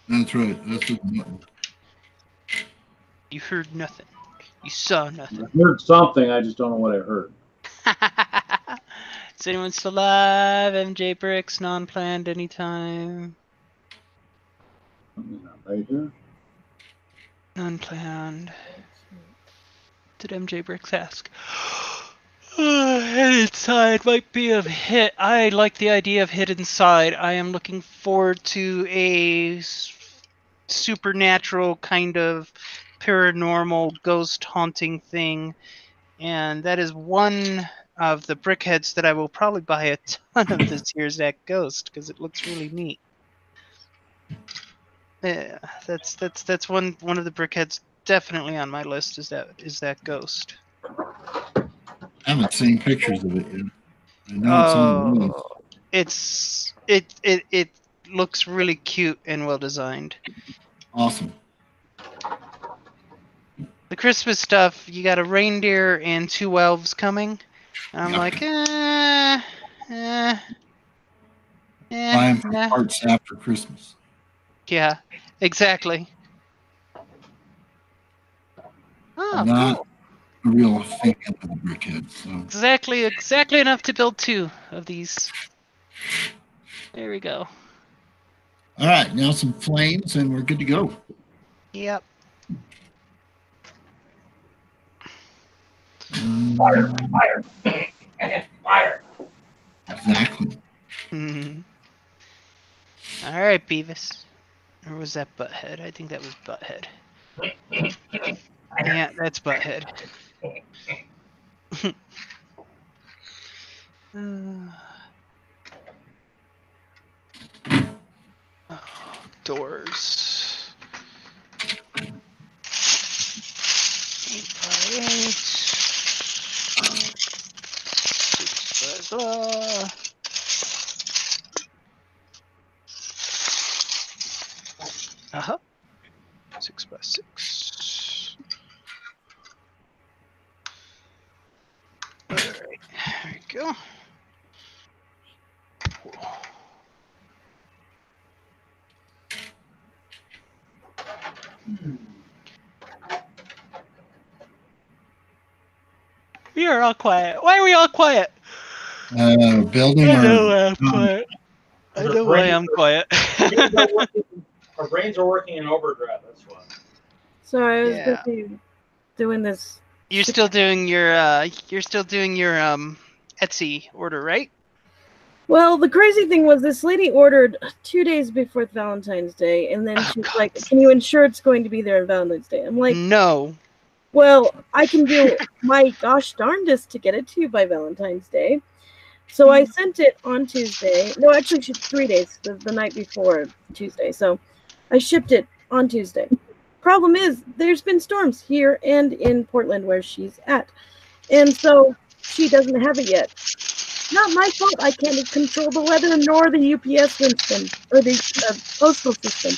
That's right. That's what nothing. You heard nothing. You saw nothing. I heard something. I just don't know what I heard. Is anyone still alive? MJ Bricks, non-planned anytime. Right here. Non-planned. Did MJ Bricks ask? Head inside might be a hit. I like the idea of hit inside. I am looking forward to a supernatural kind of paranormal ghost haunting thing, and that is one of the brickheads that I will probably buy a ton of this year's that ghost because it looks really neat. Yeah, that's one of the brickheads definitely on my list is that ghost. I haven't seen pictures of it yet. I know it's on the list. It looks really cute and well designed. Awesome. The Christmas stuff, you got a reindeer and 2 elves coming. And I'm like, Buy them for parts after Christmas. Yeah, exactly. Oh, Not cool. a real fan of the brickhead. So. Exactly enough to build 2 of these. There we go. All right, now some flames and we're good to go. Yep. Fire. Exactly. All right, Beavis. Or was that Butthead? I think that was Butthead. Yeah, that's Butthead. Doors. 8x8. 6 by blah. Uh-huh. 6 by 6. All right, there we go. We are all quiet. Why are we all quiet? Building I know our, I'm quiet. I know why I'm quiet. Our brains are working in overdrive. That's why. So I was busy doing this. You're still doing your Etsy order, right? Well, the crazy thing was this lady ordered 2 days before Valentine's Day, and then she's like, "Can you ensure it's going to be there on Valentine's Day?" I'm like, "No." Well, I can do my gosh darndest to get it to you by Valentine's Day. So I sent it on Tuesday. No, actually, 3 days, the night before Tuesday. So I shipped it on Tuesday. Problem is, there's been storms here and in Portland where she's at. And so she doesn't have it yet. Not my fault. I can't control the weather nor the UPS system or the postal system.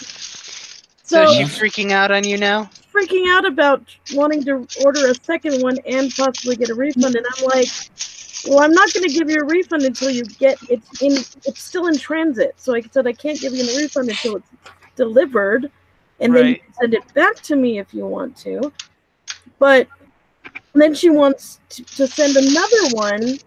So she's freaking out on you now? Freaking out about wanting to order a second one and possibly get a refund. And I'm like, well, I'm not going to give you a refund until you get it's still in transit. So I said I can't give you a refund until it's delivered, and then you can send it back to me if you want to. But then she wants to send another one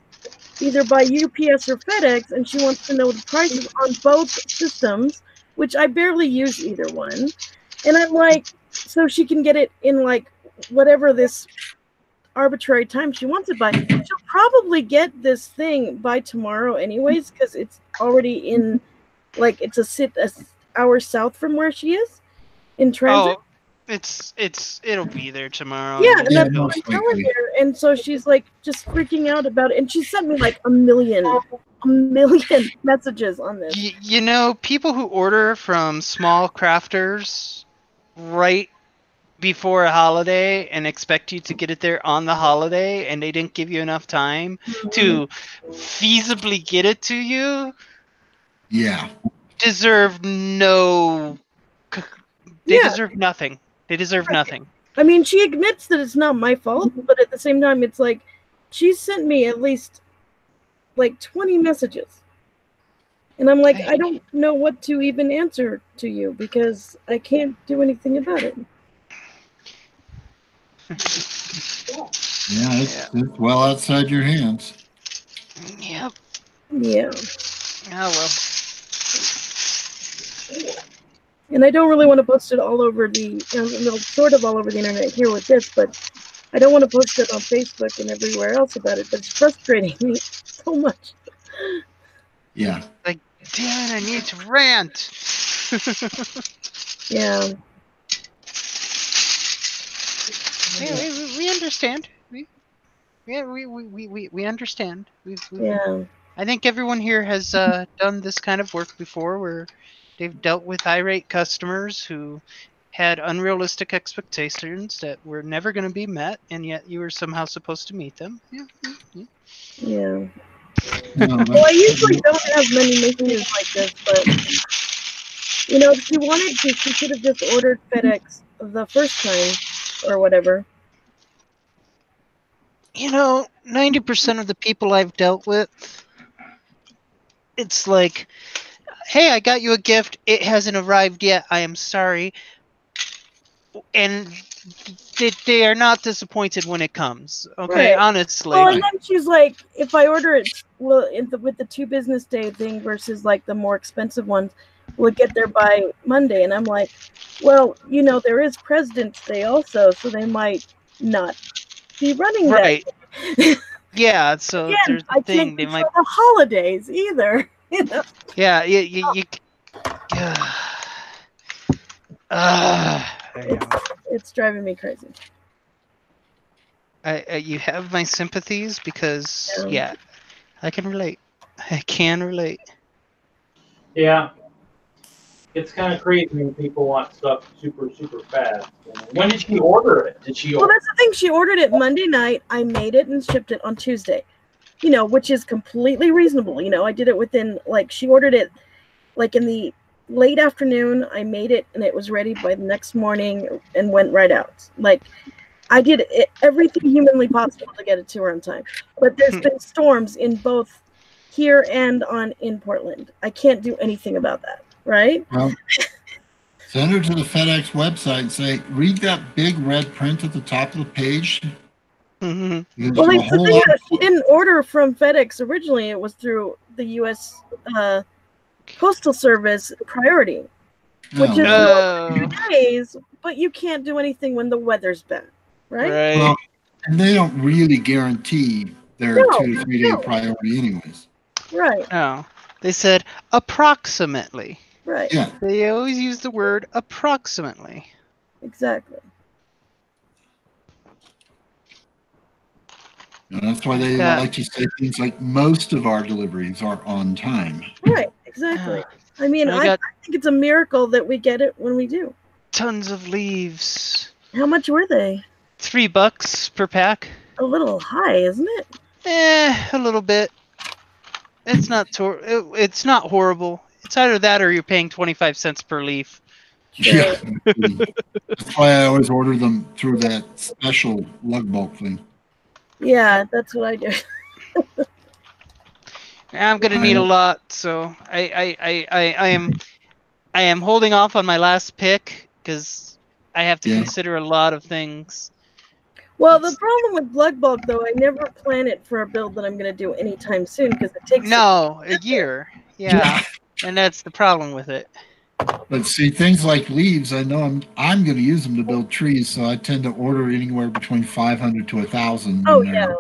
either by UPS or FedEx, and she wants to know the prices on both systems, which I barely use either one. And I'm like, so she can get it in like whatever this arbitrary time she wants it by. She'll probably get this thing by tomorrow anyways, because it's already in, like, it's a hour south from where she is in transit. Oh, it'll be there tomorrow. Yeah, and that's Yeah, what I'm telling her. And so she's like just freaking out about it. And she sent me like a million messages on this. You know, people who order from small crafters right before a holiday and expect you to get it there on the holiday, and they didn't give you enough time to feasibly get it to you, deserve no. They deserve nothing. They deserve nothing. I mean, she admits that it's not my fault, but at the same time, it's like she sent me at least like 20 messages. And I'm like, I don't know what to even answer to you because I can't do anything about it. Yeah, it's well outside your hands. Yep. Yeah. Oh, well. And I don't really want to post it all over the, sort of all over the internet here with this, but I don't want to post it on Facebook and everywhere else about it, but it's frustrating me so much. Yeah. Like, damn it, I need to rant. Yeah. We understand. We understand. Yeah. I think everyone here has done this kind of work before, where they've dealt with irate customers who had unrealistic expectations that were never going to be met, and yet you were somehow supposed to meet them. Yeah. No, Well, I usually don't have many messages like this, but if she wanted to, she could have just ordered FedEx the first time or whatever. 90% of the people I've dealt with, it's like, hey, I got you a gift. It hasn't arrived yet. I am sorry. And they are not disappointed when it comes. Okay, Right. honestly. Oh, and then she's like, if I order it, with the 2 business day thing versus like the more expensive ones, will it get there by Monday? And I'm like, well, there is President's Day also, so they might not be running right. that. Yeah, so Again, there's I the thing. can't They control might. the holidays either. Yeah, you It's driving me crazy. You have my sympathies because, Yeah. I can relate. I can relate. Yeah. It's kind of crazy when people want stuff super, super fast. When did she order it? Well, that's the thing. She ordered it Monday night. I made it and shipped it on Tuesday. Which is completely reasonable. I did it within, she ordered it, in the late afternoon. I made it, and it was ready by the next morning and went right out. I did everything humanly possible to get it to her on time. But there's been storms in both here and in Portland. I can't do anything about that, right? Well, send her to the FedEx website and say, read that big red print at the top of the page. Mm-hmm. Well, the thing is, she didn't order from FedEx originally. It was through the U.S. Postal Service Priority, which is 2 days, but you can't do anything when the weather's bad, right? Well, and they don't really guarantee their 2 to 3 day priority anyways. Right. No. They said approximately. Right. Yeah. They always use the word approximately. Exactly. And that's why they like to say things like most of our deliveries are on time. Right, exactly. I mean, I think it's a miracle that we get it when we do. Tons of leaves. How much were they? $3 per pack. A little high, isn't it? A little bit. It's not it's not horrible. It's either that or you're paying 25 cents per leaf. Yeah. That's why I always order them through that special lug bulk thing. Yeah, that's what I do. I'm gonna need a lot, so I am holding off on my last pick because I have to consider a lot of things. Well, the problem with blood bulk, though, I never plan it for a build that I'm going to do anytime soon because it takes. No, a year. Yeah, and that's the problem with it. But see, things like leaves, I know I'm going to use them to build trees, so I tend to order anywhere between 500 to 1,000 Oh when yeah,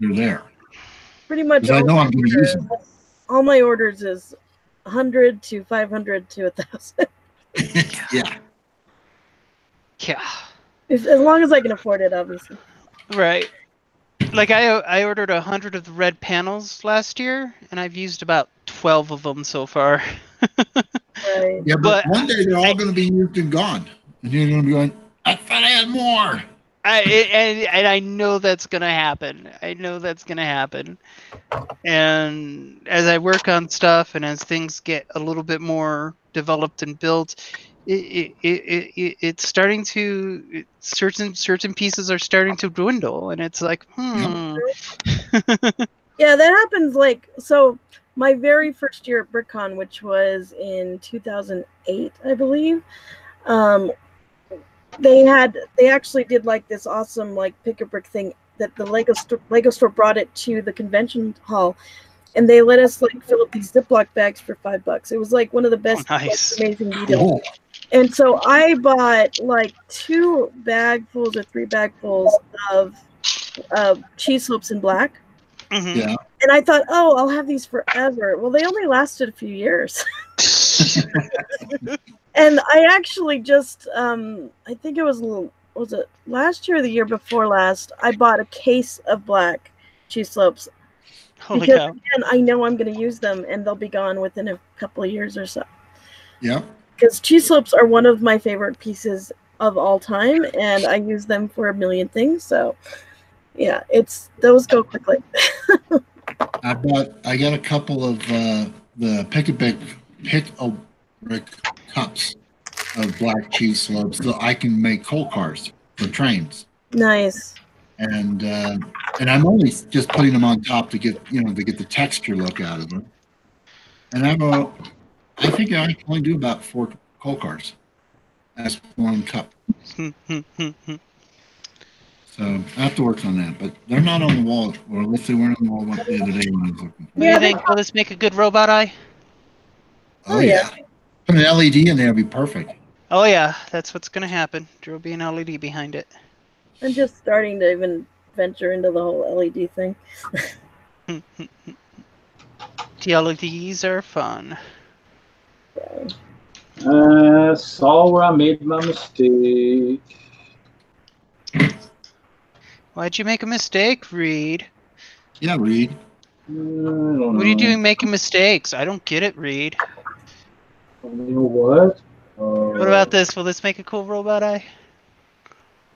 they're there. pretty much. Because I know I'm going to use them. All my orders is 100 to 500 to 1,000. Yeah. Yeah. As long as I can afford it, obviously. Right. Like I ordered 100 of the red panels last year, and I've used about 12 of them so far. Right. Yeah, but one day they're all going to be used and gone, and you're going to be going, I thought I had more. And I know that's going to happen. I know that's going to happen. And as I work on stuff, and as things get a little bit more developed and built, it's starting to certain pieces are starting to dwindle, and it's like, Yeah, that happens. Like, so my very first year at BrickCon, which was in 2008, I believe, they actually did like this awesome like pick a brick thing that the Lego store brought it to the convention hall, and they let us like fill up these Ziploc bags for $5. It was like one of the best, nice. amazing deals. And so I bought like 2 bagfuls or 3 bagfuls of cheese slopes in black. Mm-hmm. Yeah. And I thought, oh, I'll have these forever. Well, they only lasted a few years. And I actually just, I think it was it last year or the year before last, I bought a case of black cheese slopes. Holy because, cow. again, I know I'm going to use them, and they'll be gone within a couple of years or so. Yep. Because cheese slopes are one of my favorite pieces of all time, and I use them for a million things. So, yeah, those go quickly. I got a couple of the pick a brick cups of black cheese slopes so I can make coal cars for trains. Nice. And I'm only just putting them on top to get the texture look out of them. And I think I can only do about 4 coal cars as one cup. So I have to work on that, but they're not on the wall, or let's say weren't on the wall the other day when I was looking. What do you think? Will this make a good robot eye? Oh yeah. Put an LED in there, it'd be perfect. Oh yeah, that's what's gonna happen. There'll be an LED behind it. I'm just starting to even venture into the whole LED thing. The LEDs are fun. Saw where I made my mistake. Why'd you make a mistake, Reed? Yeah, Reed. What are you doing making mistakes? I don't get it, Reed. You know what? What about this? Will this make a cool robot eye?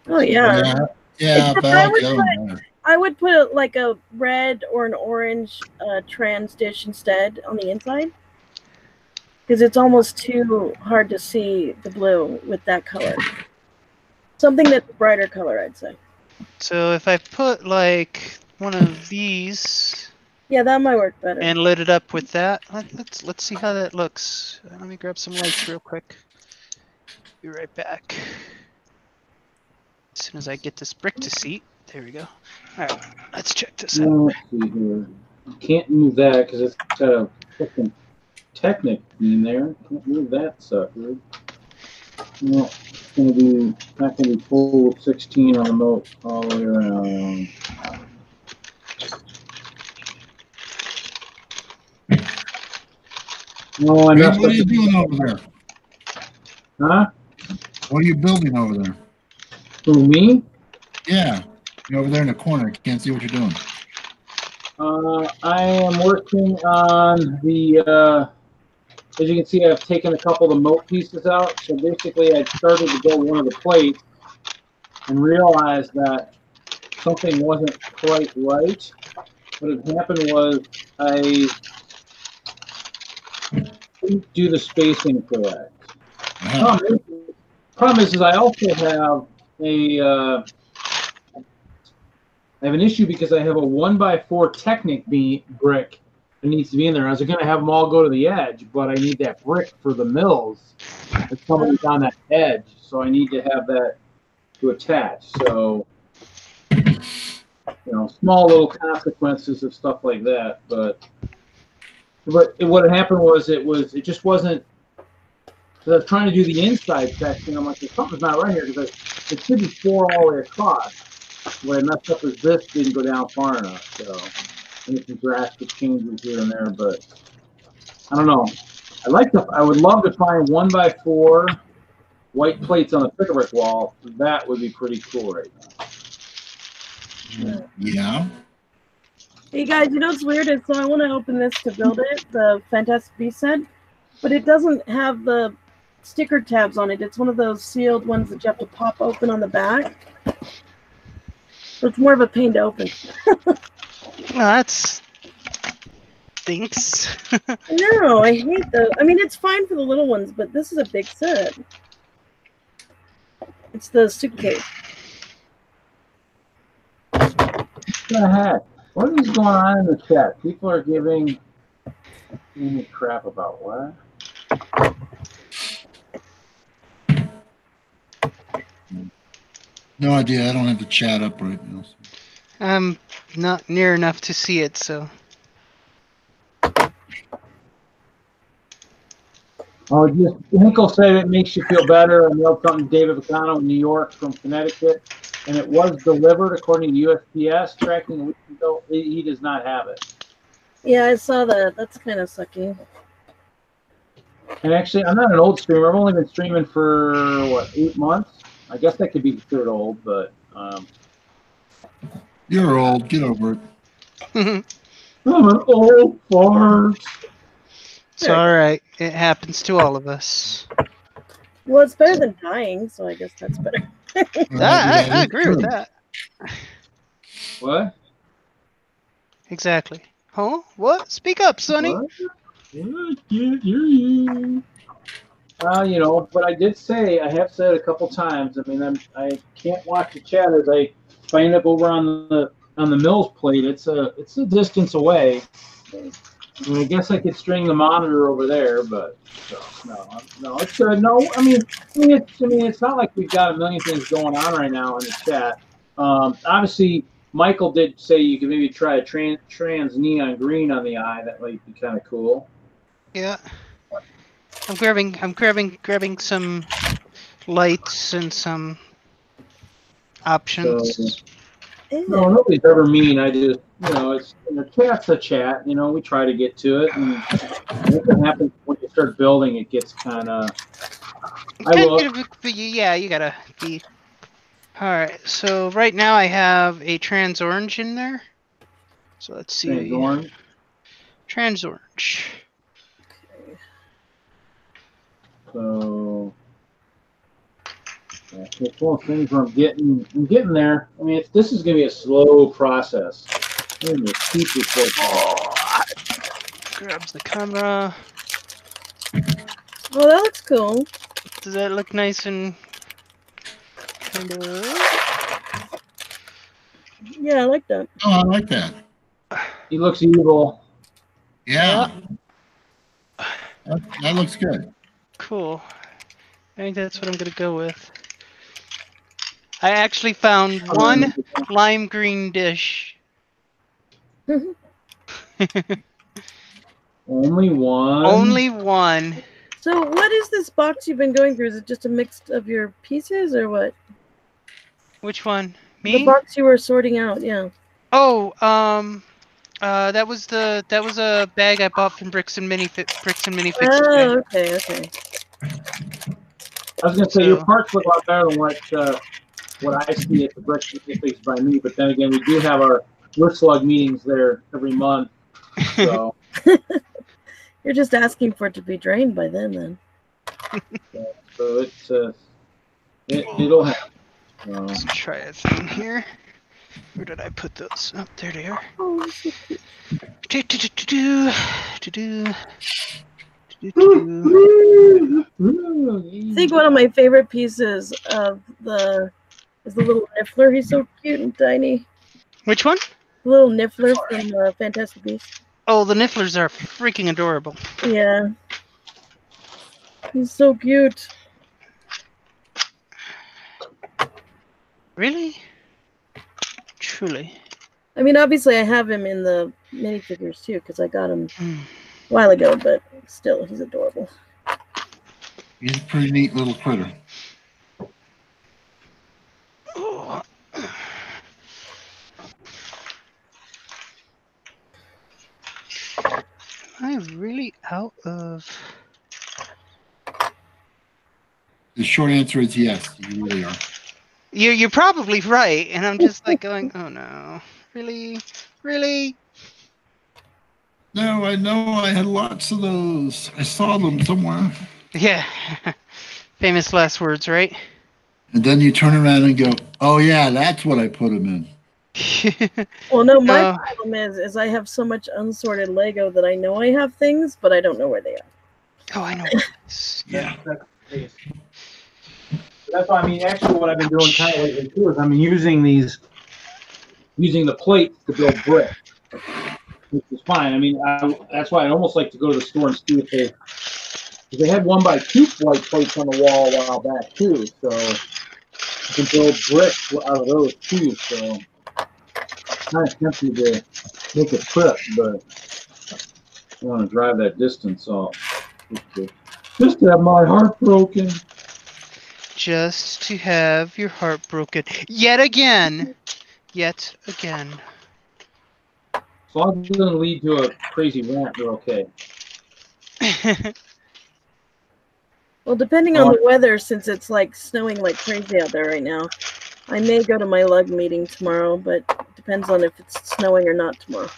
Oh yeah. Yeah, I would put like a red or an orange trans dish instead on the inside, because it's almost too hard to see the blue with that color. Something that's a brighter color, I'd say. So if I put like one of these, yeah, that might work better, and lit it up with that, let's see how that looks. Let me grab some lights real quick. Be right back. As soon as I get this brick to seat, there we go. All right, let's check this out. Let's see here. You can't move that because it's got a fucking Technic in there. Can't move that sucker. No, it's gonna be not gonna be full 16 on the moat all the way around. No, I messed What up. are you doing over there? Huh? What are you building over there? Who, me? Yeah, you're over there in the corner. I can't see what you're doing. I am working on the, as you can see, I've taken a couple of the moat pieces out. So basically, I started to build one of the plates and realized that something wasn't quite right. What had happened was I didn't do the spacing correct. Problem is I also have I have an issue because I have a 1x4 Technic brick that needs to be in there. I was going to have them all go to the edge, but I need that brick for the mills that's coming down that edge, so I need to have that to attach. So small little consequences of stuff like that. But what had happened was it just wasn't. Because I was trying to do the inside section, I'm like, something's not right here because it should be 4 all the way across. What I messed up is this didn't go down far enough. So I need some drastic changes here and there, but I don't know. I would love to find 1x4 white plates on the brick wall. That would be pretty cool right now. Yeah. Hey guys, you know what's weird is, so I want to open this to build it, the Fantastic Beast set, but it doesn't have the sticker tabs on it. It's one of those sealed ones that you have to pop open on the back. So it's more of a pain to open. Well, that's stinks. No, I hate those. I mean, it's fine for the little ones, but this is a big set. It's the suitcase. What the heck? What is going on in the chat? People are giving me crap about what? No idea. I don't have the chat up right now. I'm not near enough to see it, so. Oh, just Hinkle said it makes you feel better. I mailed something to David Bacano in New York from Connecticut, and it was delivered according to USPS tracking a week ago. He does not have it. Yeah, I saw that. That's kind of sucky. And actually, I'm not an old streamer. I've only been streaming for, what, 8 months? I guess that could be considered old, but... You're old. Get over it. I'm an old fart. It's alright. It happens to all of us. Well, it's better than dying, so I guess that's better. I agree with that. What? Exactly. Huh? What? Speak up, Sonny. What? I can't hear you. But I did say, I have said a couple times, I mean, I can't watch the chat as I find up over on the MILS plate. It's a distance away. I mean, I guess I could string the monitor over there, but no, it's good. No, I mean, it's not like we've got a million things going on right now in the chat. Obviously, Michael did say you could maybe try a trans neon green on the eye. That might be kind of cool. Yeah. I'm grabbing some lights and some options. So, no, nobody's ever mean. I just, it's the chat's a chat. We try to get to it, and what happens when you start building, it gets kind of. Yeah, you gotta be. All right. So right now I have a trans orange in there. So let's see. Trans orange. Trans orange. So. It's one of the things where I'm getting there. I mean, this is going to be a slow process. Grabs the camera. Well, that looks cool. Does that look nice and kind of? Yeah, I like that. Oh, I like that. He looks evil. Yeah. That looks good. Cool. I think that's what I'm going to go with. I actually found one lime green dish. Only one? Only one. So what is this box you've been going through? Is it just a mix of your pieces or what? Which one? Me? The box you were sorting out, yeah. Oh, that was a bag I bought from Bricks and Minifix. Oh, okay. I was gonna say your parts look a lot better than what I see at the Bricksmith by me, but then again, we do have our WISLUG meetings there every month. So you're just asking for it to be drained by then. So it'll happen. Let's try a thing here. Where did I put those? Oh, there they are. Oh, so cute. I think one of my favorite pieces of is the little niffler. He's so cute and tiny. Which one? The little niffler from Fantastic Beasts. Oh, the nifflers are freaking adorable. Yeah. He's so cute. Really? Truly. I mean, obviously, I have him in the minifigures too because I got him a while ago, but still, he's adorable. He's a pretty neat little critter. Am I really out of... The short answer is yes, you really are. You're probably right, and I'm just like going, oh no, really? No, I know I had lots of those. I saw them somewhere. Yeah. Famous last words, right? And then you turn around and go, oh yeah, that's what I put them in. Well, no, my problem is I have so much unsorted Lego that I know I have things, but I don't know where they are. Oh, I know. Yeah. That's why, I mean, actually what I've been doing kind of lately too is I'm using the plates to build bricks, which is fine. I mean, that's why I'd almost like to go to the store and see if they had 1x2 white plates on the wall a while back too, so I can build bricks out of those too, so kind of tempted to make a trip, but I want to drive that distance off. Just to have my heart broken. Just to have your heart broken. Yet again. As long as it doesn't lead to a crazy rant, we're okay. Well, depending on the weather, since it's like snowing like crazy out there right now, I may go to my lug meeting tomorrow, but it depends on if it's snowing or not tomorrow.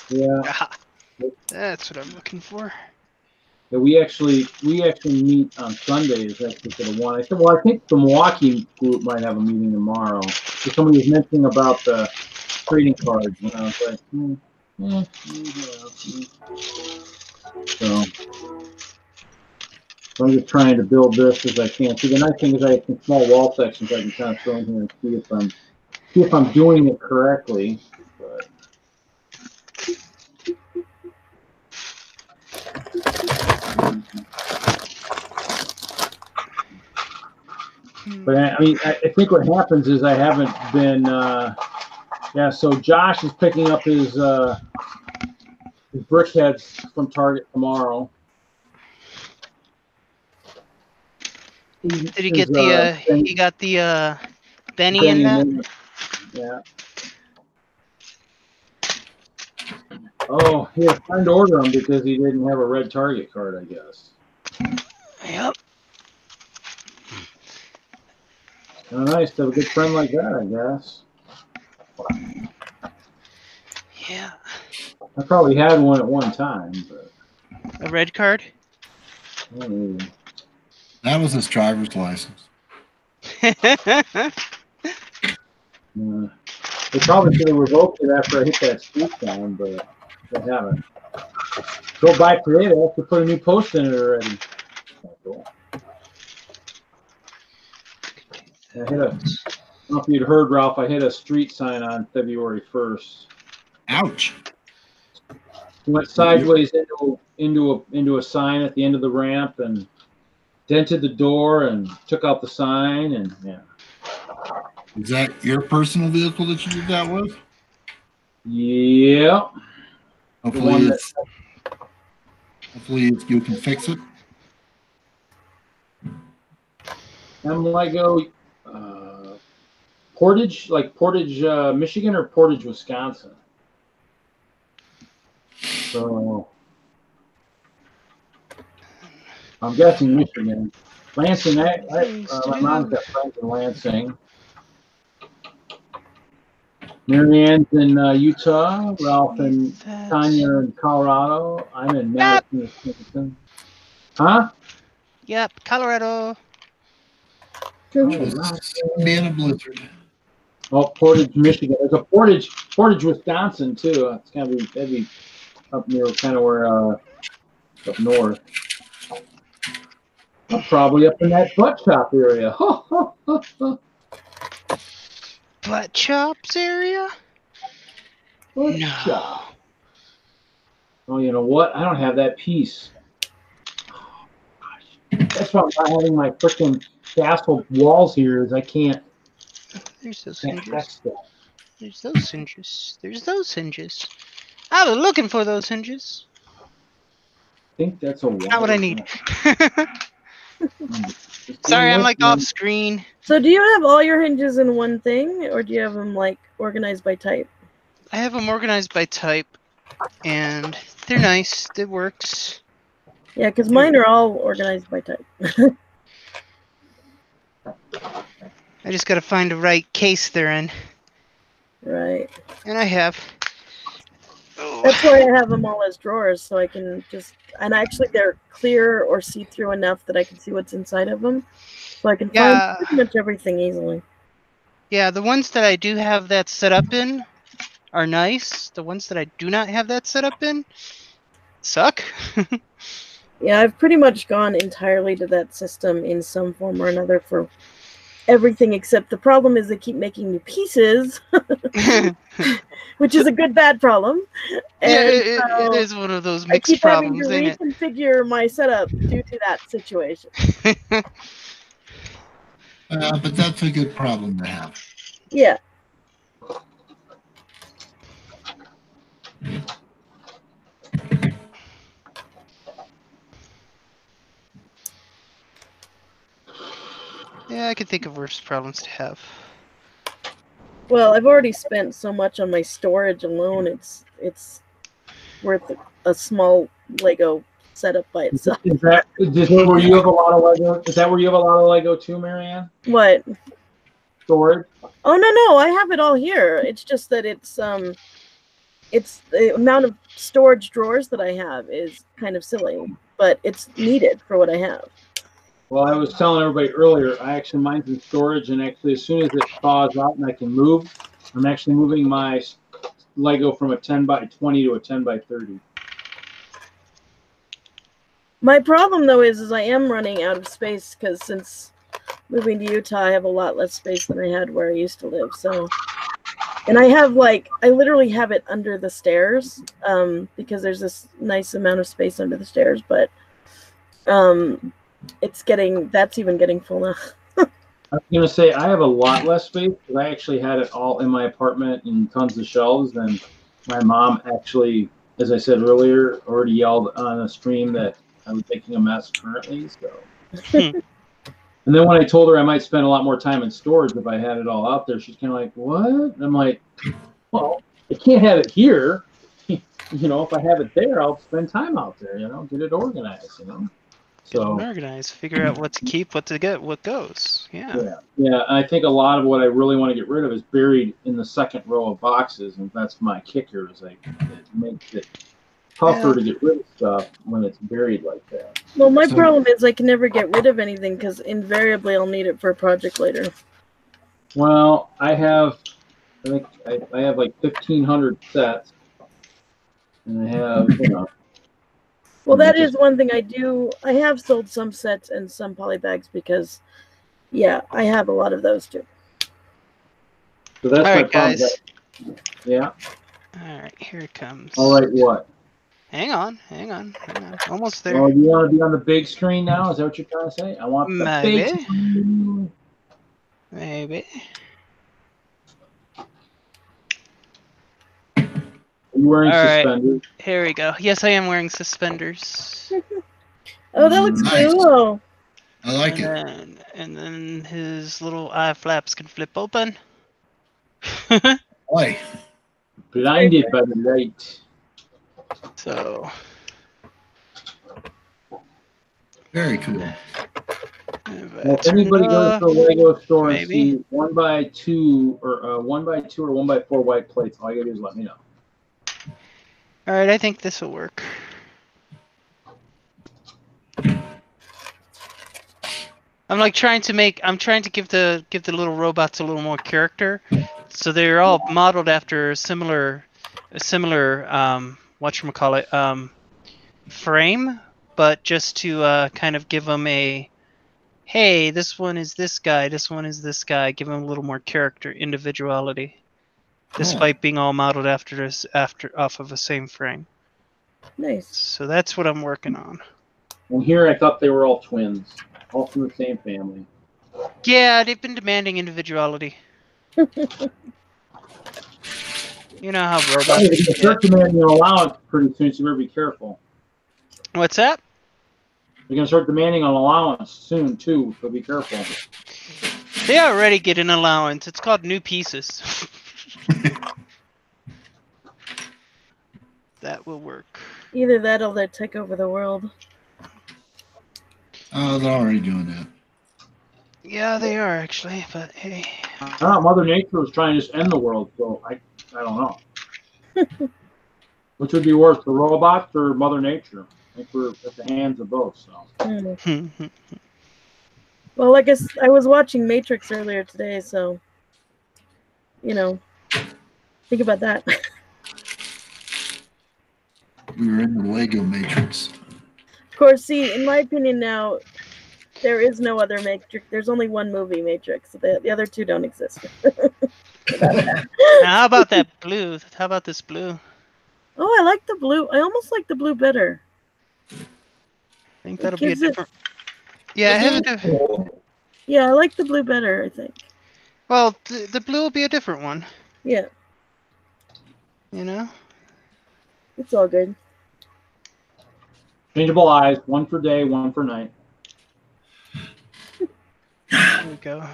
Yeah. That's what I'm looking for. Yeah, we actually meet on Sundays actually for the one. I said, well, I think the Milwaukee group might have a meeting tomorrow. So somebody was mentioning about the trading cards, and I was like, So I'm just trying to build this as I can. See, the nice thing is I have some small wall sections I can kind of throw in here and see if I'm doing it correctly. But I mean, I think what happens is I haven't been. Yeah, so Josh is picking up his brickheads from Target tomorrow. Did he get he got the Benny in that? Yeah. Oh, he was trying to order them because he didn't have a red Target card, I guess. Yep. Oh, nice to have a good friend like that, I guess. Yeah. I probably had one at one time, but a red card. That was his driver's license. They probably should have revoked it after I hit that street sign, but they haven't. Go by today, they have to put a new post in it already. Cool. I don't know if you'd heard, Ralph, I hit a street sign on February 1st. Ouch. Went sideways into a sign at the end of the ramp and dented the door and took out the sign, and yeah. Is that your personal vehicle that you did that with? Yeah. Hopefully you can fix it. Lego Portage, like Portage, Michigan, or Portage, Wisconsin. So I'm guessing Michigan. Lansing, my mom's got friends in Lansing. Mariann's in Utah. Ralph and Tanya in Colorado. I'm in Madison, Wisconsin. Huh? Yep, Colorado. Be in a blizzard. Oh, Portage, Michigan. There's a Portage, Wisconsin too. It's that'd be up near kind of where up north. Probably up in that Buttchop area. Buttchop's area? Buttchop. No. Oh, you know what? I don't have that piece. Oh, that's why I'm not having my freaking castle walls here. Is I can't. There's those Can't fingers. that. There's those hinges. There's those hinges. I was looking for those hinges. I think that's a Not what I need. Just Sorry, I'm look, like off screen. So do you have all your hinges in one thing, or do you have them like organized by type? I have them organized by type, and they're nice. It works. Yeah, because mine are all organized by type. I just gotta find the right case they're in. Right. And I have. Oh. That's why I have them all as drawers, so I can just... And actually, they're clear or see-through enough that I can see what's inside of them. So I can find pretty much everything easily. Yeah, the ones that I do have that set up in are nice. The ones that I do not have that set up in suck. Yeah, I've pretty much gone entirely to that system in some form or another for everything, except the problem is they keep making new pieces, which is a good bad problem. And yeah, it is one of those mixed problems, ain't it? I keep having to reconfigure my setup due to that situation. But that's a good problem to have. Yeah. Yeah, I can think of worse problems to have. Well, I've already spent so much on my storage alone. It's worth a small Lego setup by itself. Is that where you have a lot of Lego? Is that where you have a lot of Lego too, Mariann? What? Storage? Oh no, I have it all here. It's just that it's the amount of storage drawers that I have is kind of silly, but it's needed for what I have. Well, I was telling everybody earlier, mine's in storage, and actually as soon as it thaws out and I can move, I'm actually moving my Lego from a 10 by 20 to a 10 by 30. My problem though is I am running out of space because since moving to Utah, I have a lot less space than I had where I used to live. So, and I have I literally have it under the stairs because there's this nice amount of space under the stairs, but that's even getting full now. I was going to say, I have a lot less space because I actually had it all in my apartment in tons of shelves. And my mom actually, as I said earlier, already yelled on a stream that I was making a mess currently. So, and then when I told her I might spend a lot more time in storage if I had it all out there, she's kind of like, "What?" And I'm like, "Well, I can't have it here. If I have it there, I'll spend time out there. Get it organized. So organize, figure out what to keep, what to get, what goes. Yeah. I think a lot of what I really want to get rid of is buried in the second row of boxes, and that's my kicker. Is it makes it tougher to get rid of stuff when it's buried like that. Well, my problem is I can never get rid of anything because invariably I'll need it for a project later. Well, I have like 1,500 sets, and I have Well, that is one thing I do. I have sold some sets and some polybags because, I have a lot of those too. So that's all my right, guys. Yeah. All right, here it comes. All right, what? Hang on. Almost there. Oh, you want to be on the big screen now? Is that what you're trying to say? I want the big screen. Maybe. Are you wearing suspenders? Here we go. Yes, I am wearing suspenders. Oh, that looks cool. I like it. And then his little eye flaps can flip open. Boy. Blinded by the light. So. Very cool. Well, if anybody goes to a Lego store and see 1x2 or 1x2 or 1x4 white plates, all you gotta do is let me know. All right, I think this will work. I'm trying to give the little robots a little more character, so they're all modeled after a similar whatchamacallit, frame, but just to kind of give them a, hey, this one is this guy, this one is this guy, give them a little more character, individuality, despite being all modeled off of the same frame. Nice. So that's what I'm working on. And here I thought they were all twins, all from the same family. Yeah, they've been demanding individuality. You know how You're robots going to get. start demanding an allowance pretty soon, so you better be careful. What's that? You're going to start demanding an allowance soon, too, so be careful. They already get an allowance. It's called new pieces. That will work. Either that or they take over the world. Oh, they're already doing that. Yeah, they are actually, but hey. Mother Nature was trying to just end the world, so I don't know. Which would be worse, the robots or Mother Nature? I think we're at the hands of both. So. Well, I guess I was watching Matrix earlier today, so you know, think about that. We were in the Lego Matrix. Of course, see, in my opinion now, there is no other Matrix. There's only one movie, Matrix. The other two don't exist. Now, how about that blue? How about this blue? Oh, I like the blue. I almost like the blue better. I think that'll be a different. Yeah, it has a different. Yeah, I like the blue better, I think. Well, the blue will be a different one. Yeah. You know? It's all good. Changeable eyes, one for day, one for night. There we go.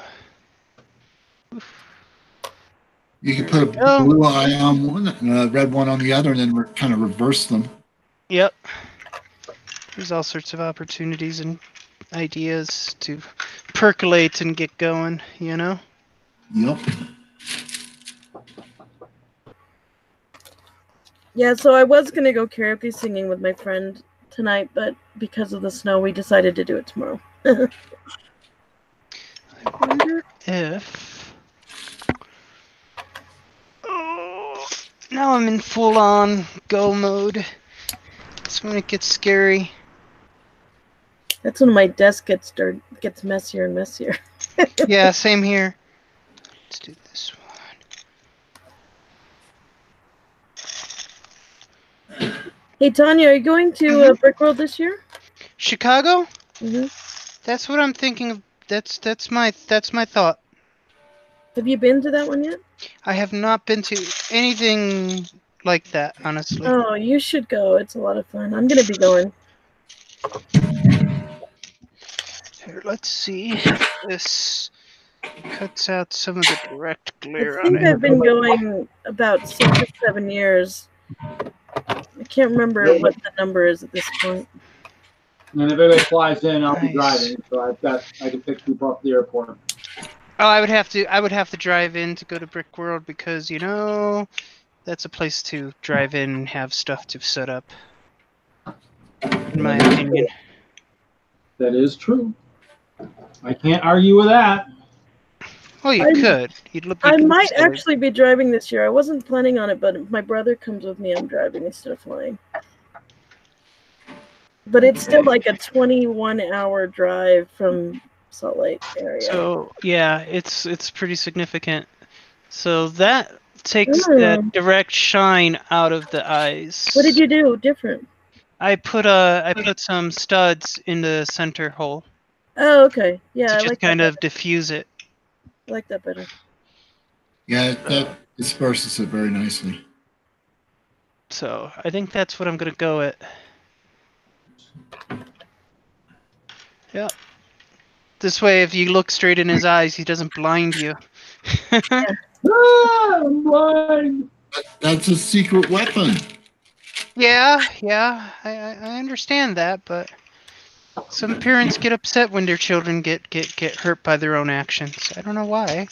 You can put a blue eye on one and a red one on the other, and then kind of reverse them. Yep. There's all sorts of opportunities and ideas to percolate and get going, you know? Yep. Yeah, so I was going to go karaoke singing with my friend tonight, but because of the snow, we decided to do it tomorrow. I wonder if... Oh, now I'm in full-on go mode. That's when it gets scary. That's when my desk gets messier and messier. Yeah, same here. Let's do this one. Hey, Tanya, are you going to Brickworld this year? Chicago? Mm-hmm. That's what I'm thinking of. That's my thought. Have you been to that one yet? I have not been to anything like that, honestly. Oh, you should go. It's a lot of fun. I'm going to be going. Here, let's see if this cuts out some of the direct glare I on think it. I've been going about 6 or 7 years. I can't remember what the number is at this point. And if anybody flies in, I'll be Nice. driving, so I can pick people up at the airport. Oh, I would have to drive in to go to Brickworld because, you know, that's a place to drive in and have stuff to set up. In my opinion. That is true. I can't argue with that. Well, you could. I might actually be driving this year. I wasn't planning on it, but if my brother comes with me, I'm driving instead of flying. But it's still like a 21-hour drive from Salt Lake area. So yeah, it's pretty significant. So that takes that direct shine out of the eyes. What did you do different? I put some studs in the center hole. Oh, okay. Yeah, to I just like kind that of diffuse it. I like that better. Yeah, that disperses it very nicely. So I think that's what I'm gonna go at. Yeah. This way, if you look straight in his eyes, he doesn't blind you. I'm blind. That's a secret weapon. Yeah, I understand that, but some parents get upset when their children get hurt by their own actions. I don't know why.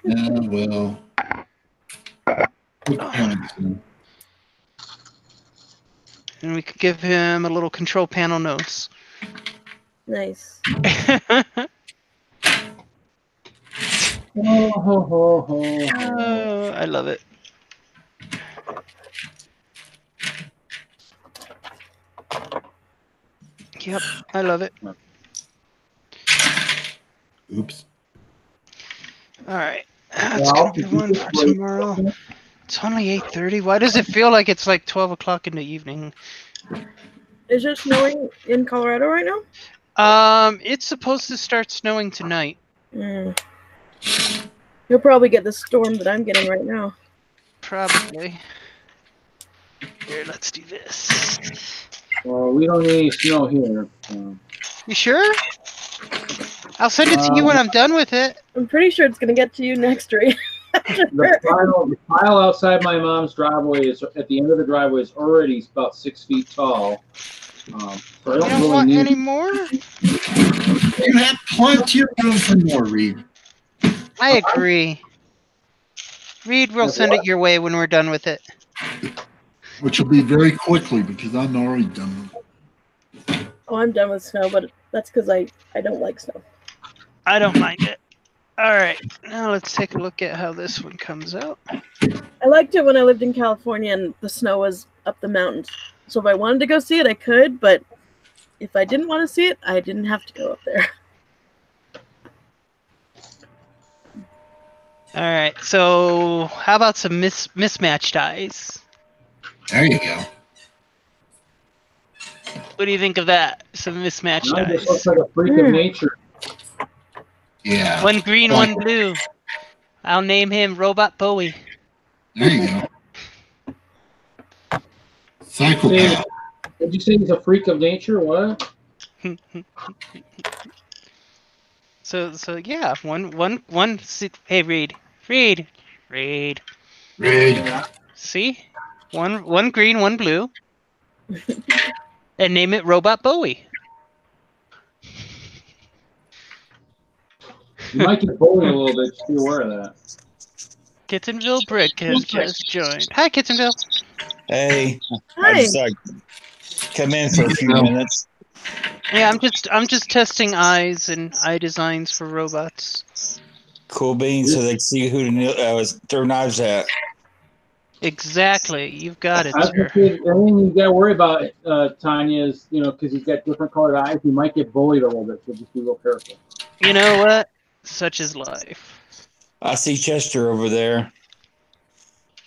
Yeah, well. Good parents, man. And we could give him a little control panel nose. Nice. Oh, I love it. Yep, I love it. Oops. All right, that's gonna be one for tomorrow. It's only 8:30. Why does it feel like it's like 12 o'clock in the evening? Is it snowing in Colorado right now? It's supposed to start snowing tonight. You'll probably get the storm that I'm getting right now. probably. Here, let's do this. Well, we don't need any snow here. You sure? I'll send it to you when I'm done with it. I'm pretty sure it's gonna get to you next week. The pile outside my mom's driveway is at the end of the driveway is already about 6 feet tall. So I You don't really want need any more? You have plenty of room for more, Reed. I agree. Reed, we'll send it your way when we're done with it. Which will be very quickly because I'm already done with it. Oh, I'm done with snow, but that's because I don't like snow. I don't mind it. All right, now let's take a look at how this one comes out. I liked it when I lived in California and the snow was up the mountains. So if I wanted to go see it, I could, but if I didn't want to see it, I didn't have to go up there. All right, so how about some mismatched eyes? There you go. What do you think of that? Some mismatched It eyes. looks like a freak of nature. Yeah. One green, one blue. I'll name him Robot Bowie. There you go. Psychopath. Did you say he's a freak of nature? What? So yeah, one. Hey, Reed. See, one green, one blue, and name it Robot Bowie. You might get bullied a little bit. Just be aware of that. Kittenville Brick has just joined. Hi, Kittenville. Hey, Hi. I just come in for a few minutes. Yeah, I'm just testing eyes and eye designs for robots. Cool beans, so they can see who to throw knives at. Exactly, you've got it, I sir. think the thing you got to worry about, Tanya, is because he's got different colored eyes, he might get bullied a little bit. So just be real careful. You know what? Such is life. I see Chester over there.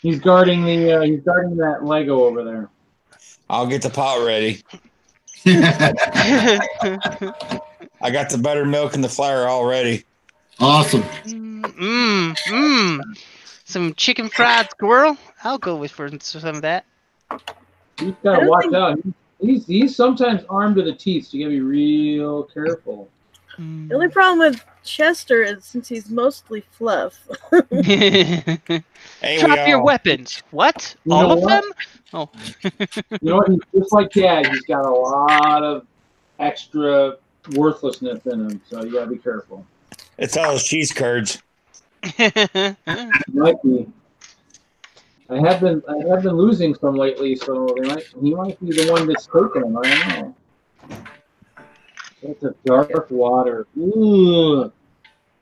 He's guarding that Lego over there. I'll get the pot ready. I got the buttermilk and the flour all ready. Awesome. Some chicken fried squirrel. I'll go with for some of that. He's got to watch out. He's sometimes armed to the teeth, so you got to be real careful. The only problem with Chester is since he's mostly fluff. Hey, Drop your weapons. What? You All know of what? them? Oh. You know what? He's just like Dad. He's got a lot of extra worthlessness in him, so you got to be careful. It's all those cheese curds. Might be. I have been losing some lately, so he might be the one that's taking them. I don't know. It's a dark water. Ooh.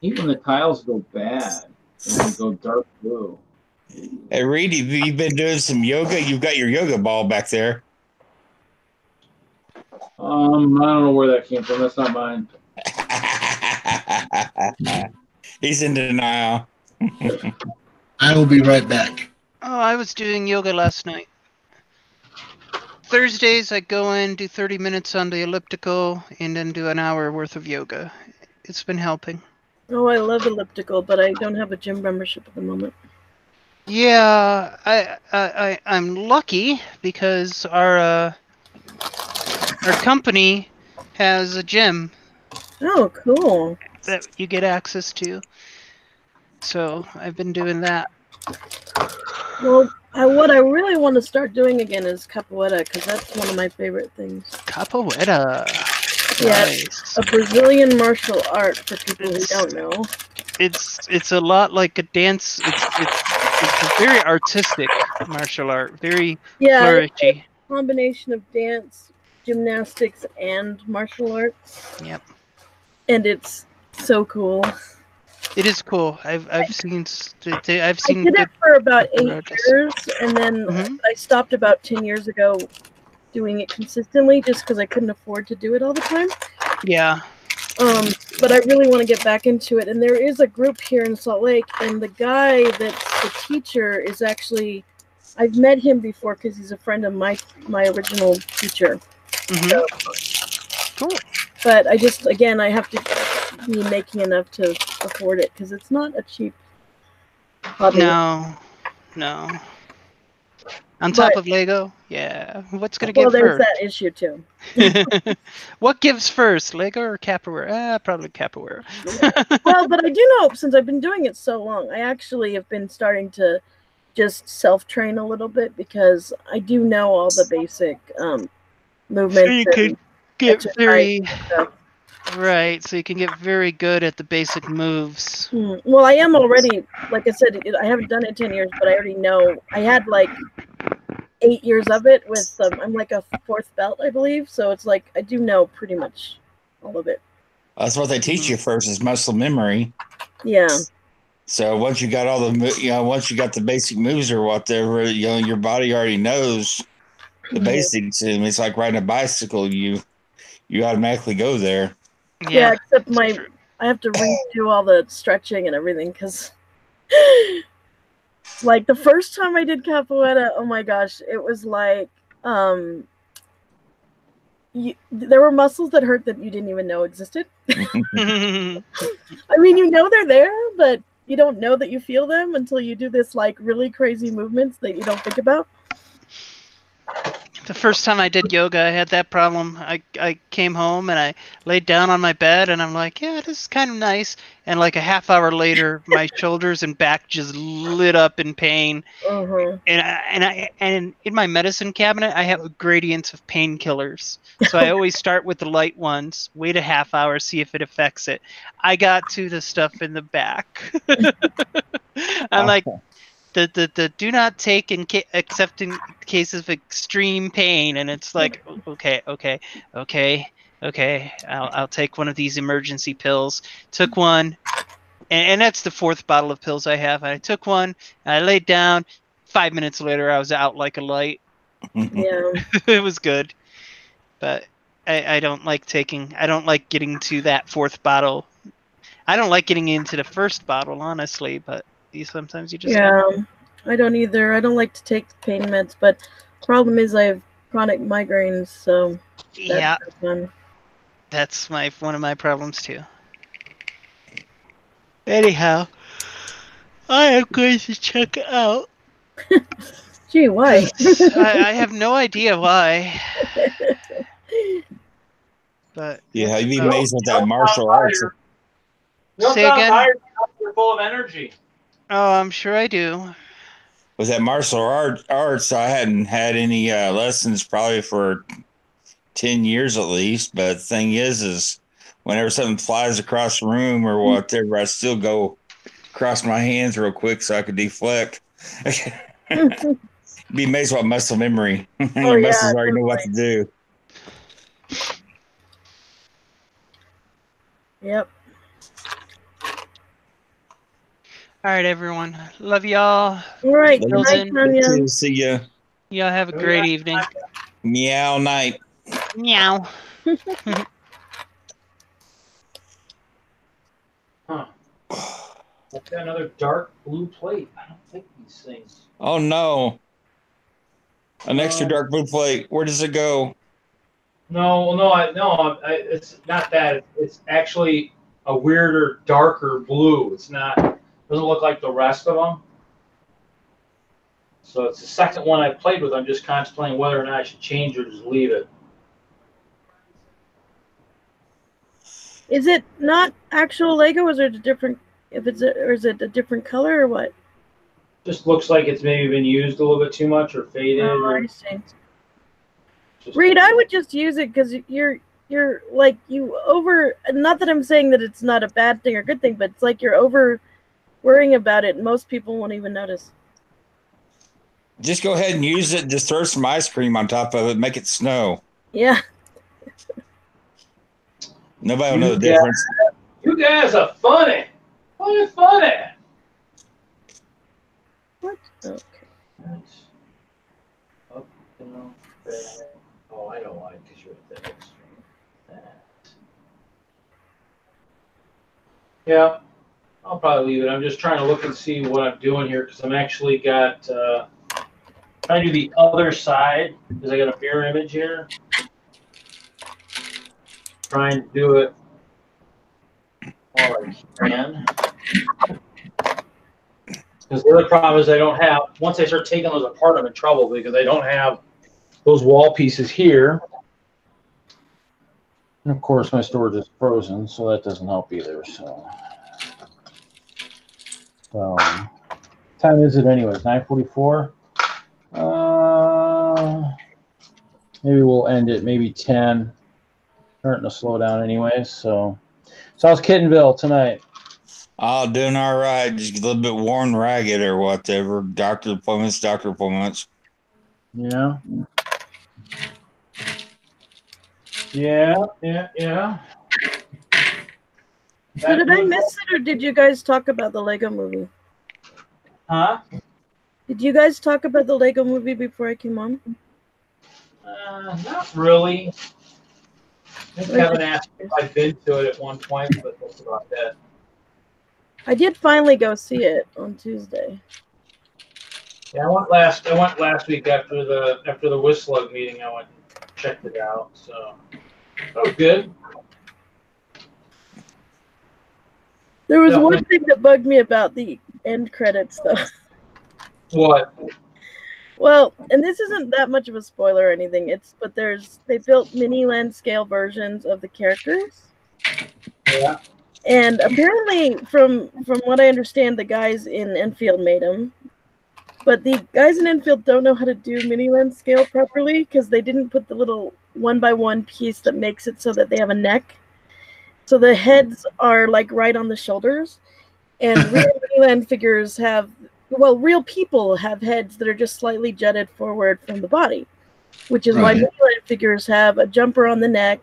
Even the tiles go bad. And they go dark blue. Hey, Reed, you've been doing some yoga? You've got your yoga ball back there. I don't know where that came from. That's not mine. He's in denial. I will be right back. Oh, I was doing yoga last night. Thursdays, I go in, do 30 minutes on the elliptical, and then do an hour worth of yoga. It's been helping. Oh, I love elliptical, but I don't have a gym membership at the moment. Yeah, I'm lucky because our company has a gym Oh, cool. that you get access to. So I've been doing that. Well, what I really want to start doing again is capoeira, because that's one of my favorite things. Capoeira. Yeah, Nice. a Brazilian martial art for people who don't know. It's a lot like a dance. It's a very artistic martial art. Very flourishy. Combination of dance, gymnastics, and martial arts. Yep. And it's so cool. It is cool. I've seen. I did it for about 8 years, and then I stopped about 10 years ago doing it consistently, just because I couldn't afford to do it all the time. Yeah. But I really want to get back into it. And there is a group here in Salt Lake, and the guy that's the teacher is actually, I've met him before because he's a friend of my original teacher. So, cool. But I just, again, I have to be making enough to afford it because it's not a cheap hobby. No. On top But- of Lego? Yeah. What's going to Well, give there's first? that issue too. What gives first, Lego or Capoeira? Probably Capoeira. Well, but I do know, since I've been doing it so long, I actually have been starting to just self-train a little bit, because I do know all the basic movements. So you and could get exercise very and stuff. right. So you can get very good at the basic moves. Well, I am already, like I said, I haven't done it 10 years, but I already know. I had like 8 years of it with, I'm like a 4th belt, I believe. So it's like, I do know pretty much all of it. That's what they teach you first is muscle memory. Yeah. So once you got all the, once you got the basic moves or whatever, your body already knows the basics, and it's like riding a bicycle. You automatically go there. Yeah, except it's true. I have to redo all the stretching and everything, because like the first time I did capoeira, oh my gosh, it was like there were muscles that hurt that you didn't even know existed. I mean, you know they're there, but you don't know that you feel them until you do this like really crazy movements that you don't think about. The first time I did yoga, I had that problem. I came home and I laid down on my bed and I'm like, yeah, this is kind of nice. And like a half hour later, my shoulders and back just lit up in pain. Uh-huh. And in my medicine cabinet, I have gradients of painkillers. So I always start with the light ones, wait a half hour, see if it affects it. I got to the stuff in the back. I'm like, the do not take except in cases of extreme pain, and it's like, okay, I'll take one of these emergency pills. Took one, and that's the 4th bottle of pills I have. I took one, I laid down. 5 minutes later, I was out like a light. Yeah. It was good, but I don't like getting to that 4th bottle. I don't like getting into the 1st bottle, honestly, but sometimes you just I don't either. I don't like to take pain meds, but problem is I have chronic migraines, so yeah, not fun. that's one of my problems too. Anyhow, I am going to check out. Gee, why? I have no idea why. But yeah, you'd be amazed with that martial arts. Say again? You're full of energy. Oh, I'm sure I do. With that martial arts, I hadn't had any lessons probably for 10 years at least. But the thing is whenever something flies across the room or whatever, I still go cross my hands real quick so I could deflect. Be amazed what muscle memory. Your muscles already know what to do. Yep. All right, everyone. Love y'all. All right. Good Night, Tanya. See ya. Y'all have a great evening. Meow night. Meow. Huh. I've got another dark blue plate. I don't think these things. Oh no. An extra dark blue plate. Where does it go? No, it's not that. It's actually a weirder, darker blue. It's not. Doesn't look like the rest of them. So it's the second one I played with. I'm just contemplating whether or not I should change or just leave it. Is it not actual Lego? Is it a different? Or is it a different color or what? Just looks like it's maybe been used a little bit too much or faded. Oh, or I see. Reed, I would just use it because you're like not that I'm saying that it's not a bad thing or good thing, but it's like you're over worrying about it and most people won't even notice. Just go ahead and use it. Just throw some ice cream on top of it. Make it snow. Yeah. Nobody will know the difference. You guys are funny. Funny. What? Okay. Nice. Up and back. Oh, I don't like because you're at the extreme. That. Yeah, I'll probably leave it. I'm just trying to look and see what I'm doing here because I'm actually got trying to do the other side because I got a mirror image here. Trying to do it while I can. Because Because the other problem is I don't have, once I start taking those apart, I'm in trouble because I don't have those wall pieces here. And of course, my storage is frozen, so that doesn't help either. So time is it anyways? 9:44. Maybe we'll end at maybe 10. Starting to slow down anyways. So how's Kittenville tonight? Oh, doing all right. Just a little bit worn ragged or whatever. Doctor appointments. Yeah. Yeah. So did I miss it, or did you guys talk about the Lego movie? Huh? Did you guys talk about the Lego movie before I came on? Not really. I think Kevin asked if I've been to it at one point, but that's about it. I did finally go see it on Tuesday. Yeah, I went last week after the WISLUG meeting. I went and checked it out. So that was good. There was one thing that bugged me about the end credits, though. What? Well, and this isn't that much of a spoiler or anything. But they built mini land scale versions of the characters. Yeah. And apparently, from what I understand, the guys in Enfield made them. But the guys in Enfield don't know how to do mini land scale properly because they didn't put the little 1x1 piece that makes it so that they have a neck. So the heads are like right on the shoulders, and real mini land figures real people have heads that are just slightly jutted forward from the body, which is why mini land figures have a jumper on the neck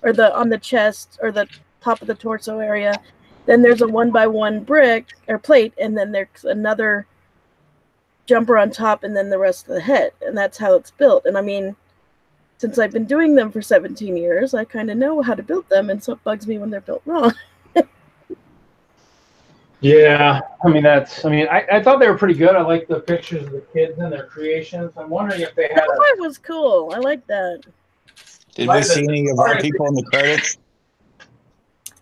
or on the chest or the top of the torso area. Then there's a 1x1 brick or plate, and then there's another jumper on top, and then the rest of the head, and that's how it's built. And I mean, since I've been doing them for 17 years, I kind of know how to build them, and so it bugs me when they're built wrong. Yeah, I thought they were pretty good. I like the pictures of the kids and their creations. I'm wondering if they had. That part was cool. I like that. Did we see any of our people in the credits?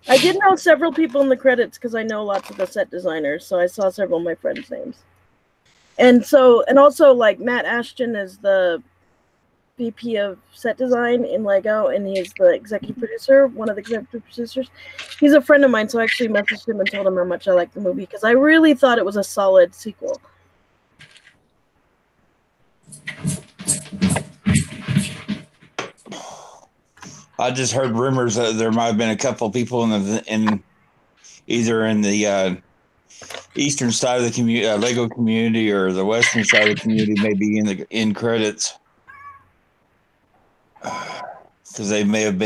I did know several people in the credits because I know lots of the set designers, so I saw several of my friends' names. And also, like, Matt Ashton is the VP of set design in Lego, and he's the executive producer, one of the executive producers. He's a friend of mine, so I actually messaged him and told him how much I liked the movie because I really thought it was a solid sequel. I just heard rumors that there might have been a couple of people either in the eastern side of the Lego community or the western side of the community, maybe in the end credits, because they may have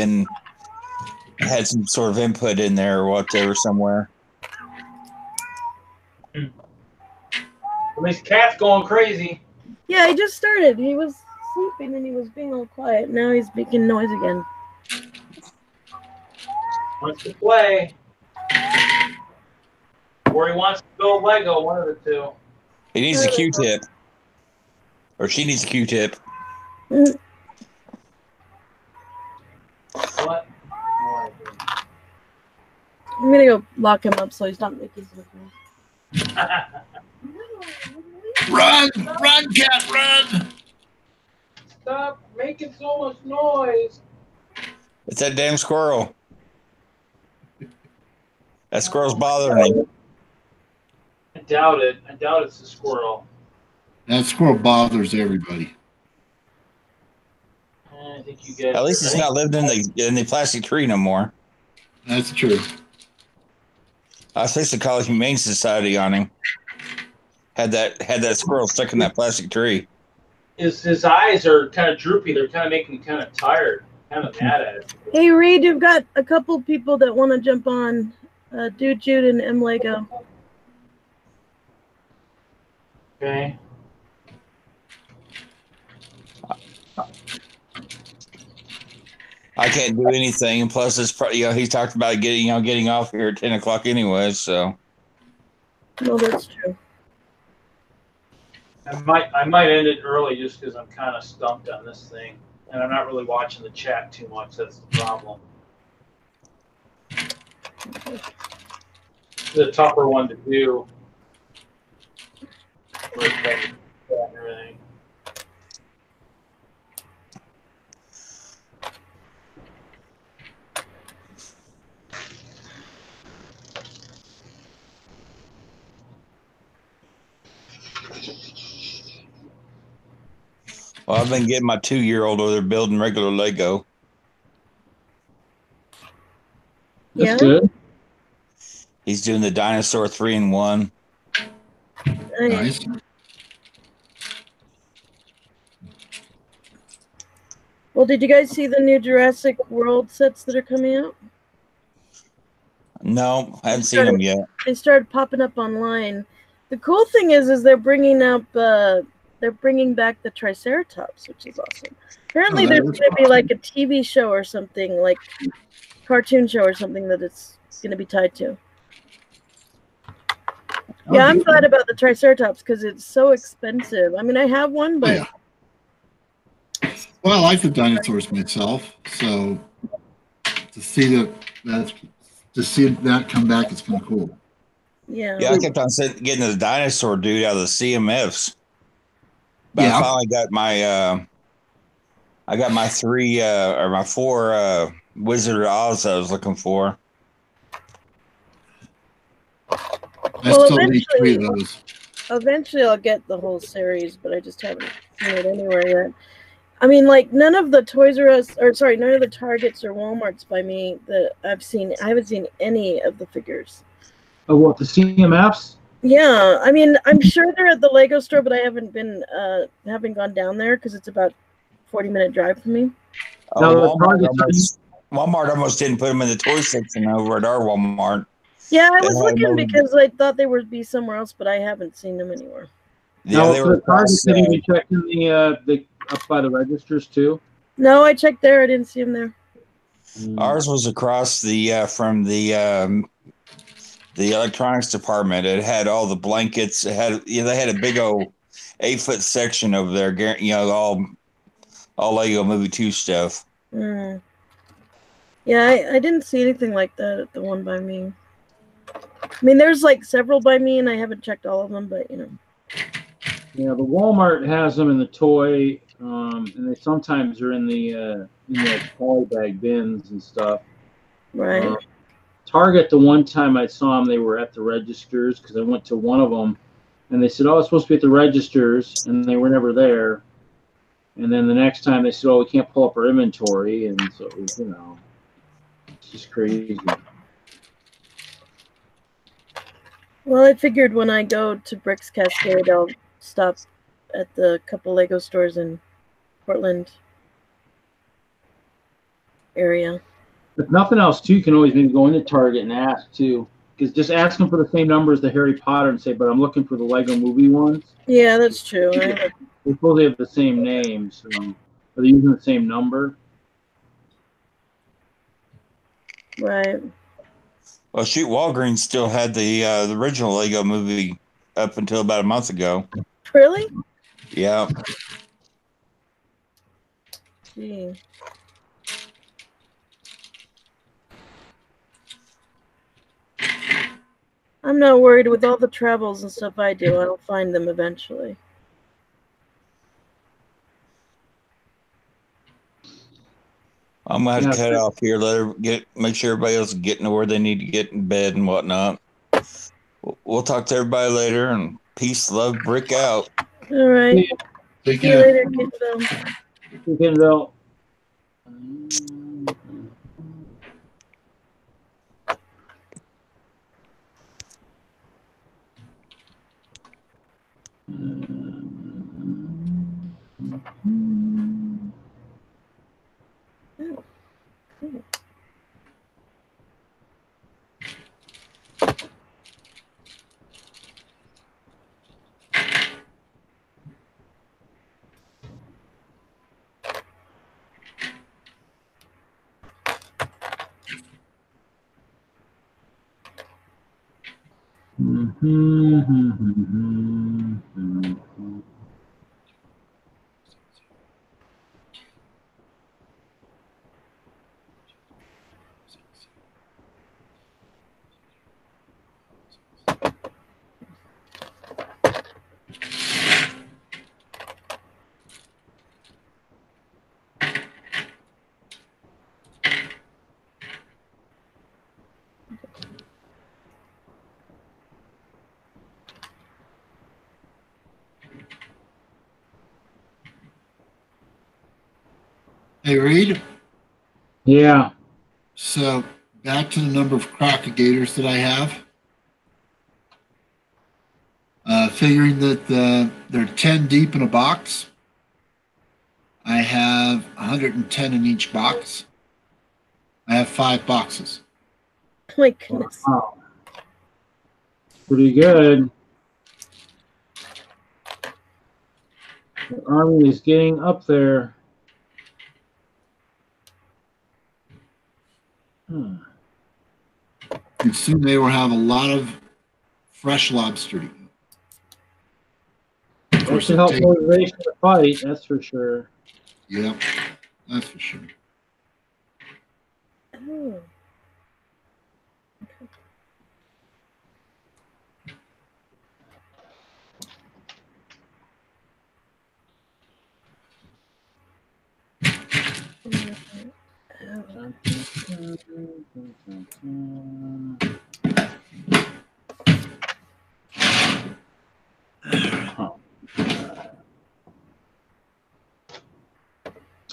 had some sort of input in there or whatever somewhere. At least Cat's going crazy. Yeah, he just started. He was sleeping and he was being all quiet. Now he's making noise again. Wants to play. Or he wants to build Lego, one of the two. He needs a Q-tip. Or she needs a Q-tip. What? I'm gonna go lock him up so he's not making some noise. Run, cat, run! Stop making so much noise. It's that damn squirrel. That squirrel's bothering me. I doubt it. I doubt it's a squirrel. That squirrel bothers everybody. I think you guys. At least it's not living in the plastic tree no more. That's true. I was supposed to call a Humane Society on him. Had that squirrel stuck in that plastic tree. His eyes are kind of droopy. They're kind of making me kind of tired. Kind of mad at it. Hey, Reed, you've got a couple people that want to jump on. Dude, Jude, and M. Lego. Okay. I can't do anything, and plus, it's he talked about getting off here at 10 o'clock anyway. So. No, that's true. I might end it early just because I'm kind of stumped on this thing, and I'm not really watching the chat too much. That's the problem. It's a tougher one to do. and everything. Well, I've been getting my 2-year-old over there building regular Lego. That's Yeah. good. He's doing the dinosaur 3-in-1. Nice. Well, did you guys see the new Jurassic World sets that are coming out? No, I haven't seen them yet. They started popping up online. The cool thing is they're bringing up they're bringing back the Triceratops, which is awesome. Apparently, there's going to be like a TV show or something, like cartoon show or something that it's going to be tied to. Yeah, I'm glad about the Triceratops because it's so expensive. I mean, I have one, but well, I like the dinosaurs myself, so to see that come back, it's kind of cool. Yeah. Yeah, I kept on getting the dinosaur dude out of the CMFs. But Yeah. I finally got my 4 Wizard of Oz I was looking for. I still need 3 of those. Eventually, I'll get the whole series, but I just haven't seen it anywhere yet. I mean, like none of the Toys R Us, none of the Targets or WalMarts by me that I've seen. I haven't seen any of the figures. Oh, what, the CMFs? Yeah, I mean, I'm sure they're at the Lego store, but I haven't gone down there because it's about 40-minute drive from me. Oh, Walmart almost didn't put them in the toy section over at our Walmart. Yeah, I was looking because I thought they would be somewhere else, but I haven't seen them anywhere. Yeah, they were. Have you checked in the up by the registers too? No, I checked there. I didn't see them there. Ours was across the from the electronics department. It had all the blankets. It had they had a big old 8-foot section over there. You know, all Lego Movie 2 stuff. Mm. Yeah, I didn't see anything like that at the one by me. I mean, there's like several by me, and I haven't checked all of them, but you know. Yeah, the Walmart has them in the toy, and they sometimes are in the poly bag bins and stuff. Right. Target, the one time I saw them, they were at the registers because I went to one of them, and they said, "Oh, it's supposed to be at the registers," and they were never there. And then the next time they said, "Oh, we can't pull up our inventory," and so it was, it's just crazy. Well, I figured when I go to Bricks Cascade, I'll stop at the couple Lego stores in Portland area. If nothing else, too, you can always maybe go into Target and ask, too. Because just ask them for the same number as the Harry Potter and say, but I'm looking for the Lego movie ones. Yeah, that's true. They probably have the same name, so are they using the same number? Right. Well, shoot, Walgreens still had the original Lego movie up until about a month ago. Really? Yeah. Gee. I'm not worried with all the travels and stuff I do. I'll find them eventually. I'm gonna have to cut off here. Make sure everybody else is getting to where they need to get in bed and whatnot. We'll talk to everybody later, and peace, love, brick out. All right. Take See you care. later, Kittenville. Kittenville. Oh, cool. Hey, Reed. Yeah. So back to the number of crockegators that I have. Figuring that they're 10 deep in a box. I have 110 in each box. I have 5 boxes. Oh my goodness. Wow. Pretty good. The army is getting up there. And soon they will have a lot of fresh lobster to eat. That should help motivation to fight, that's for sure. Yeah, that's for sure. Oh.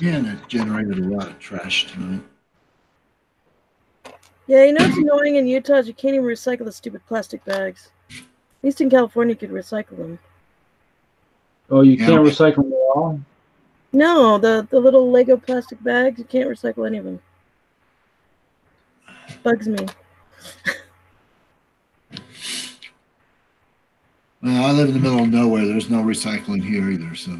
Yeah, that generated a lot of trash tonight. Yeah, you know what's annoying in Utah is you can't even recycle the stupid plastic bags. At least in California you could recycle them. Oh, you can't recycle them at all? No, the little Lego plastic bags, you can't recycle any of them. Bugs me. Well, I live in the middle of nowhere. There's no recycling here either, so.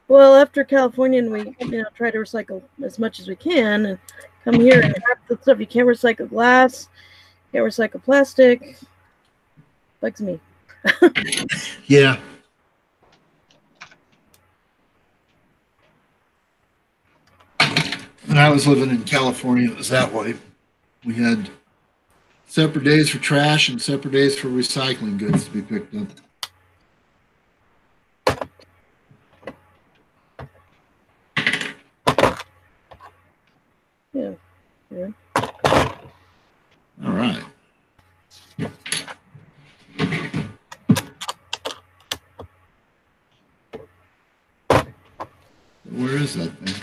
Well, after California, we try to recycle as much as we can, and come here and half the stuff you can't recycle glass, can't recycle plastic. Bugs me. Yeah. When I was living in California, it was that way. We had separate days for trash and separate days for recycling goods to be picked up. Yeah. Yeah. All right. Where is that thing?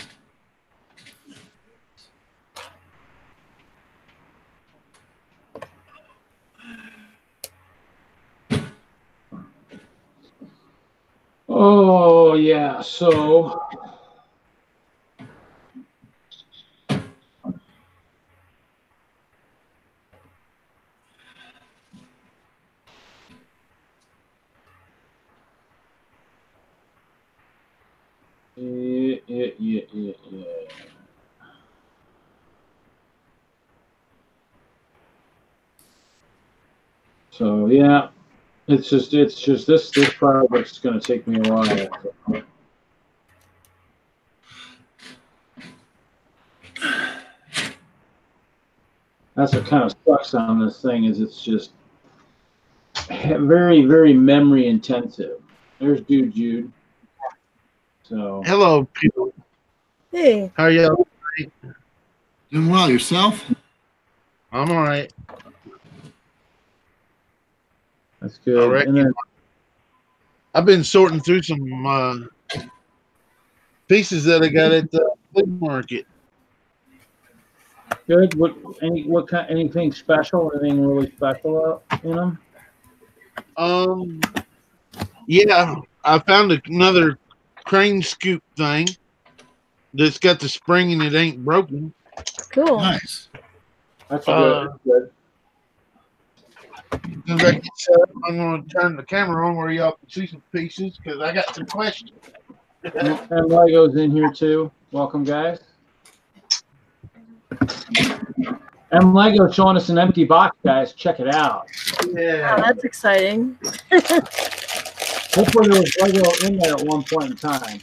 Oh, yeah, so yeah. So yeah, it's just this project's going to take me a while. That's what kind of sucks on this thing is it's just very, very memory intensive. There's Jude. So hello, people. Hey. How are y'all? Doing well yourself? I'm all right. That's good. And then, I've been sorting through some pieces that I got at the flea market. good. Anything special? Anything really special in them? Yeah, I found another crane scoop thing that's got the spring and it ain't broken. Cool. Nice. That's good. As I get set up, I'm going to turn the camera on where y'all can see some pieces because I got some questions. And Lego's in here too. Welcome, guys. And Lego showing us an empty box, guys. Check it out. Yeah. Oh, that's exciting. Hopefully there was Lego in there at one point in time.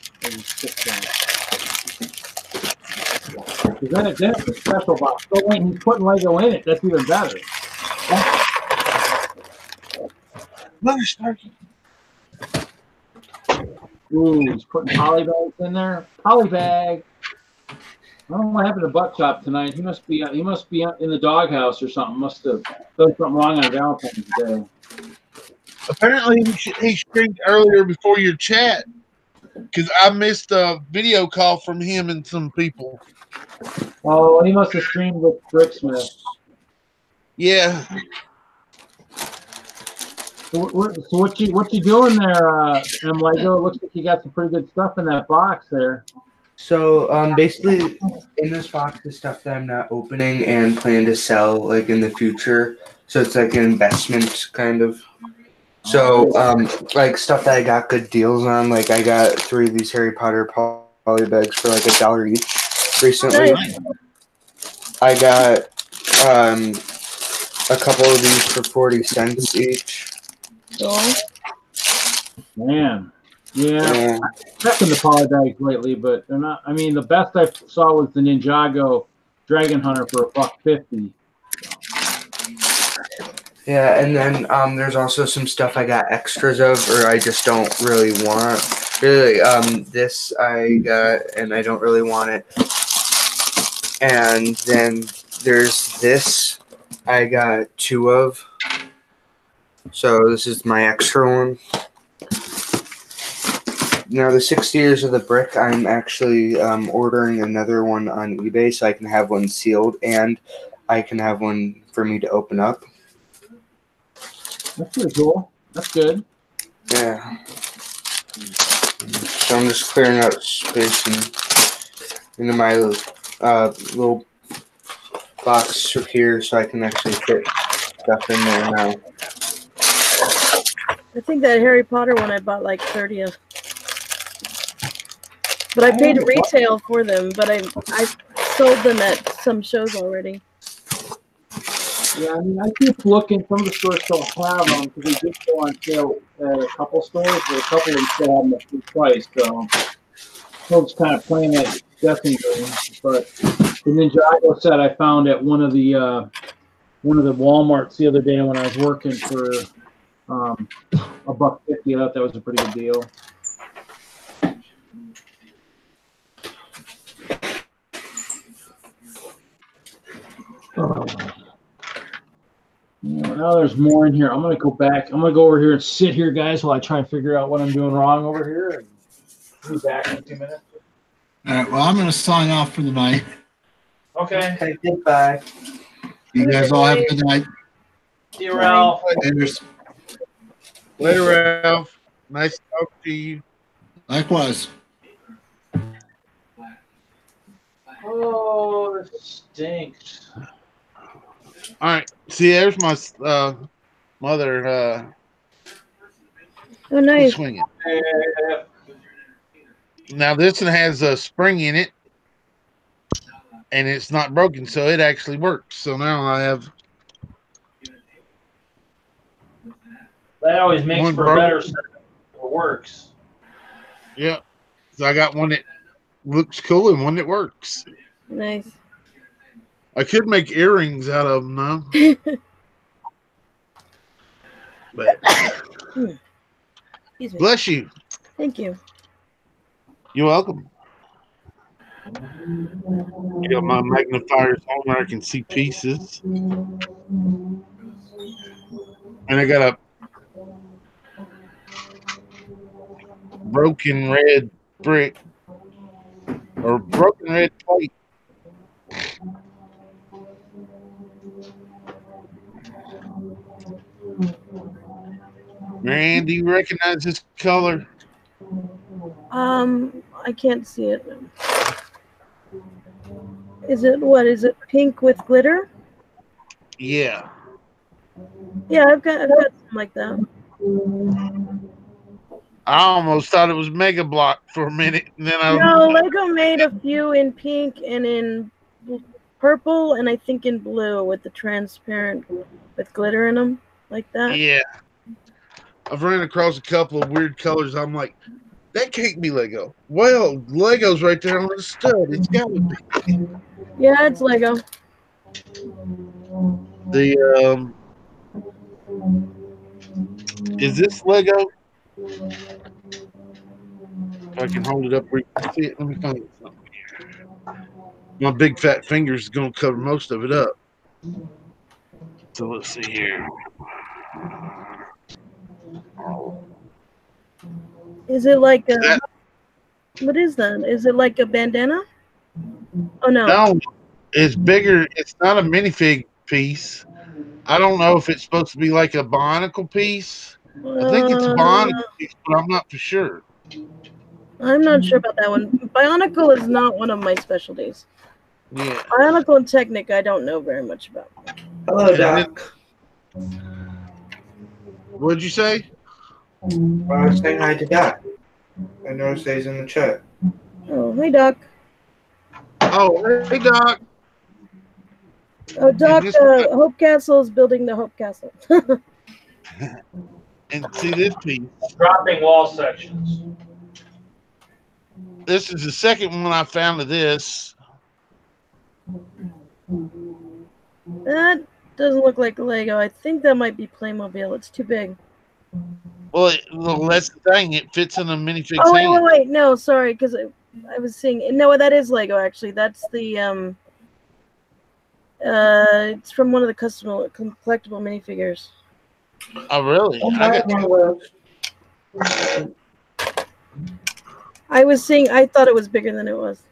Then it's a special box. Oh wait, he's putting Lego in it. That's even better. Mother Starkey. Ooh, he's putting polybags in there. Polybag. I don't know what happened to Buttchop tonight. He must be in the doghouse or something. Must have done something wrong on Valentine's Day. Apparently, he streamed earlier before your chat because I missed a video call from him and some people. Oh, he must have streamed with Bricksmith. Yeah. So what you doing there, Lego? It looks like you got some pretty good stuff in that box there. So basically, in this box is stuff that I'm not opening and plan to sell like in the future. So it's like an investment kind of. So like stuff that I got good deals on. Like I got 3 of these Harry Potter poly bags for like $1 each recently. Nice. I got a couple of these for 40 cents each. Cool. Man, yeah, I've checking the poly bags lately, but they're not. I mean, the best I saw was the Ninjago Dragon Hunter for $1.50. Yeah, and then there's also some stuff I got extras of, or I just don't really want. Really, this I got, and I don't really want it. And then there's this I got 2 of. So this is my extra one. Now the 60 years of the brick, I'm actually ordering another one on eBay so I can have one sealed and I can have one for me to open up. That's pretty cool. That's good. Yeah. So I'm just clearing out space into my little box here so I can actually fit stuff in there now. I think that Harry Potter one I bought like 30 of. But I paid retail for them, but I sold them at some shows already. Yeah, I mean, I keep looking. Some of the stores don't have them because they did go on sale at a couple stores, but a couple of them still have them at full price. So folks kind of playing that guessing game. But the Ninjago set I found at one of the Walmarts the other day when I was working for $1.50. I thought that was a pretty good deal. Now there's more in here. I'm gonna go back. I'm gonna go over here and sit here, guys, while I try and figure out what I'm doing wrong over here. And be back in 2 minutes. All right. Well, I'm going to sign off for the night. Okay. Okay, goodbye. You guys all have a good night. See you, Ralph. Later, Ralph. Nice to talk to you. Likewise. Oh, this stinks. All right. See, there's my mother Oh, nice. swinging. Now, this one has a spring in it, and it's not broken, so it actually works. So now I have. That always makes One for broke. a better set. It works. Yeah. So I got one that looks cool and one that works. Nice. I could make earrings out of them now. But Excuse me. bless you. Thank you. You're welcome. You got my magnifiers on where I can see pieces. And I got a broken red brick or broken red plate. Mariann, do you recognize this color? I can't see it. Is it what? Is it pink with glitter? Yeah. Yeah, I've got something like that. I almost thought it was Mega Block for a minute, and then I No, Lego made a few in pink and in purple, and I think in blue with the transparent with glitter in them, like that. Yeah. I've run across a couple of weird colors. I'm like, that can't be Lego. Well, Lego's right there on the stud. It's got to be. Yeah, it's Lego. The is this Lego? If I can hold it up where you can see it, let me find something here. My big fat finger is going to cover most of it up. So let's see here. Is it like a? That- What is that? Is it like a bandana? Oh no. No, it's bigger. It's not a minifig piece. I don't know if it's supposed to be like a bionicle piece. I think it's a bionicle piece, but I'm not for sure. I'm not sure about that one. Bionicle is not one of my specialties. Yeah. Bionicle and Technic, I don't know very much about. Hello, Doc. What'd you say? I was saying hi to Doc. I noticed he's in the chat. Oh, hey, Doc. Oh, hey, Doc. Oh, Doc, Hope Castle is building the Hope Castle. And see this piece. Dropping wall sections. This is the second one I found of this. That doesn't look like Lego. I think that might be Playmobil. It's too big. Well, that's the thing. It fits in a minifig's Oh, hand. wait. No, sorry, because I was seeing. No, that is Lego, actually. That's the, it's from one of the collectible minifigures. Oh, really? I thought it was bigger than it was.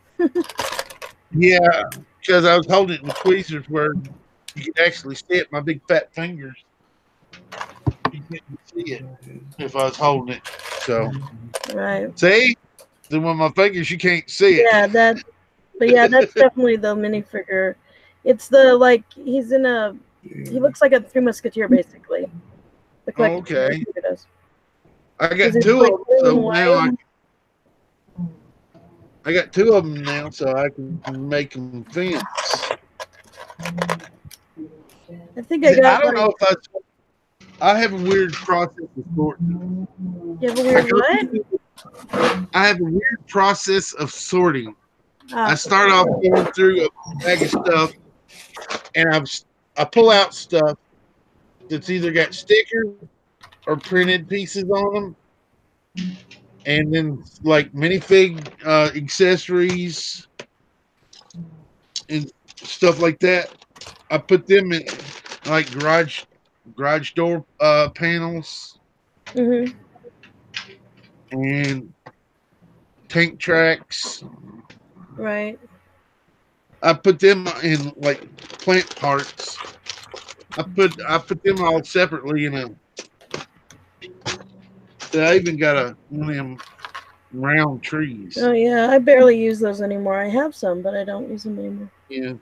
Yeah, because I was holding it in tweezers where you could actually see it. My big fat fingers. You couldn't see it if I was holding it. So, Right. see? Then with my fingers, you can't see it. Yeah, that's definitely the minifigure. It's the, like, he looks like a Three Musketeer, basically. The collectible Okay. minifigure does. I got It's two like of them, so blue and now white. I got two of them now, so I can make them fence. I think I got. I don't know if I have a weird process of sorting. You have a weird what? I have a weird process of sorting. Ah. I start off going through a bag of stuff, and I pull out stuff that's either got stickers or printed pieces on them, and then like minifig accessories and stuff like that. I put them in like garage door panels and tank tracks. Right. I put them in like plant parts. I put them all separately in a. I even got one of them round trees. Oh yeah, I barely use those anymore. I have some, but I don't use them anymore. Yeah,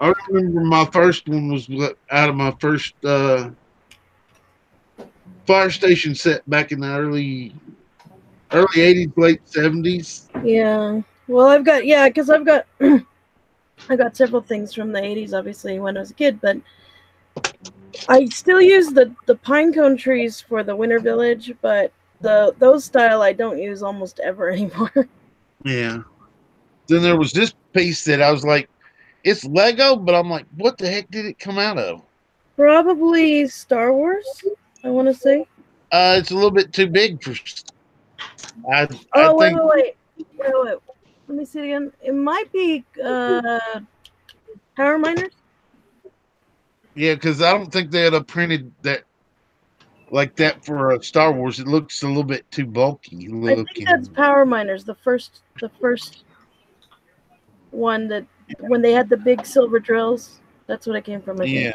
I remember my first one was out of my first fire station set back in the early 80s, late 70s. Yeah. Well, I've got I got several things from the 80s, obviously, when I was a kid, but I still use the pine cone trees for the Winter Village, but those style I don't use almost ever anymore. Yeah. Then there was this piece that I was like, it's Lego, but I'm like, what the heck did it come out of? Probably Star Wars, I want to say. It's a little bit too big for. I think. Wait. Let me see it again. It might be Power Miners. Yeah, because I don't think they'd have printed that like that for Star Wars. It looks a little bit too bulky looking. I think that's Power Miners, the first one that when they had the big silver drills. That's what it came from. I think.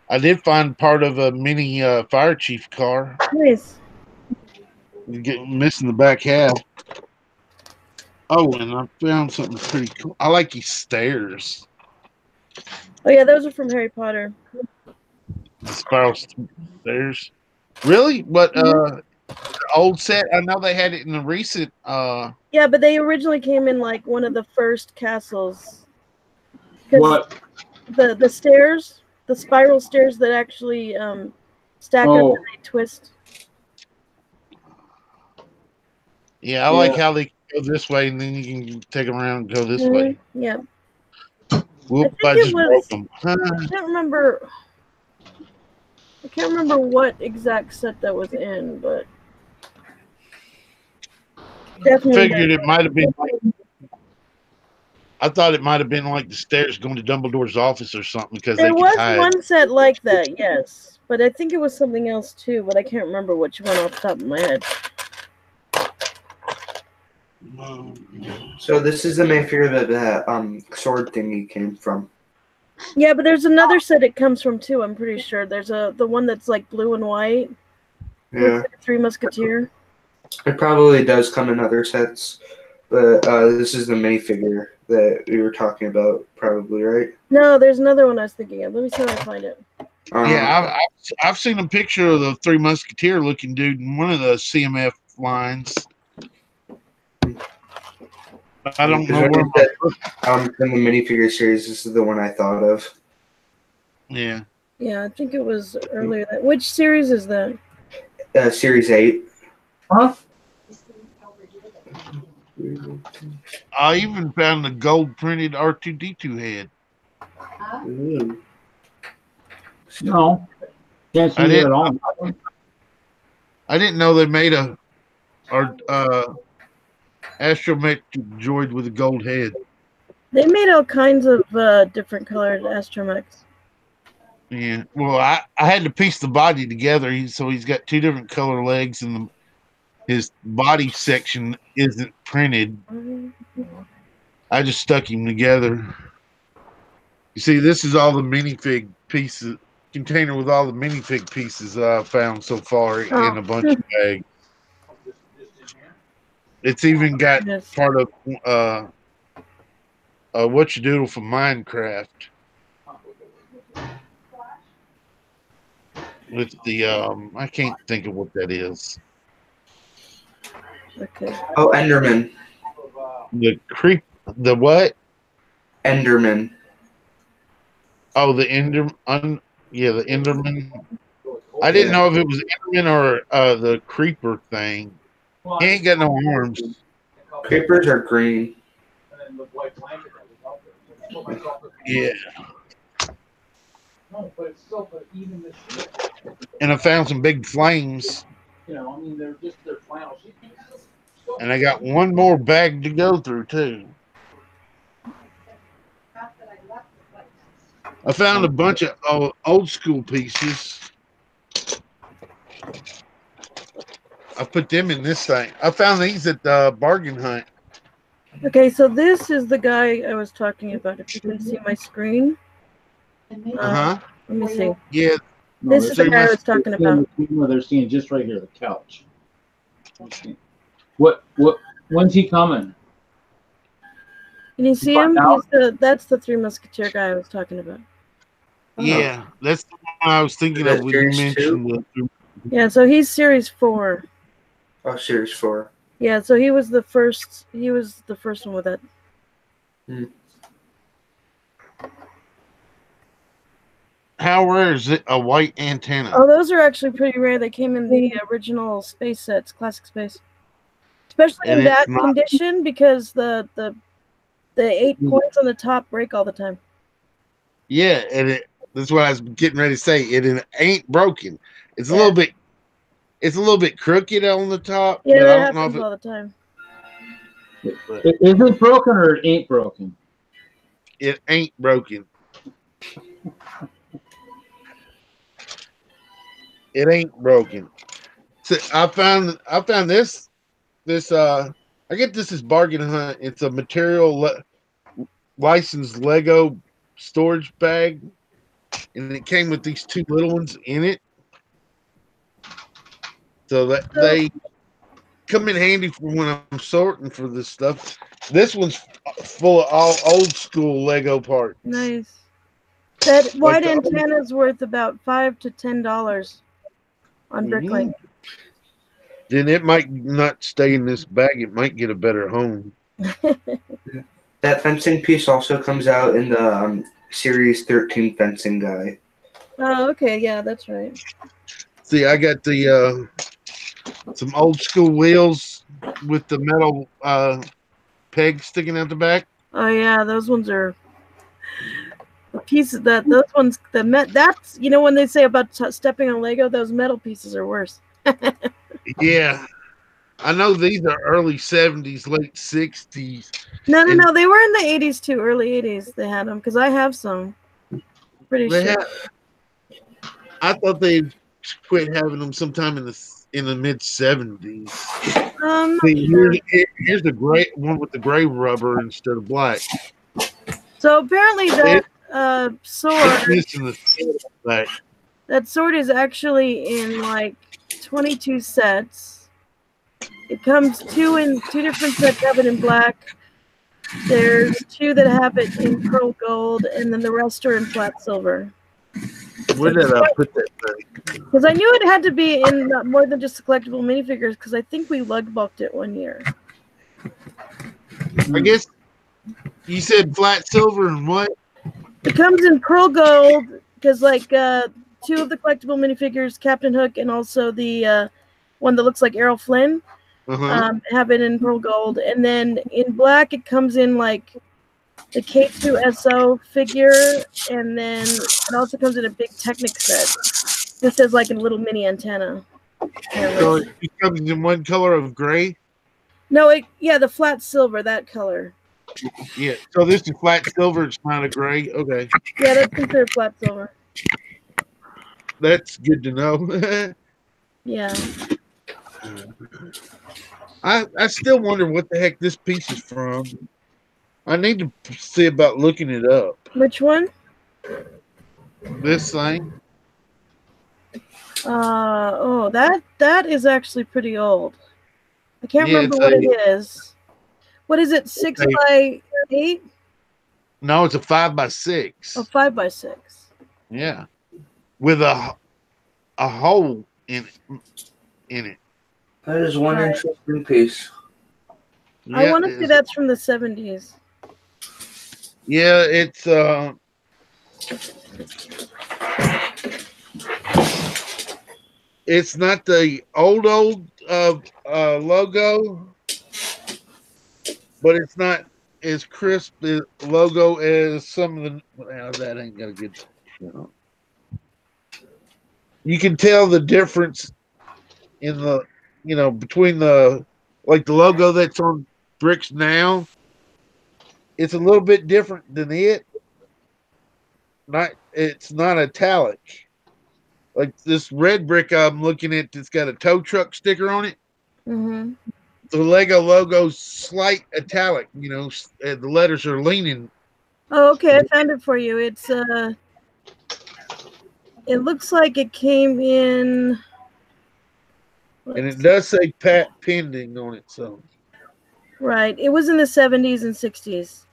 I did find part of a mini fire chief car. Nice. Missing the back half. Oh, and I found something pretty cool. I like these stairs. Oh yeah, those are from Harry Potter. The spiral stairs. Really? But old set? I know they had it in the recent. Yeah, but they originally came in like one of the first castles. What? The stairs, the spiral stairs that actually stack up and they twist. Yeah, I like how they go this way and then you can take them around and go this way. Yeah. Whoop, I just broke them. I can't remember what exact set that was in, but definitely Figured it might have been like, I thought it might have been like the stairs going to Dumbledore's office or something because there they was could hide. one set like that, yes. But I think it was something else too, but I can't remember which one off the top of my head. So this is the minifigure that sword thingy came from. Yeah, but there's another set it comes from too. I'm pretty sure there's the one that's like blue and white. Yeah, Looks like Three Musketeer. it probably does come in other sets, but this is the minifigure that we were talking about, probably, right? No, there's another one I was thinking of. Let me see if I find it. Yeah, I've seen a picture of the Three Musketeer looking dude in one of the CMF lines. I don't know where. From the minifigure series, this is the one I thought of. Yeah. Yeah, I think it was earlier. Which series is that? Series 8. Huh? I even found the gold printed R2D2 head. Ooh. No. Can't see it at all. I didn't know they made a astromech droid with a gold head. They made all kinds of different colored astromechs. Yeah. Well, I had to piece the body together. So he's got 2 different color legs, and his body section isn't printed. I just stuck him together. You see, this is all the minifig pieces, container with all the minifig pieces that I've found so far in a bunch of bags. It's even got part of what you doodle from Minecraft. With the I can't think of what that is. Okay. Oh, Enderman. The what? Enderman. Oh, the Enderman. The Enderman. I didn't know if it was Enderman or the creeper thing. He ain't got no arms. Creepers are green. Yeah. And I found some big flames. And I got one more bag to go through too. I found a bunch of old school pieces. I put them in this thing. I found these at the bargain hunt. Okay, so this is the guy I was talking about. If you can see my screen. Let me see. Yeah. This is the guy I was talking about. They're seeing just right here, the couch. When's he coming? Can you see him? That's the Three Musketeer guy I was talking about. Yeah, that's the one I was thinking of when you mentioned the. Yeah, so he's series 4. Oh, series 4. Yeah, so he was the first. He was the first one with that. How rare is it? A white antenna? Oh, those are actually pretty rare. They came in the original space sets, classic space, especially in that condition because the 8 points on the top break all the time. Yeah, and that's what I was getting ready to say. It ain't broken. It's a little bit. It's a little bit crooked on the top. Yeah, but that I don't happens know if all the time. Is it broken or it ain't broken? It ain't broken. It ain't broken. So I found this. I get this as bargain hunt. It's a material licensed Lego storage bag, and it came with these 2 little ones in it. So that they come in handy for when I'm sorting for this stuff. This one's full of all old school Lego parts. Nice. That white antenna is worth about $5 to $10 on Bricklink. Then it might not stay in this bag. It might get a better home. That fencing piece also comes out in the Series 13 fencing guy. Oh, okay. Yeah, that's right. See, I got the some old school wheels with the metal peg sticking out the back. Oh yeah, those ones are the pieces those ones that's when they say about stepping on Lego, those metal pieces are worse. Yeah, I know these are early 70s, late 60s. No, they were in the 80s too, early 80s. They had them because I have some. Pretty sure. I thought they quit having them sometime in the mid 70s. Not See, sure. here's the gray one with the gray rubber instead of black. So apparently that sword, This in the black. that sword is actually in like 22 sets. It comes two different sets have it in black. There's 2 that have it in pearl gold, and then the rest are in flat silver. Where did I put that thing? Because I knew it had to be in more than just the collectible minifigures, because I think we lug bulked it one year. I guess you said flat silver and what? It comes in pearl gold, because like 2 of the collectible minifigures, Captain Hook and also the one that looks like Errol Flynn, have it in pearl gold. And then in black, it comes in like the K2SO figure, and then it also comes in a big Technic set. This is like a little mini antenna. So it comes in one color of gray? No, the flat silver, that color. Yeah, so this is flat silver, it's not a gray. Okay. Yeah, that's considered flat silver. That's good to know. Yeah. I still wonder what the heck this piece is from. I need to see about looking it up. Which one? This thing. That is actually pretty old. I can't remember what it is. What is it? 6 by 8? No, it's a 5 by 6. Oh, 5 by 6. Yeah, with a hole in it. That is one interesting piece. Yeah, I want to say that's from the 70s. Yeah, it's not the old logo, but it's not as crisp the logo as some of the. Well, that ain't gonna get. You can tell the difference in the, between the logo that's on bricks now. It's a little bit different than it. It's not italic. Like this red brick I'm looking at, it's got a tow truck sticker on it. Mm-hmm. The Lego logo's slight italic. The letters are leaning. Oh, okay, I found it for you. It's it looks like it came in. And it does say Pat Pending on it, so. Right. It was in the 70s and 60s.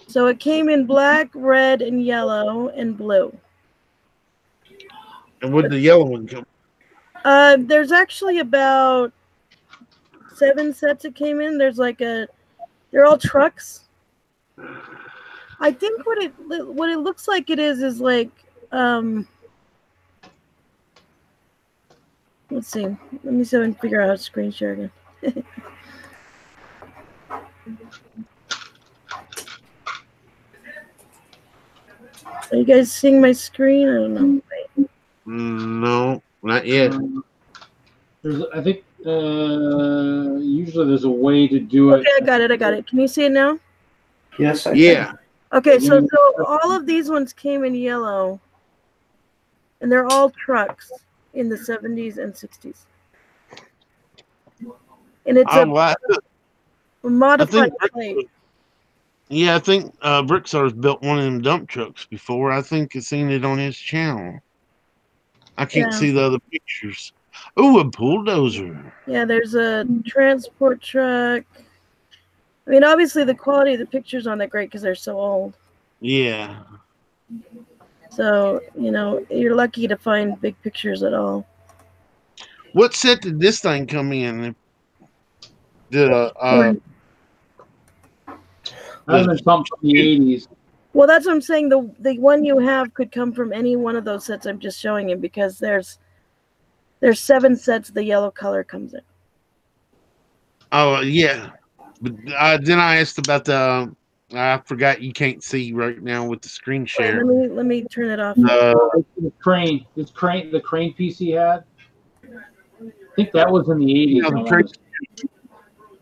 So it came in black, red, and yellow, and blue. And when did the yellow one come? There's actually about 7 sets that came in. There's they're all trucks. I think what it looks like it is like, let's see. Let me see if I can figure out how to screen share again. Are you guys seeing my screen? I don't know. Wait. No, not yet. I think usually there's a way to do it. Okay, I got it. Can you see it now? Yes, I can. Okay, so all of these ones came in yellow, and they're all trucks in the 70s and 60s. And it's a modified plate. Yeah, I think Brickstar's built one of them dump trucks before. I think I've seen it on his channel. I can't see the other pictures. Oh, a bulldozer. Yeah, there's a transport truck. I mean, obviously the quality of the pictures aren't that great because they're so old. Yeah. So, you're lucky to find big pictures at all. What set did this thing come in? That was something from the 80s. Well, that's what I'm saying. The one you have could come from any one of those sets I'm just showing you, because there's 7 sets the yellow color comes in. Oh, yeah. But then I asked about the. I forgot you can't see right now with the screen share. Wait, let me turn it off. The crane. The crane piece he had. I think that was in the 80s.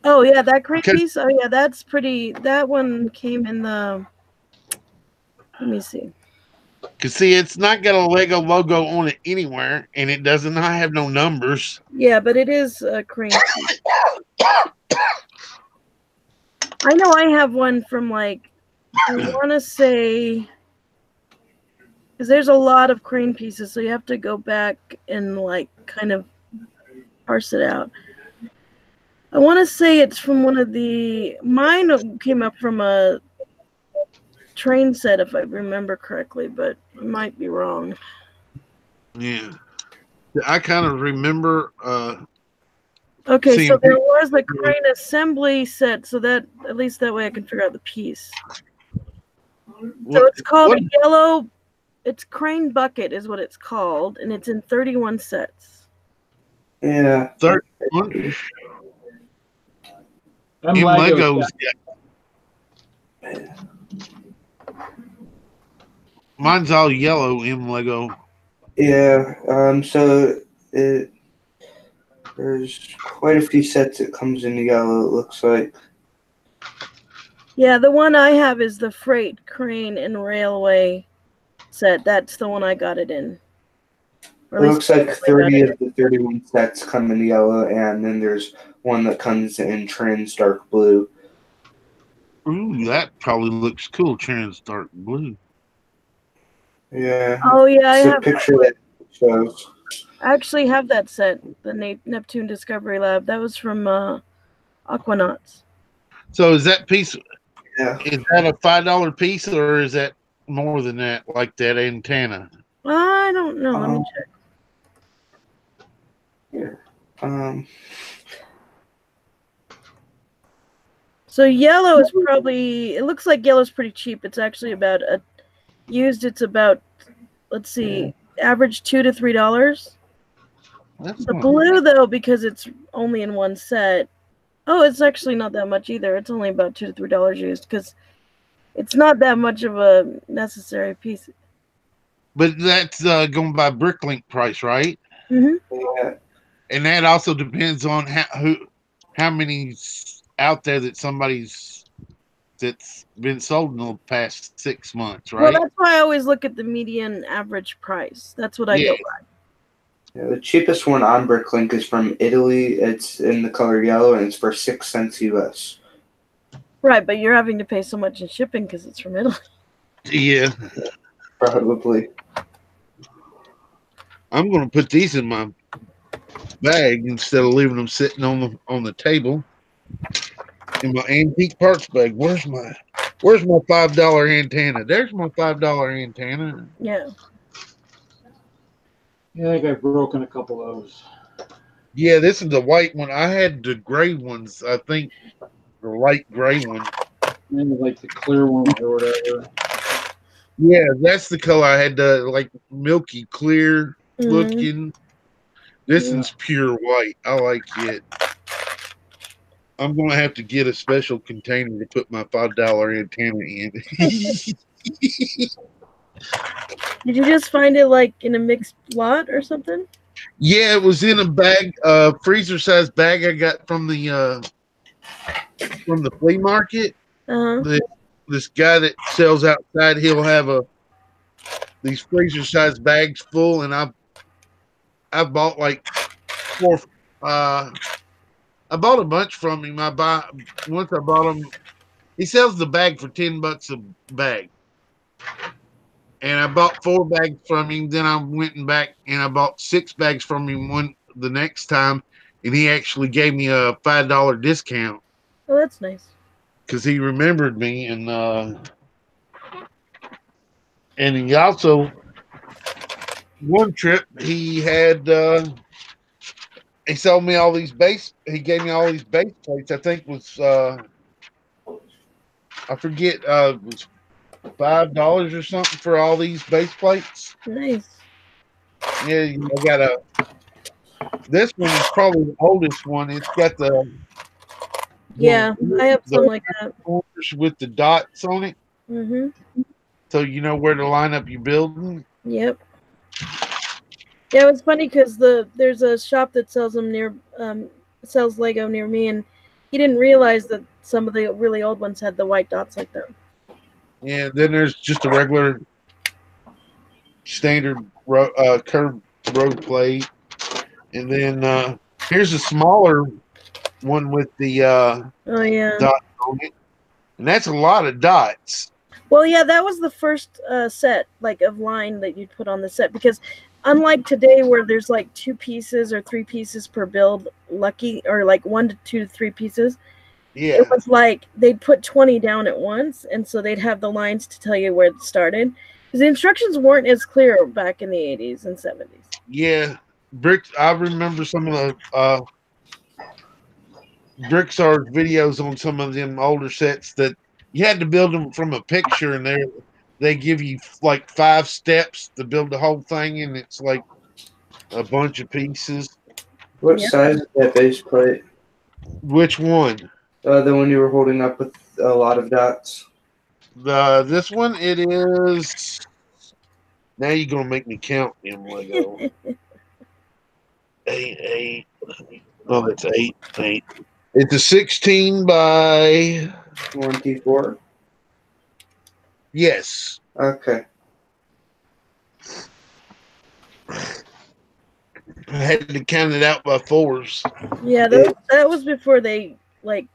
Oh yeah, that crane piece. Oh yeah, that's pretty. That one came in the. Let me see. Cause see, it's not got a Lego logo on it anywhere, and it does not have no numbers. Yeah, but it is a crane piece. I know I have one from like, I want to say, because there's a lot of crane pieces, so you have to go back and like kind of parse it out. I want to say it's from one of the, mine came up from a train set, if I remember correctly, but I might be wrong. Yeah, I kind of remember. Okay, so there was a crane assembly set, so that at least that way I can figure out the piece. So it's called yellow. It's crane bucket is what it's called, and it's in 31 sets. Yeah. 31. Them In Legos. Mine's all yellow in Lego. Yeah. So there's quite a few sets that comes in yellow. It looks like. Yeah, the one I have is the freight, crane, and railway set. That's the one I got it in. It looks like 30 of the 31 sets come in yellow, and then there's one that comes in trans dark blue. Ooh, that probably looks cool. Trans dark blue. Yeah. Oh yeah, I it's a have picture that shows. I actually have that set, the Neptune Discovery Lab. That was from Aquanauts. So is that piece? Yeah. Is that a $5 piece, or is that more than that? Like that antenna? I don't know. Let me check. So yellow is probably, it looks like yellow's pretty cheap. It's actually about it's about, let's see, average $2 to $3. The blue though, because it's only in one set. Oh, it's actually not that much either. It's only about $2 to $3 used because it's not that much of a necessary piece. But that's going by Bricklink price, right? Mm-hmm. Yeah. And that also depends on how many's out there that that's been sold in the past 6 months, right? Well, that's why I always look at the median average price. That's what I go by. Yeah, the cheapest one on Bricklink is from Italy. It's in the color yellow, and it's for 6 cents US. Right, but you're having to pay so much in shipping because it's from Italy. Yeah. Probably. I'm going to put these in my bag instead of leaving them sitting on the table in my antique parts bag. Where's my $5 antenna? There's my $5 antenna. Yeah. Yeah, I think I've broken a couple of those. Yeah, this is the white one. I had the gray ones. I think the light gray one. Maybe like the clear one or whatever. Yeah, that's the color I had. The like milky clear looking. This is pure white. I like it. I'm gonna have to get a special container to put my $5 antenna in. Did you just find it like in a mixed lot or something? Yeah, it was in a bag, freezer size bag I got from the flea market. This guy that sells outside, he'll have these freezer size bags full, and I bought like four. I bought a bunch from him. Once I bought them. He sells the bag for $10 a bag. And I bought 4 bags from him. Then I went back and I bought 6 bags from him the next time. And he actually gave me a $5 discount. Oh, that's nice. Because he remembered me. And he also, one trip, he sold me all these he gave me all these base plates. I think was, I forget, it was $5 or something for all these base plates. Nice. Yeah, I got this one is probably the oldest one. It's got the I have some like that with the dots on it. Mm-hmm. So you know where to line up your building. Yep. Yeah, it was funny because there's a shop that sells them sells Lego near me, and he didn't realize that some of the really old ones had the white dots like that. Yeah, then there's just a regular standard curved road plate. And then here's a smaller one with the Oh yeah. dots on it. And that's a lot of dots. Well, yeah, that was the first set like of line that you'd put on the set, because unlike today where there's like 2 pieces or 3 pieces per build, lucky, or like 1 to 2 to 3 pieces. Yeah. It was like they'd put 20 down at once, and so they'd have the lines to tell you where it started. Because the instructions weren't as clear back in the 80s and 70s. Yeah. Bricks. I remember some of the Bricksart videos on some of them older sets that you had to build them from a picture, and they give you like 5 steps to build the whole thing, and it's like a bunch of pieces. What size is that base plate? Which one? The one you were holding up with a lot of dots. This one, it is. Now you're gonna make me count them Lego. 8. Oh, that's 8. It's a 16 by 24. Yes. Okay. I had to count it out by 4s. Yeah, that was before they like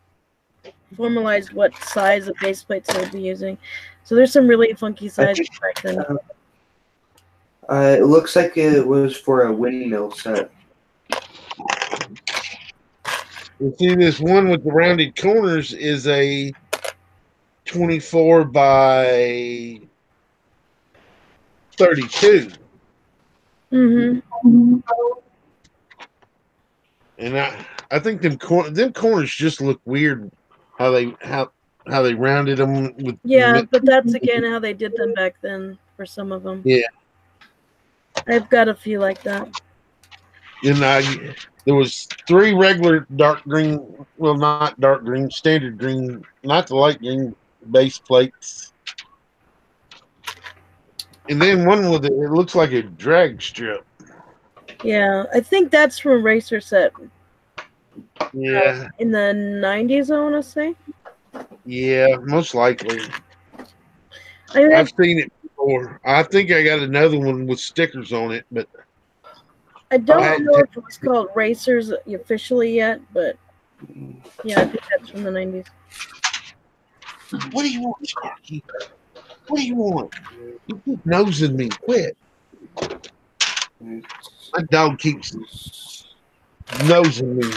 formalized what size of base plates they would be using. So there's some really funky sizes back then. It looks like it was for a windmill set. You see, this one with the rounded corners is a 24 by 32. Mm-hmm. And I think them corners just look weird. How they rounded them with. Yeah, but that's again how they did them back then for some of them. Yeah. I've got a few like that. And there was 3 regular dark green, well, not dark green, standard green, not the light green base plates. And then one with it looks like a drag strip. Yeah, I think that's from Racer Set. Yeah. In the 90s, I want to say. Yeah, most likely. I I've seen it before. I think I got another one with stickers on it, but I don't know if it was called Racers officially yet, but yeah, I think that's from the 90s. What do you want, Sparky? What do you want? You keep nosing me. Quit. My dog keeps nosing me.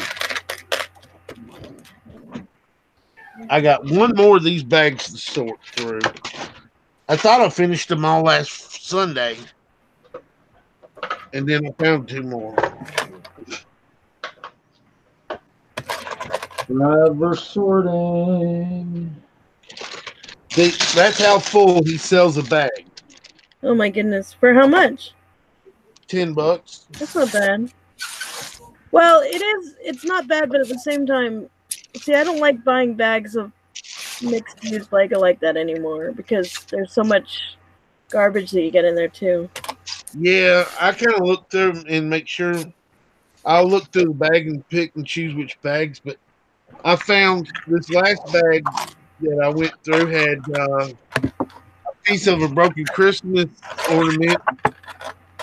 I got one more of these bags to sort through. I thought I finished them all last Sunday. And then I found 2 more. Forever sorting. That's how full he sells a bag. Oh my goodness. For how much? $10. That's not bad. Well, it's not bad, but at the same time, see, I don't like buying bags of mixed used Lego like that anymore because there's so much garbage that you get in there too. Yeah, I kind of look through them and make sure. I'll look through the bag and pick and choose which bags, but I found this last bag that I went through had a piece of a broken Christmas ornament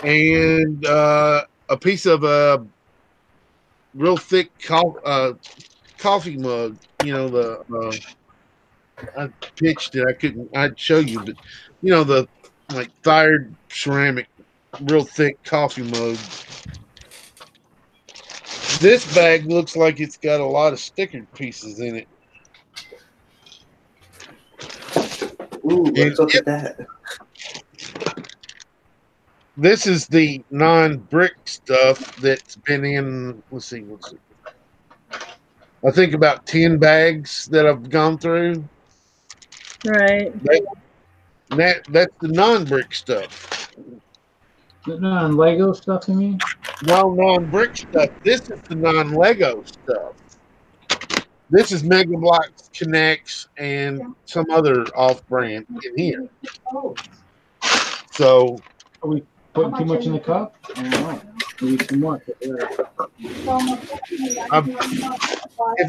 and a piece of a real thick coffee mug. You know, I pitched it. I'd show you, but you know, the like fired ceramic, real thick coffee mug. This bag looks like it's got a lot of sticker pieces in it. Ooh, let's look at that. This is the non-brick stuff that's been in, let's see, I think about 10 bags that I've gone through. Right. That's the non-brick stuff. The non-Lego stuff, you mean? No, non-brick stuff. This is the non-Lego stuff. This is Mega Blocks, Connects, and some other off-brand in here. So, are we putting too much in the cup? I don't know. Maybe too much. If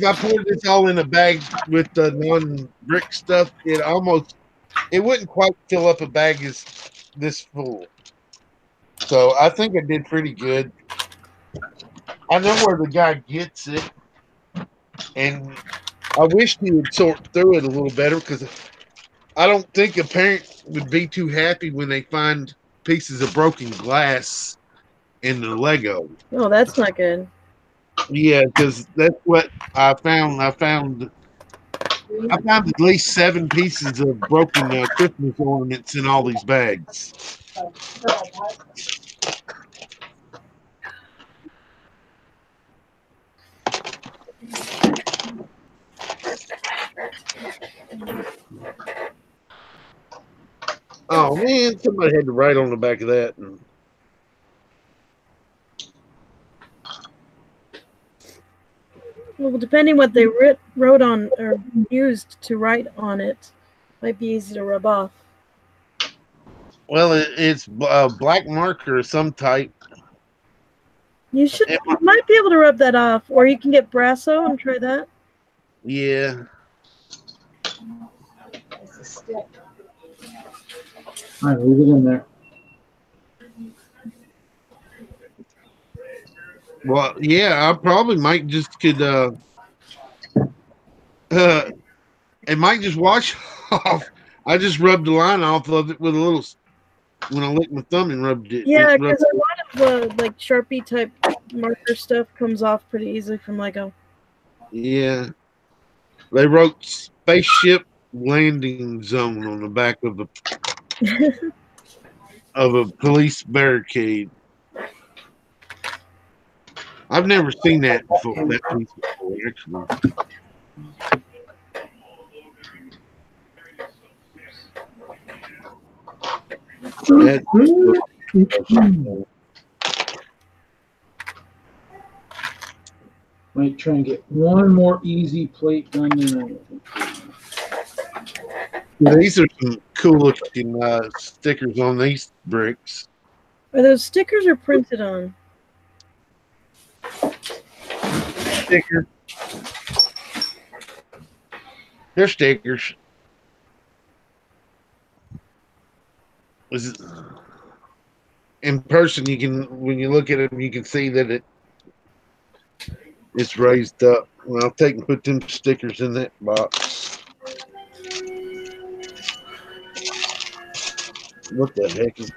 I put this all in a bag with the non-brick stuff, it wouldn't quite fill up a bag as this full. So I think I did pretty good. I know where the guy gets it, and I wish he would sort through it a little better because I don't think a parent would be too happy when they find pieces of broken glass in the Lego. Oh, that's not good. Yeah, because that's what I found. I found at least 7 pieces of broken Christmas ornaments in all these bags. Oh man, somebody had to write on the back of that. Well, depending what they wrote on or used to write on it, might be easy to rub off. Well, it's black marker of some type. You might be able to rub that off, or you can get Brasso and try that. Yeah. All right, leave it in there. Well, yeah, I probably might just could. It might just wash off. I just rubbed the line off of it with a little. When I licked my thumb and rubbed it. Yeah, because a lot of like Sharpie type marker stuff comes off pretty easily from Lego. Yeah, they wrote "spaceship landing zone" on the back of a police barricade. I've never seen that before. That piece before, actually. Might try and get one more easy plate done tonight. These are some cool looking stickers on these bricks. Are those stickers or printed on? Stickers. They're stickers. In person, you can, when you look at them, you can see that it's raised up. Well, I'll take and put them stickers in that box. What the heck is?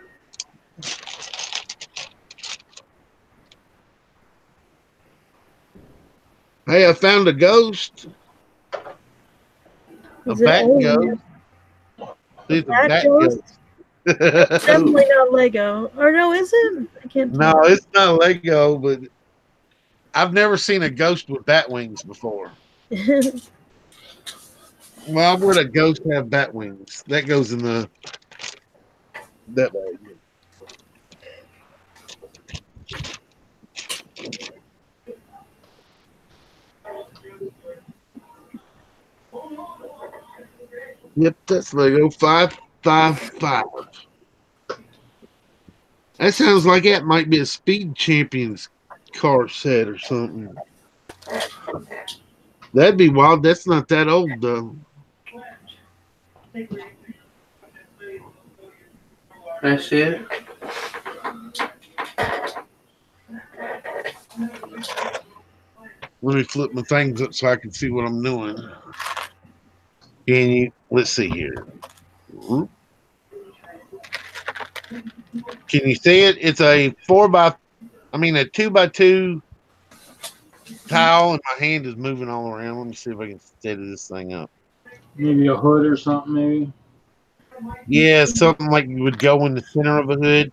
Hey, I found a ghost. A bat ghost. It's a bat ghost. Definitely not Lego. Or no, is it? I can't tell. No, it's not Lego, but I've never seen a ghost with bat wings before. Why would a ghost have bat wings? That goes in that bag. Yep, that's Lego 555. That sounds like that might be a Speed Champions car set or something. That'd be wild. That's not that old though. I see it. Let me flip my things up so I can see what I'm doing. Can you? Let's see here. Can you see it? It's a 2x2 tile, and my hand is moving all around. Let me see if I can steady this thing up. Maybe a hood or something, maybe. Yeah, something like you would go in the center of a hood.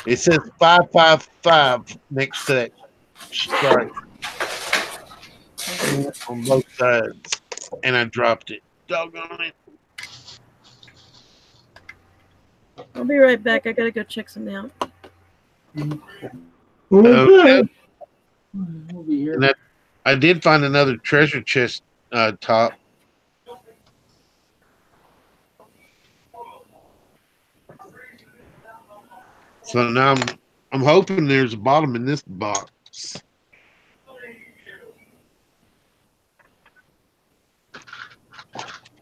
It says 555 next to that stripe on both sides, and I dropped it. Doggone it. I'll be right back. I gotta go check something out. Okay. We'll be here. And I did find another treasure chest top. So now I'm hoping there's a bottom in this box.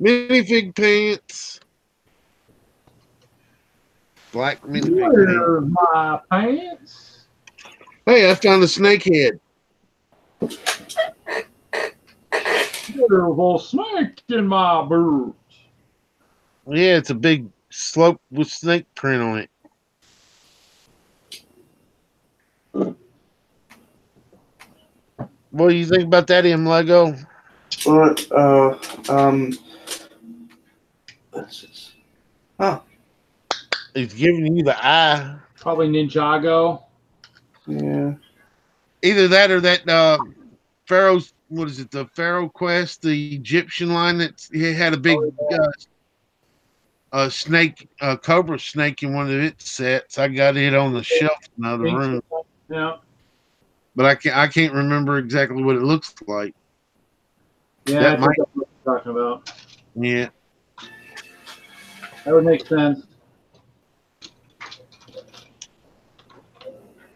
Minifig pants. Black mini pig. Where are my pants? Hey, I found a snake head. There's a snake in my boot. Yeah, it's a big slope with snake print on it. What do you think about that, Lego? What? What's this? Oh, He's giving you the eye. Probably Ninjago. yeah. Either that or that Pharaoh's. What is it? The Pharaoh Quest, the Egyptian line that had a big snake, cobra snake in one of its sets. I got it on the shelf in another room. Yeah. But I can't remember exactly what it looks like. Yeah, That I think that's what you're talking about. Yeah. That would make sense.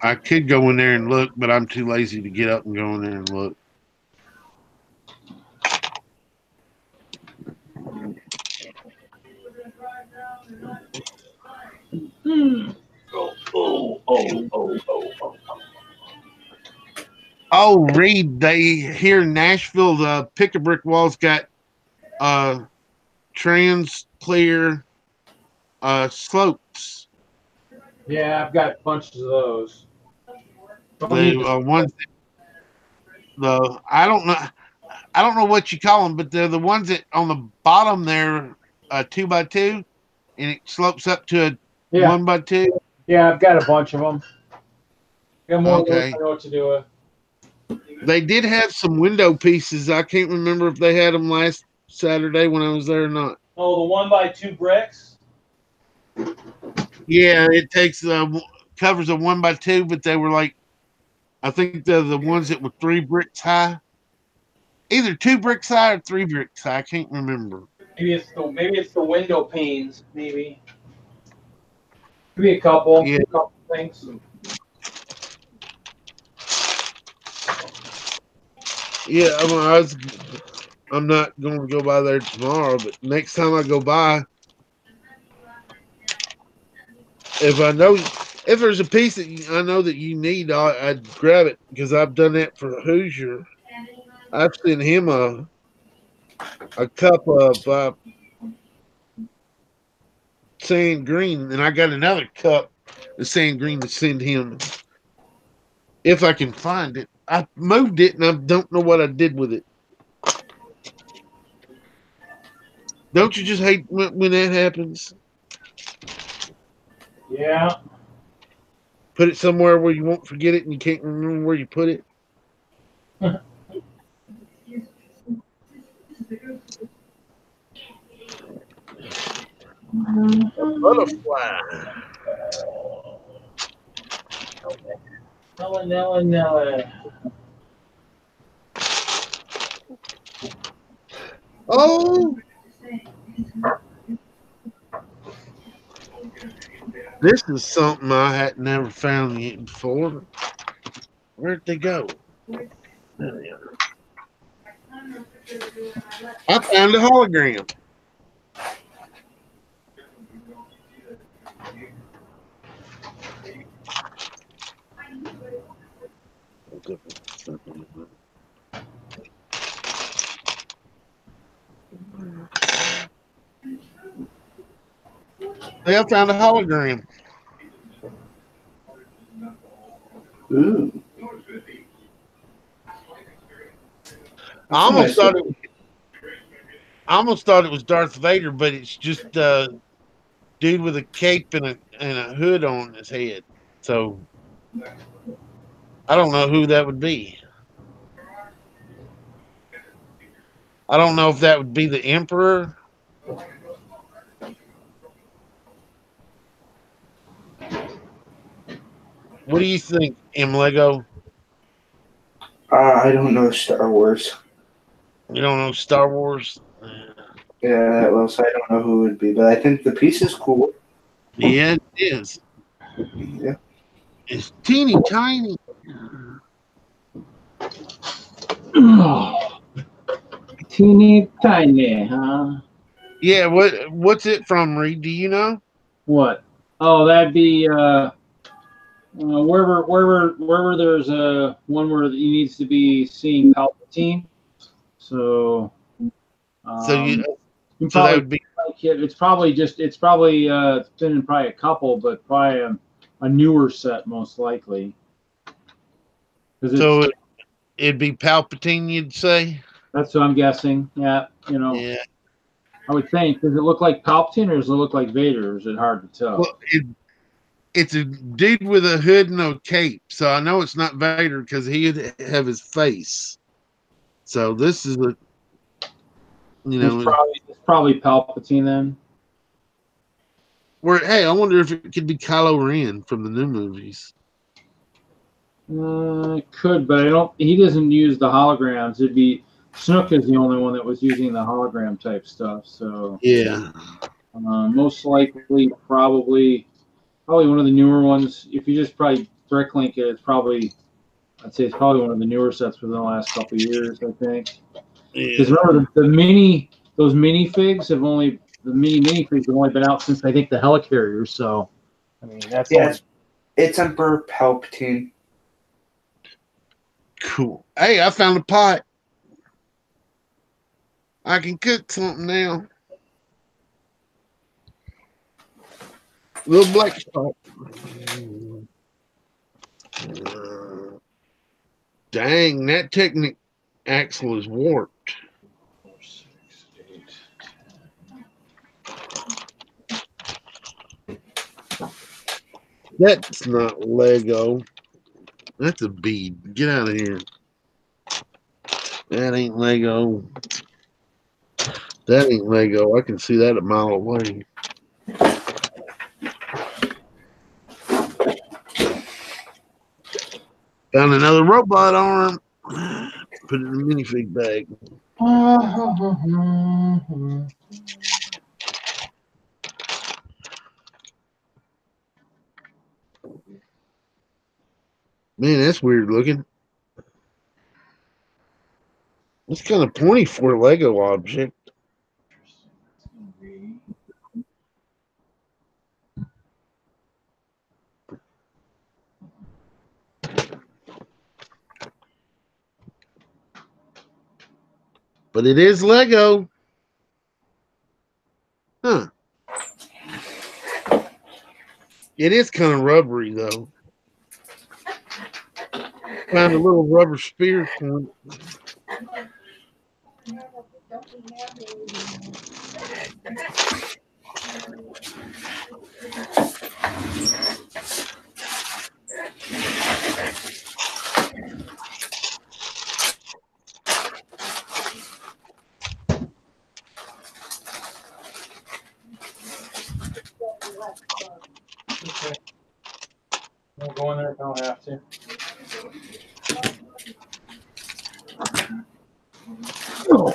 I could go in there and look, but I'm too lazy to get up and go in there and look. Oh, Reed, they here in Nashville, the Pick a Brick Walls got trans clear slopes. Yeah, I've got bunches of those. The ones I don't know what you call them, but they're the ones that on the bottom they're 2x2 and it slopes up to a 1x2. Yeah, I've got a bunch of them. Got more Okay. I know what to do with. They did have some window pieces. I can't remember if they had them last Saturday when I was there or not. Oh, the 1x2 bricks? Yeah, it takes covers a 1x2, but they were like, I think they're the ones that were 3 bricks high. Either 2 bricks high or 3 bricks high. I can't remember. Maybe it's the window panes. Maybe a couple. Yeah. A couple things. Yeah, I'm not going to go by there tomorrow, but next time I go by, if there's a piece that I know that you need, I'd grab it because I've done that for Hoosier. I've sent him a cup of sand green, and I got another cup of sand green to send him if I can find it. I moved it, and I don't know what I did with it. Don't you just hate when that happens? Yeah. Put it somewhere where you won't forget it, and you can't remember where you put it. Butterfly. No. Oh, this is something I had never found yet before. Where'd they go? There they are. I found a hologram. Hey, I found a hologram. Ooh. I almost thought it was Darth Vader, but it's just a dude with a cape and a hood on his head. So I don't know who that would be. I don't know if that would be the Emperor. What do you think, Lego? I don't know Star Wars. You don't know Star Wars? Yeah, well, so I don't know who it would be, but I think the piece is cool. Yeah, it is. Yeah. It's teeny tiny. Teeny tiny, huh? Yeah, what's it from, Reed? Do you know? What? Oh, that'd be wherever there's a one where he needs to be seeing Palpatine. So, So you so probably that would be it's probably it's been in probably a couple, but probably a newer set most likely. so it'd be Palpatine, you'd say? That's what I'm guessing. Yeah, Yeah. I would think. Does it look like Palpatine or does it look like Vader? Or is it hard to tell? Well, it's a dude with a hood and a cape, so I know it's not Vader because he'd have his face. So this is a, it's probably Palpatine then. Hey, I wonder if it could be Kylo Ren from the new movies. It could, but he doesn't use the holograms. It'd be Snook is the only one that was using the hologram type stuff. So yeah, most likely probably one of the newer ones. If you just probably bricklink it, I'd say it's probably one of the newer sets within the last couple of years. I think. Because remember those mini minifigs have only been out since I think the Helicarrier. So I mean that's it's Emperor Palpatine. Cool. Hey, I found a pot. I can cook something now. Little black pot. Dang, that Technic axle is warped. 4, 6, 8. That's not Lego. That's a bead. Get out of here. That ain't Lego. That ain't Lego. I can see that a mile away. Found another robot arm. Put it in the minifig bag. Man, that's weird looking. It's kind of pointy for a Lego object. But it is Lego. Huh. It is kind of rubbery, though. Found a little rubber spear point. Okay. Don't go in there if I don't have to. Oh.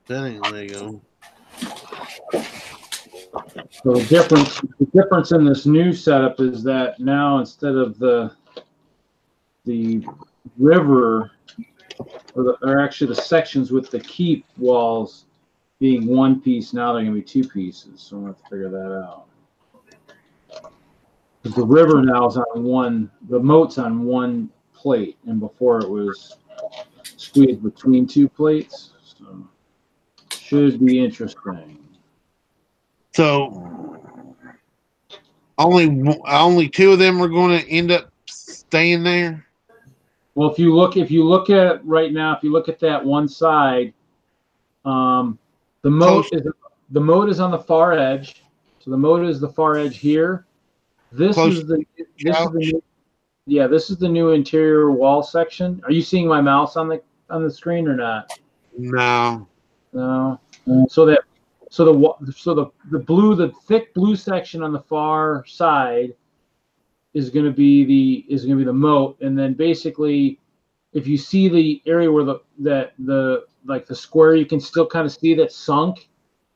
That ain't Lego. So the difference in this new setup is that now instead of the river or actually the sections with the keep walls being one piece, now they're going to be two pieces. So I'm going to have to figure that out. Because the river now is on one, the moat's on one plate, and before it was squeezed between two plates. So should be interesting. So only two of them are going to end up staying there. Well, if you look at it right now, if you look at that one side, the moat is on the far edge. So the moat is the far edge here. This is the new interior wall section. Are you seeing my mouse on the screen or not? No. No. So the thick blue section on the far side is going to be the moat, and then basically, if you see the area where the square, you can still kind of see that sunk.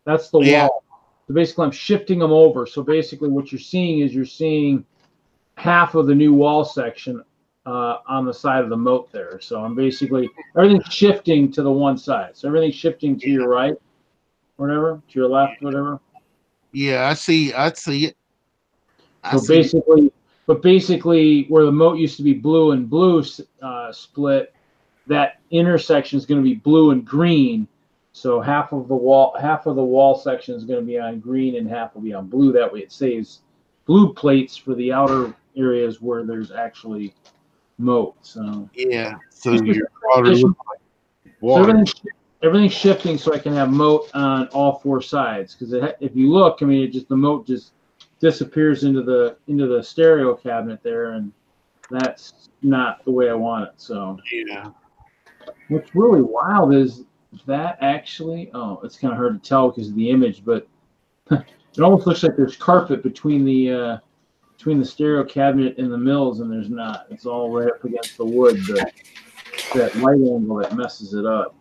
That's the wall. So basically, I'm shifting them over. So basically, what you're seeing is half of the new wall section on the side of the moat there. So I'm basically, everything's shifting to the one side. So everything's shifting to your right, whatever, to your left, whatever. Yeah, I see it. So basically, where the moat used to be blue and blue split, that intersection is going to be blue and green. So half of the wall section is going to be on green and half will be on blue. That way, it saves blue plates for the outer areas where there's actually moat. So yeah, so your water looks like water. So everything's shifting, so I can have moat on all four sides. Because if you look, I mean, the moat just disappears into the stereo cabinet there, and that's not the way I want it. So yeah. What's really wild is that actually, it's kind of hard to tell because of the image, but it almost looks like there's carpet between the stereo cabinet and the MILS, and there's not. It's all right up against the wood, but that light angle that messes it up.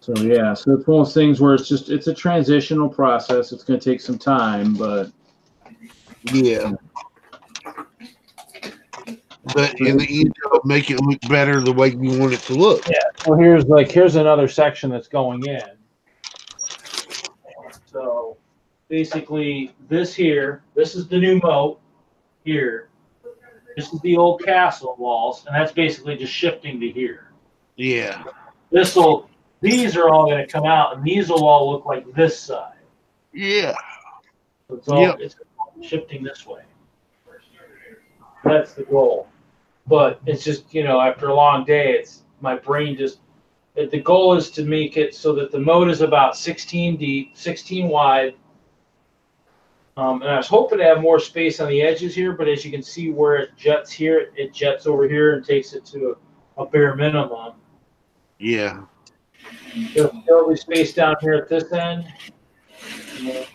So yeah, so it's one of those things where it's a transitional process. It's going to take some time, but yeah. But in the end, it'll make it look better the way you want it to look. Yeah. Well, here's another section that's going in. So basically, this is the new moat here. This is the old castle walls, and that's basically just shifting to here. Yeah. These are all going to come out, and these will all look like this side. Yeah. So it's shifting this way. That's the goal. But it's just, after a long day, my brain the goal is to make it so that the moat is about 16 deep, 16 wide. And I was hoping to have more space on the edges here, but as you can see where it jets here, it jets over here and takes it to a bare minimum. Yeah. There'll be space down here at this end.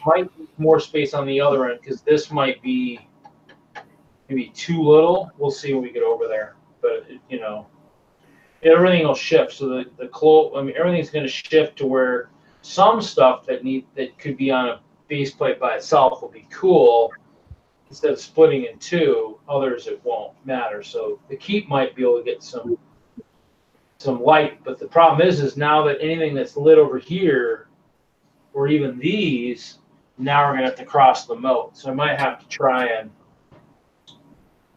Might be more space on the other end because this might be maybe too little. We'll see when we get over there. But everything will shift. So everything's going to shift to where some stuff that could be on a base plate by itself will be cool instead of splitting in two. Others it won't matter. So the keep might be able to get some light, but the problem is now that anything that's lit over here, or even these, now we're gonna have to cross the moat. So I might have to try and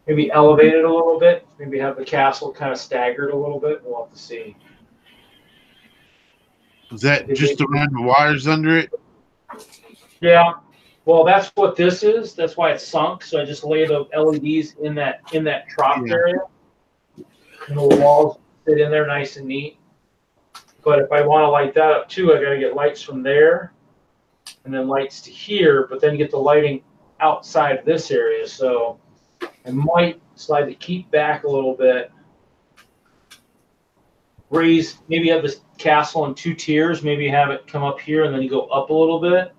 maybe elevate it a little bit, maybe have the castle kind of staggered a little bit. We'll have to see. Is that just to run the wires under it? Yeah. Well, that's what this is. That's why it's sunk. So I just lay the LEDs in that trough area, and the walls fit in there nice and neat. But if I want to light that up too, I got to get lights from there and then lights to here, but then get the lighting outside this area. So I might slide the keep back a little bit, maybe have this castle in 2 tiers, maybe have it come up here and then you go up a little bit,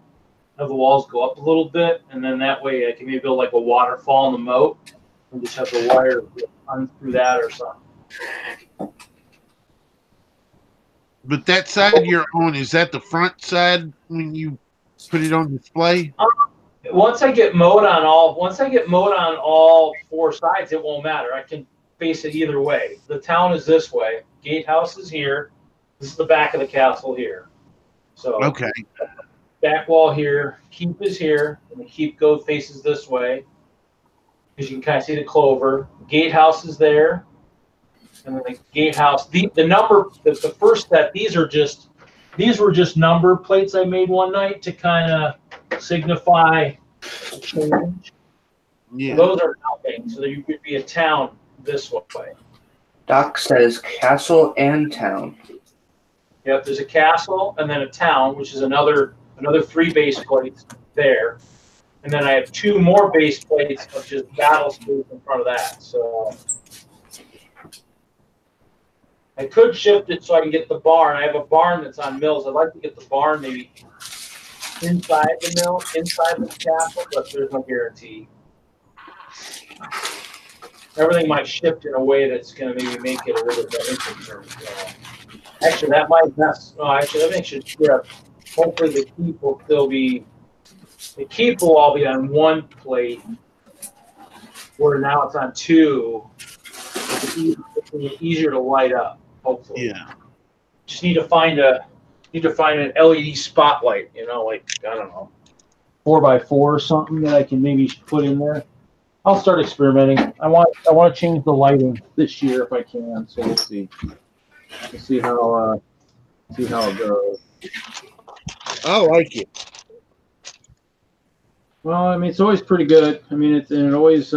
have the walls go up a little bit, and then that way I can maybe build like a waterfall in the moat and just have the wire run through that or something. But that side you're on, is that the front side when you put it on display? Once I get moat on all 4 sides, it won't matter. I can face it either way. The town is this way. Gatehouse is here. This is the back of the castle here. So okay. Back wall here. Keep is here, and the keep faces this way. Because you can kind of see the clover. Gatehouse is there. And then the gatehouse, the first set, these were just number plates I made one night to kind of signify a change. Yeah. Those are nothing, so you could be a town this way. Doc says castle and town. Yep, there's a castle and then a town, which is another 3 base plates there. And then I have 2 more base plates of just battle space in front of that. So I could shift it so I can get the barn. I have a barn that's on MILS. I'd like to get the barn maybe inside the mill, inside the castle, but there's no guarantee. Everything might shift in a way that's going to maybe make it a little bit interesting. Actually, that might mess. No, actually, everything should shift. Hopefully, the keep will still be. The keep will all be on one plate, where now it's on 2. It's easier to light up, hopefully. Yeah. Just need to find an LED spotlight, like, I don't know, 4x4 or something that I can maybe put in there. I'll start experimenting. I want to change the lighting this year if I can. So we'll see. We'll see how it goes. I like it. Well, I mean, it's always pretty good. I mean, it always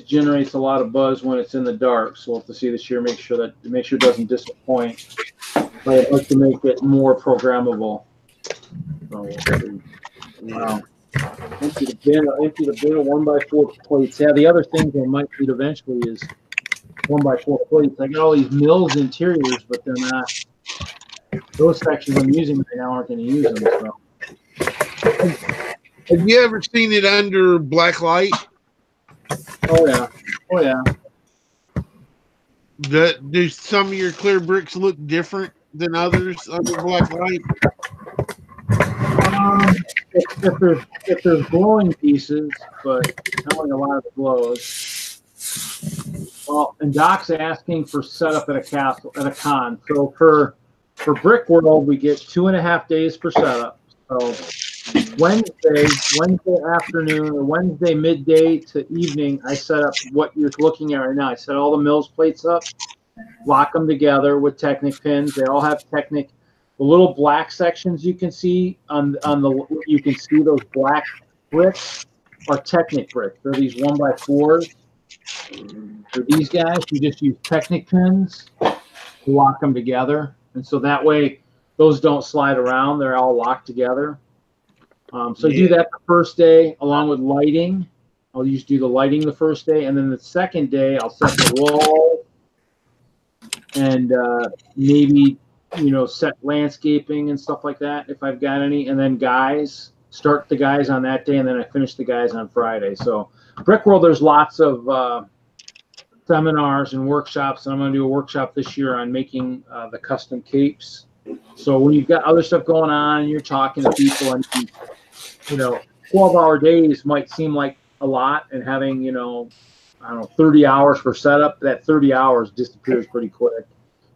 generates a lot of buzz when it's in the dark. So we'll have to see this year. Make sure it doesn't disappoint. But I'd like to make it more programmable. So we'll see. Wow. Empty the bin of 1x4 plates. Yeah, the other thing I might need eventually is 1x4 plates. I got all these MILS interiors, but they're not. Those sections I'm using right now aren't going to use them. So. Have you ever seen it under black light? Oh yeah. Do some of your clear bricks look different than others under black light? If there's glowing pieces, but not like a lot of it glows. Well, and Doc's asking for setup at a con. So for Brick World, we get 2.5 days for setup. So Wednesday afternoon or Wednesday midday to evening, I set up what you're looking at right now. I set all the MILS plates up, lock them together with Technic pins. They all have Technic. The little black sections you can see you can see those black bricks are Technic bricks. They're these 1x4s. For these guys, you just use Technic pins to lock them together, and so that way those don't slide around. They're all locked together. So do that the first day along with lighting. I'll just do the lighting the first day, and then the second day I'll set the wall and maybe set landscaping and stuff like that if I've got any, and then start the guys on that day, and then I finish the guys on Friday. So Brick World, there's lots of seminars and workshops, and I'm going to do a workshop this year on making the custom capes. So when you've got other stuff going on and you're talking to people, and 12-hour days might seem like a lot, and having 30 hours for setup, that 30 hours disappears pretty quick.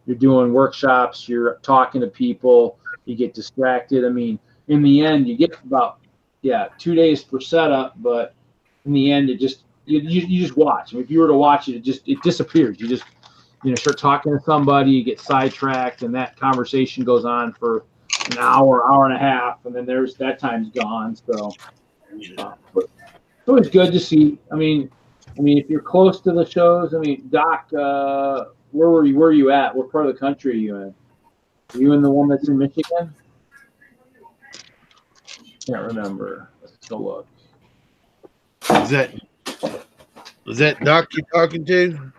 You're doing workshops, you're talking to people, you get distracted. I mean, in the end, you get about 2 days for setup, but in the end, you just watch. I mean, if you were to watch it, it disappears. You just start talking to somebody, you get sidetracked, and that conversation goes on for an hour and a half, and then that time's gone. So but it's always good to see. I mean, if you're close to the shows, I mean, Doc, where are you at? What part of the country are you in? Are you in the one that's in Michigan? Can't remember. Let's go look. Is that Doc you're talking to?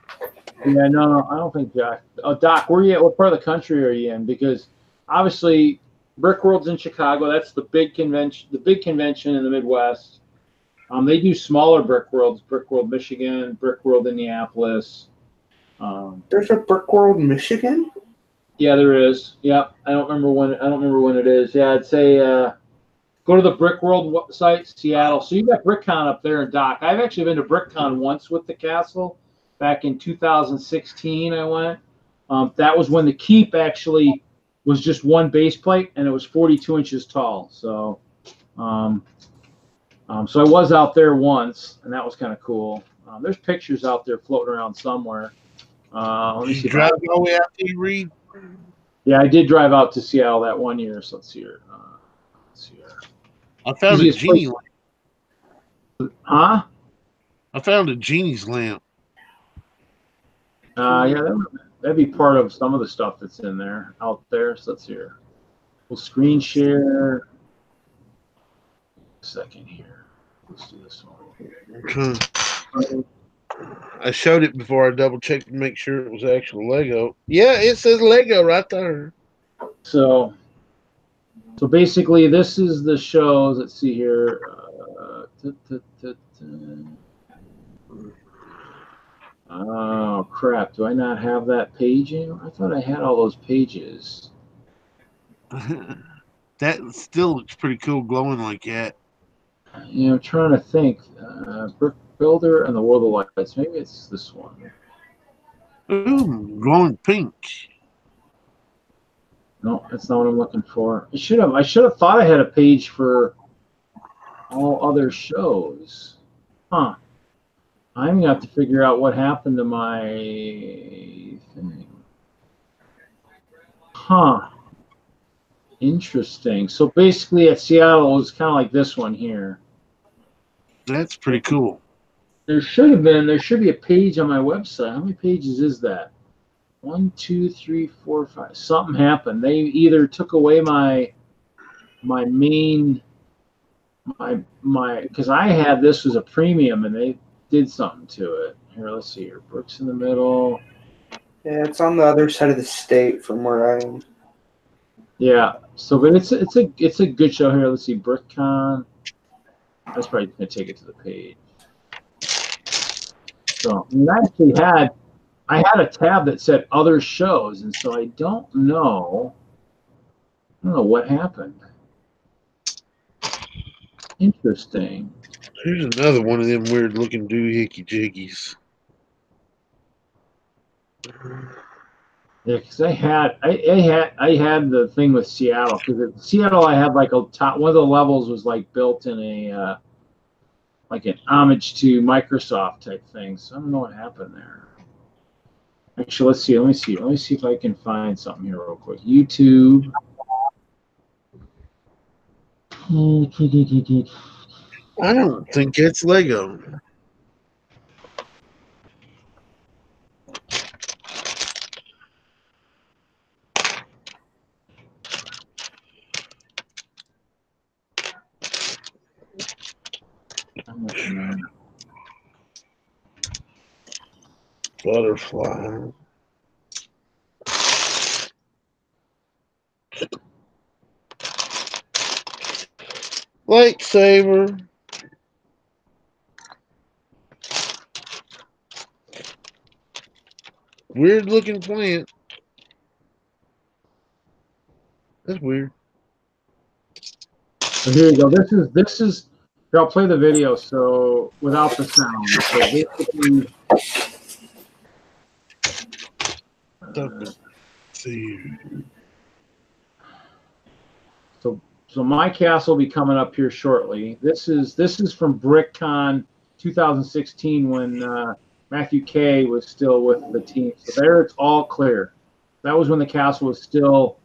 Yeah, no, I don't think Doc. Oh, Doc, where are you at? What part of the country are you in? Because obviously, Brick World's in Chicago. That's the big convention. The big convention in the Midwest. They do smaller Brick Worlds. Brick World Michigan, Brick World Indianapolis. There's a Brick World Michigan? Yeah, there is. Yep. I don't remember when it is. Yeah, I'd say go to the Brick World site, Seattle. So you got BrickCon up there in Doc. I've actually been to BrickCon once with the castle. Back in 2016, I went. That was when the keep actually was just one base plate, and it was 42 inches tall. So, so I was out there once, and that was kind of cool. There's pictures out there floating around somewhere. Let me see. Drive all the way out to Reed? Yeah, I did drive out to Seattle that one year. So let's see here. I found a genie lamp. Huh? I found a genie's lamp. Yeah, that'd be part of some of the stuff that's in there out there. So let's see here. We'll screen share. A second here. Let's do this one. I showed it before I double checked to make sure it was actual Lego. Yeah, it says Lego right there. So basically, this is the shows. Let's see here. Oh crap! Do I not have that page in? I thought I had all those pages. That still looks pretty cool, glowing like that. Yeah, I'm trying to think. Builder and the World of Lights. Maybe it's this one. Ooh, glowing pink. No, that's not what I'm looking for. I should have thought I had a page for all other shows. Huh. I'm gonna have to figure out what happened to my thing. Huh. Interesting. So basically at Seattle, it was kind of like this one here. That's pretty cool. There should be a page on my website. How many pages is that? 1, 2, 3, 4, 5. Something happened. They either took away my main because I had this as a premium and they did something to it. Here, let's see here. Brooks in the middle. Yeah, it's on the other side of the state from where I am. Yeah. So, but it's a good show here. Let's see, BrickCon. That's probably gonna take it to the page. So, I had a tab that said other shows, and so I don't know what happened. Interesting. Here's another one of them weird looking doohickey jiggies. Yeah, because I had the thing with Seattle, because at Seattle I had like a top one of the levels was like built in a like an homage to Microsoft type thing. So I don't know what happened there. Actually, let's see. Let me see if I can find something here real quick. YouTube. I don't think it's Lego. Butterfly. Lightsaber. Weird looking plant. That's weird. So here you go. This is here, I'll play the video so without the sound. So basically, so my castle will be coming up here shortly. This is from BrickCon 2016 when Matthew K was still with the team. So there it's all clear. That was when the castle was still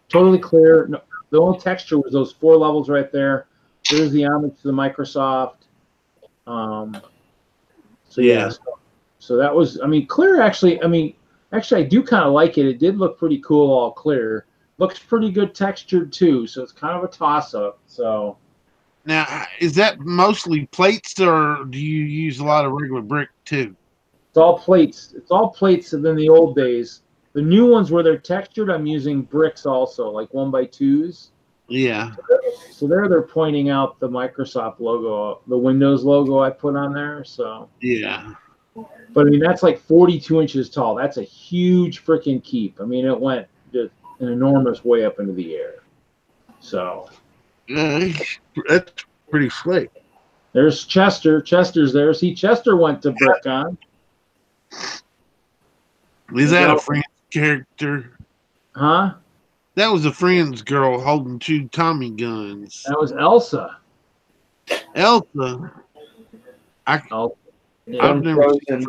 totally clear. No, the only texture was those 4 levels right there. There's the homage to the Microsoft. So yeah. So that was, I mean, clear actually, I do kind of like it. It did look pretty cool all clear. Looks pretty good textured too. So it's kind of a toss up. So now, is that mostly plates or do you use a lot of regular brick too? it's all plates. It's all plates than the old days. The new ones where they're textured, I'm using bricks also, like 1x2s. Yeah. So there they're pointing out the Microsoft logo, the Windows logo I put on there. So yeah. But I mean, that's like 42 inches tall. That's a huge freaking keep. I mean, it went just an enormous way up into the air. So that's pretty slick. There's Chester. Chester's there. See, Chester went to BrickCon. Is that a Friends character? Huh? That was a Friends girl holding 2 Tommy guns. That was Elsa. Elsa. Elsa. Yeah. I've never Frozen.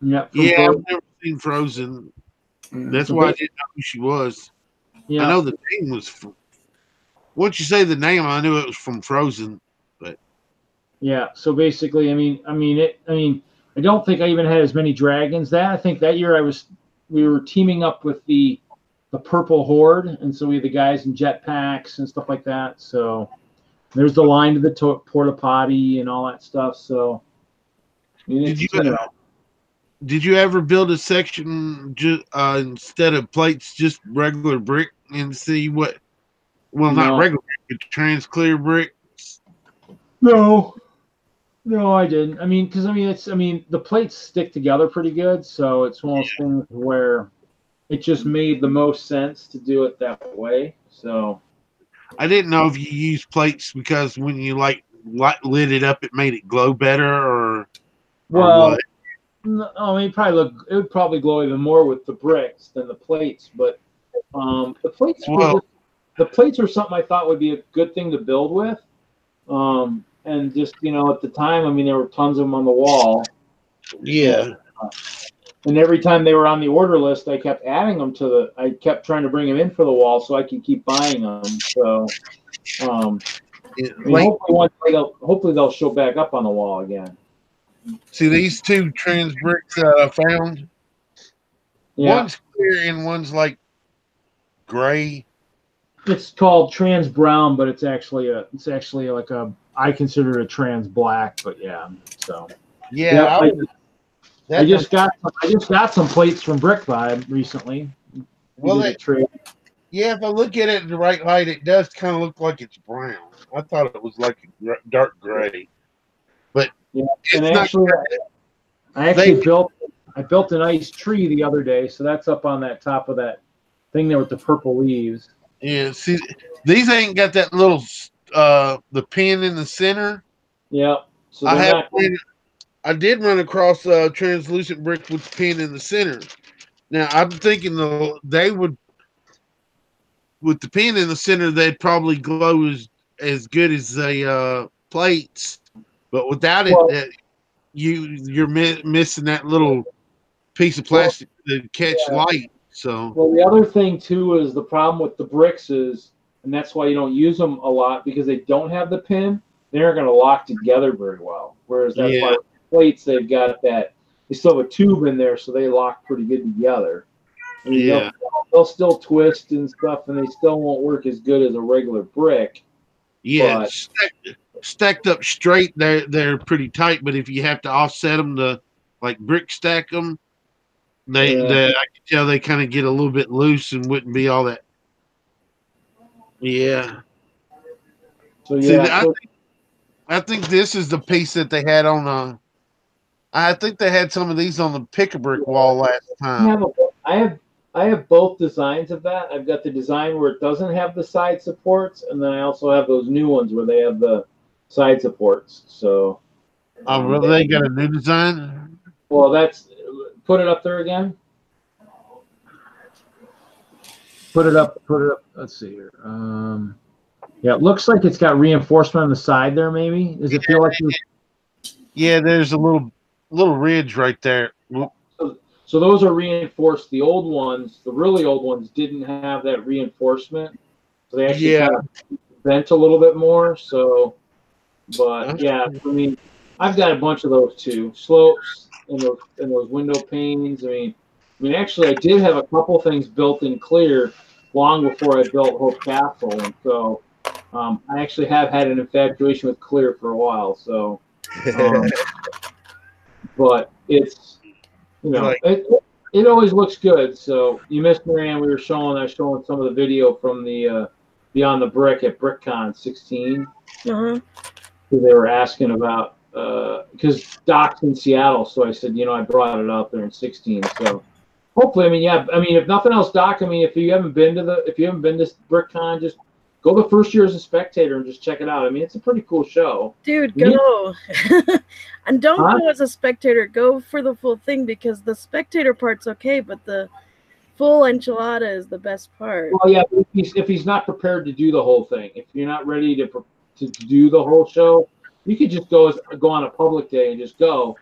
I've never seen Frozen. That's why I didn't know who she was. Yeah. I know the name was. Once you say the name, I knew it was from Frozen. But yeah. So basically, I don't think I even had as many dragons. I think that year we were teaming up with the Purple Horde, and so we had the guys in jetpacks and stuff like that. So there's the line to the porta potty and all that stuff. So did you ever build a section instead of plates, just regular brick, and see what? Well, not regular brick, but trans-clear bricks. No, I didn't. Because the plates stick together pretty good, so it's one of those things where it just made the most sense to do it that way. So I didn't know if you used plates because when you lit it up, it made it glow better, or Well, no, I mean, it would probably glow even more with the bricks than the plates, but the plates the plates are something I thought would be a good thing to build with. And just, at the time, I mean, there were tons of them on the wall. Yeah. And every time they were on the order list, I kept adding them I kept trying to bring them in for the wall so I could keep buying them. So, I mean, hopefully they'll show back up on the wall again. See these two trans bricks that I found? Yeah. One's clear and one's like gray. It's called trans brown, but it's actually like I consider it a trans black, but yeah. So yeah, I just got some plates from Brick Vibe recently. Well, yeah, if I look at it in the right light, it does kind of look like it's brown. I thought it was like a dark gray, but yeah. And actually, I built a nice tree the other day, so that's up on that top of that thing there with the purple leaves. Yeah, see, these ain't got that little the pin in the center. Yeah, so I did run across a translucent brick with the pin in the center. Now I'm thinking they would, with the pin in the center, they'd glow as good as the plates, but without it, you're missing that little piece of plastic to catch light. So, well, the other thing too is the problem with the bricks is, and that's why you don't use them a lot, because they don't have the pin. They aren't going to lock together very well. Whereas that's why with plates, they've got that. They still have a tube in there, so they lock pretty good together. I mean, they'll still twist and stuff, and they still won't work as good as a regular brick. Yeah, stacked up straight, they're pretty tight. But if you have to offset them to like brick stack them, I can tell they kind of get a little bit loose and wouldn't be all that. Yeah. So yeah, I think this is the piece that they had on I think they had some of these on the pick-a-brick wall last time. I have both designs of that. I've got the design where it doesn't have the side supports, and then I also have those new ones where they have the side supports. So. Really? They got a new design? Well, put it up there again. Put it up. Let's see here. Yeah, it looks like it's got reinforcement on the side there. Maybe does it feel like? Yeah, there's a little ridge right there. So those are reinforced. The old ones, the really old ones, didn't have that reinforcement. So they actually kind of bent a little bit more. So, but yeah, I mean, I've got a bunch of those too. Slopes and those window panes. I mean, actually, I did have a couple things built in clear long before I built Hope Castle, and so I actually have had an infatuation with clear for a while. So, but it's it always looks good. So you missed Mariann. I was showing some of the video from the Beyond the Brick at BrickCon 16. Uh-huh. They were asking about because Doc's in Seattle, so I said, I brought it out there in 16. So hopefully, if nothing else, Doc, if you haven't been to BrickCon, just go the first year as a spectator and just check it out. It's a pretty cool show. Dude, go. And don't go as a spectator. Go for the full thing, because the spectator part's okay, but the full enchilada is the best part. Well, yeah, if he's not prepared to do the whole thing, if you're not ready to do the whole show, you could just go on a public day and just go.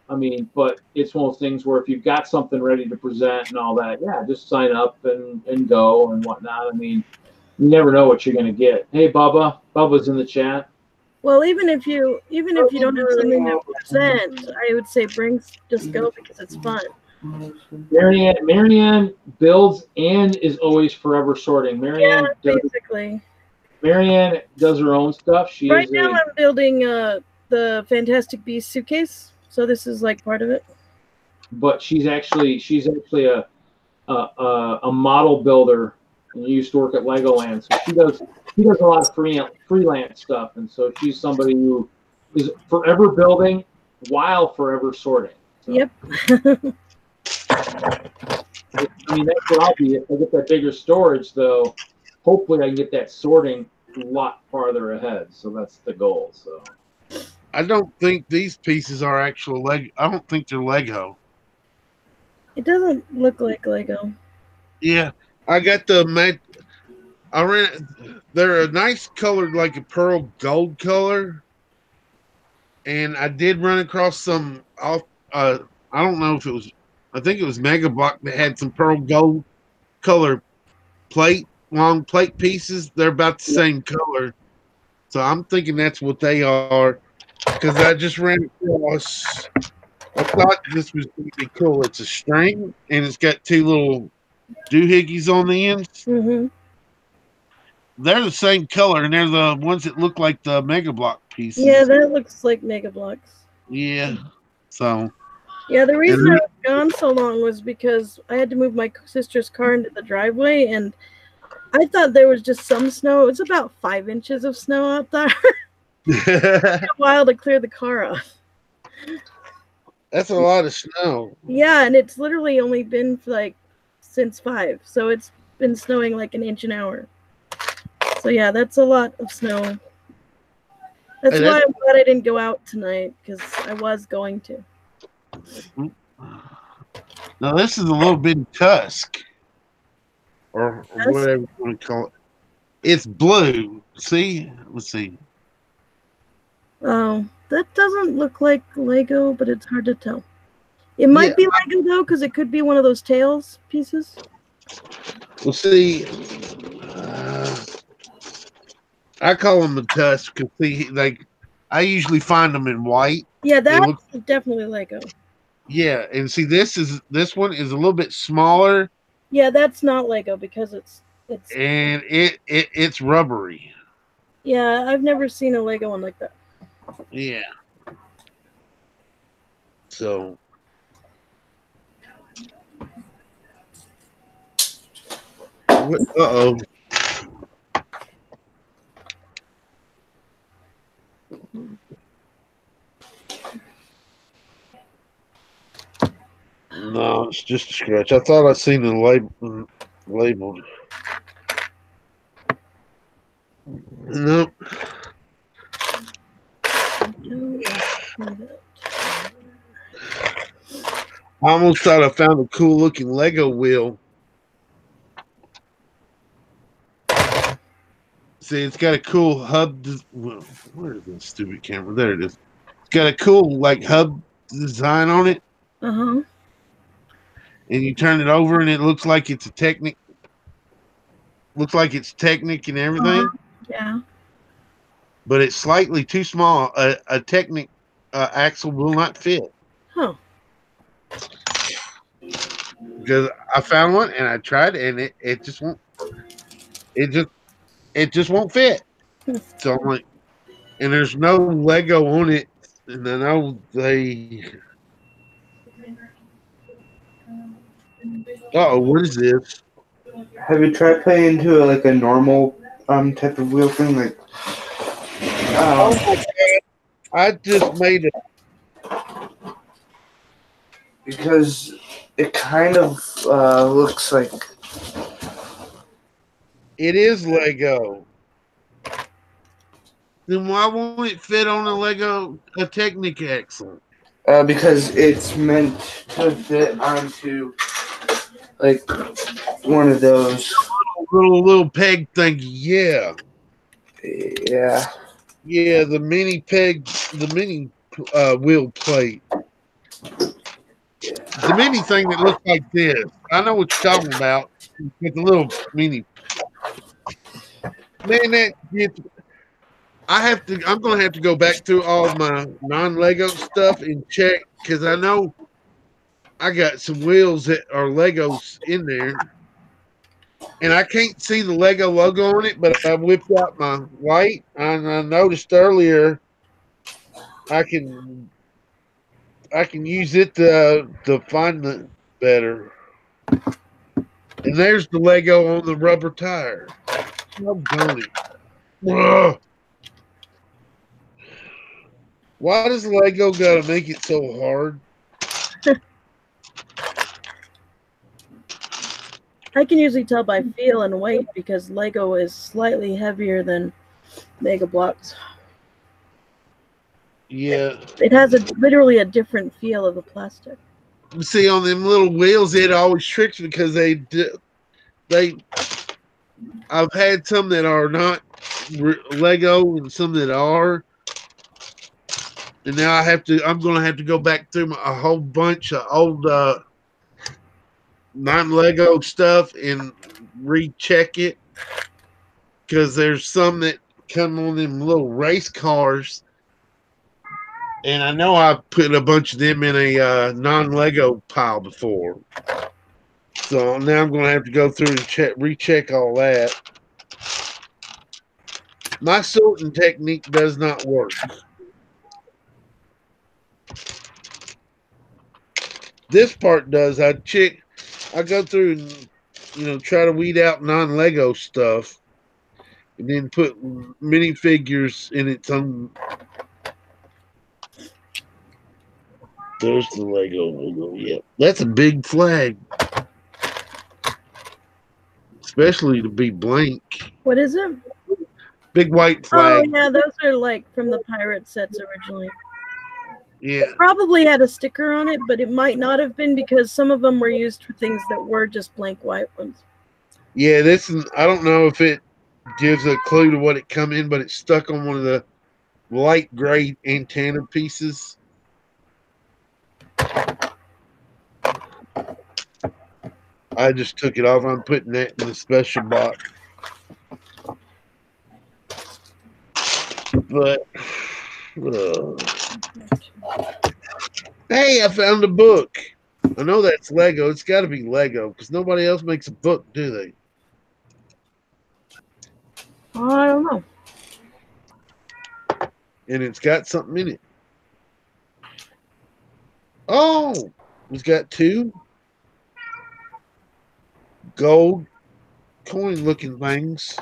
But it's one of those things where if you've got something ready to present and all that, just sign up and go and whatnot. You never know what you're going to get. Hey, Bubba's in the chat. Well, even if you don't have something to present, I would say just go, because it's fun. Mariann builds and is always forever sorting. Mariann does her own stuff. Right now I'm building the Fantastic Beasts suitcase, so this is like part of it. But she's actually a model builder, and used to work at Legoland, so she does a lot of freelance stuff, and so she's somebody who is forever building while forever sorting. So. Yep. That's what I'll be. If I get that bigger storage, though, hopefully I can get that sorting a lot farther ahead. So that's the goal. So I don't think these pieces are actual Lego. I don't think they're Lego. It doesn't look like Lego. Yeah, I got the I ran. They're a nice colored, like a pearl gold color, and I did run across some off. I don't know if it was. I think it was Mega Block that had some pearl gold color long plate pieces. They're about the same color, so I'm thinking that's what they are. Because I just ran across. I thought this was going to be cool. It's a string, and it's got two little doohickeys on the ends. Mm-hmm. They're the same color, and they're the ones that look like the Mega Block pieces. Yeah, that looks like Mega Blocks. Yeah. So. Yeah, the reason I was gone so long was because I had to move my sister's car into the driveway, and I thought there was just some snow. It was about 5 inches of snow out there. It took a while to clear the car off. That's a lot of snow. Yeah, and it's literally only been like since 5, so it's been snowing like an inch an hour. So yeah, that's a lot of snow. That's why I'm glad I didn't go out tonight, because I was going to. Now this is a little bit tusk, or whatever you want to call it. It's blue. See? Let's see. Oh, that doesn't look like Lego, but it's hard to tell. It might be Lego though, because it could be one of those tails pieces. Well, see, I call them a tusk because see, like I usually find them in white. Yeah, that's definitely Lego. Yeah, and see, this one is a little bit smaller. Yeah, that's not Lego because it's and it's rubbery. Yeah, I've never seen a Lego one like that. Yeah. So. Uh-oh. No, it's just a scratch. I thought I seen the labeled. Nope. I almost thought I found a cool looking Lego wheel. See, it's got a cool hub. Where is this stupid camera? There it is. It's got a cool like hub design on it. Uh-huh. And you turn it over and it looks like it's a Technic. Looks like it's Technic and everything. Yeah. But it's slightly too small. A Technic axle will not fit. Huh. Because I found one and I tried and it just won't. It just won't fit. So I'm like, and there's no Lego on it, and I know they. Oh, what is this? Have you tried playing into like a normal type of wheel thing? Like, oh my God. I just made it. Because it kind of looks like. It is Lego. Then why won't it fit on a Technic axle? Because it's meant to fit onto like one of those little peg thing. Yeah. Yeah. Yeah, the mini peg, the mini wheel plate. The mini thing that looks like this. I know what you're talking about. With the little mini. Man, I'm gonna have to go back through all my non-Lego stuff and check because I know I got some wheels that are Legos in there, and I can't see the Lego logo on it. But I whipped out my white, and I noticed earlier I can use it to find it better. And there's the Lego on the rubber tire. I'm done it. Ugh. Why does Lego gotta make it so hard? I can usually tell by feel and weight because Lego is slightly heavier than Mega Blocks. Yeah. It has literally a different feel of the plastic. See, on them little wheels, it always tricks me because I've had some that are not Lego and some that are. And now I'm going to have to go back through a whole bunch of old non-Lego stuff and recheck it. Because there's some that come on them little race cars. And I know I put a bunch of them in a non-Lego pile before. So now I'm going to have to go through and recheck all that. My sorting technique does not work. This part does. I go through and try to weed out non-Lego stuff, and then put minifigures in its own. There's the Lego logo. Yeah, that's a big flag, especially to be blank. What is it? Big white flag. Oh yeah, those are like from the pirate sets originally. Yeah. It probably had a sticker on it, but it might not have been because some of them were used for things that were just blank white ones. Yeah, I don't know if it gives a clue to what it come in, but it's stuck on one of the light gray antenna pieces. I just took it off. I'm putting that in the special box. But hey, I found a book. I know that's Lego. It's got to be Lego because nobody else makes a book, do they? Oh, I don't know. And it's got something in it. Oh, it's got two gold coin-looking things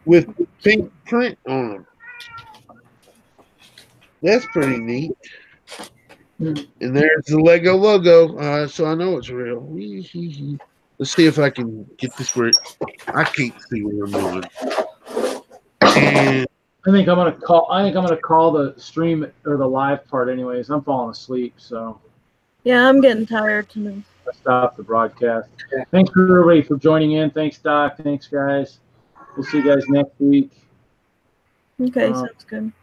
with pink print on them. That's pretty neat. And there's the Lego logo, so I know it's real. Let's see if I can get this where I can't see where I'm moving. And I think I'm gonna call the stream or the live part anyways. I'm falling asleep, so Yeah, I'm getting tired too. I stop the broadcast. Thanks for everybody for joining in. Thanks, Doc. Thanks, guys. We'll see you guys next week. Okay, sounds good.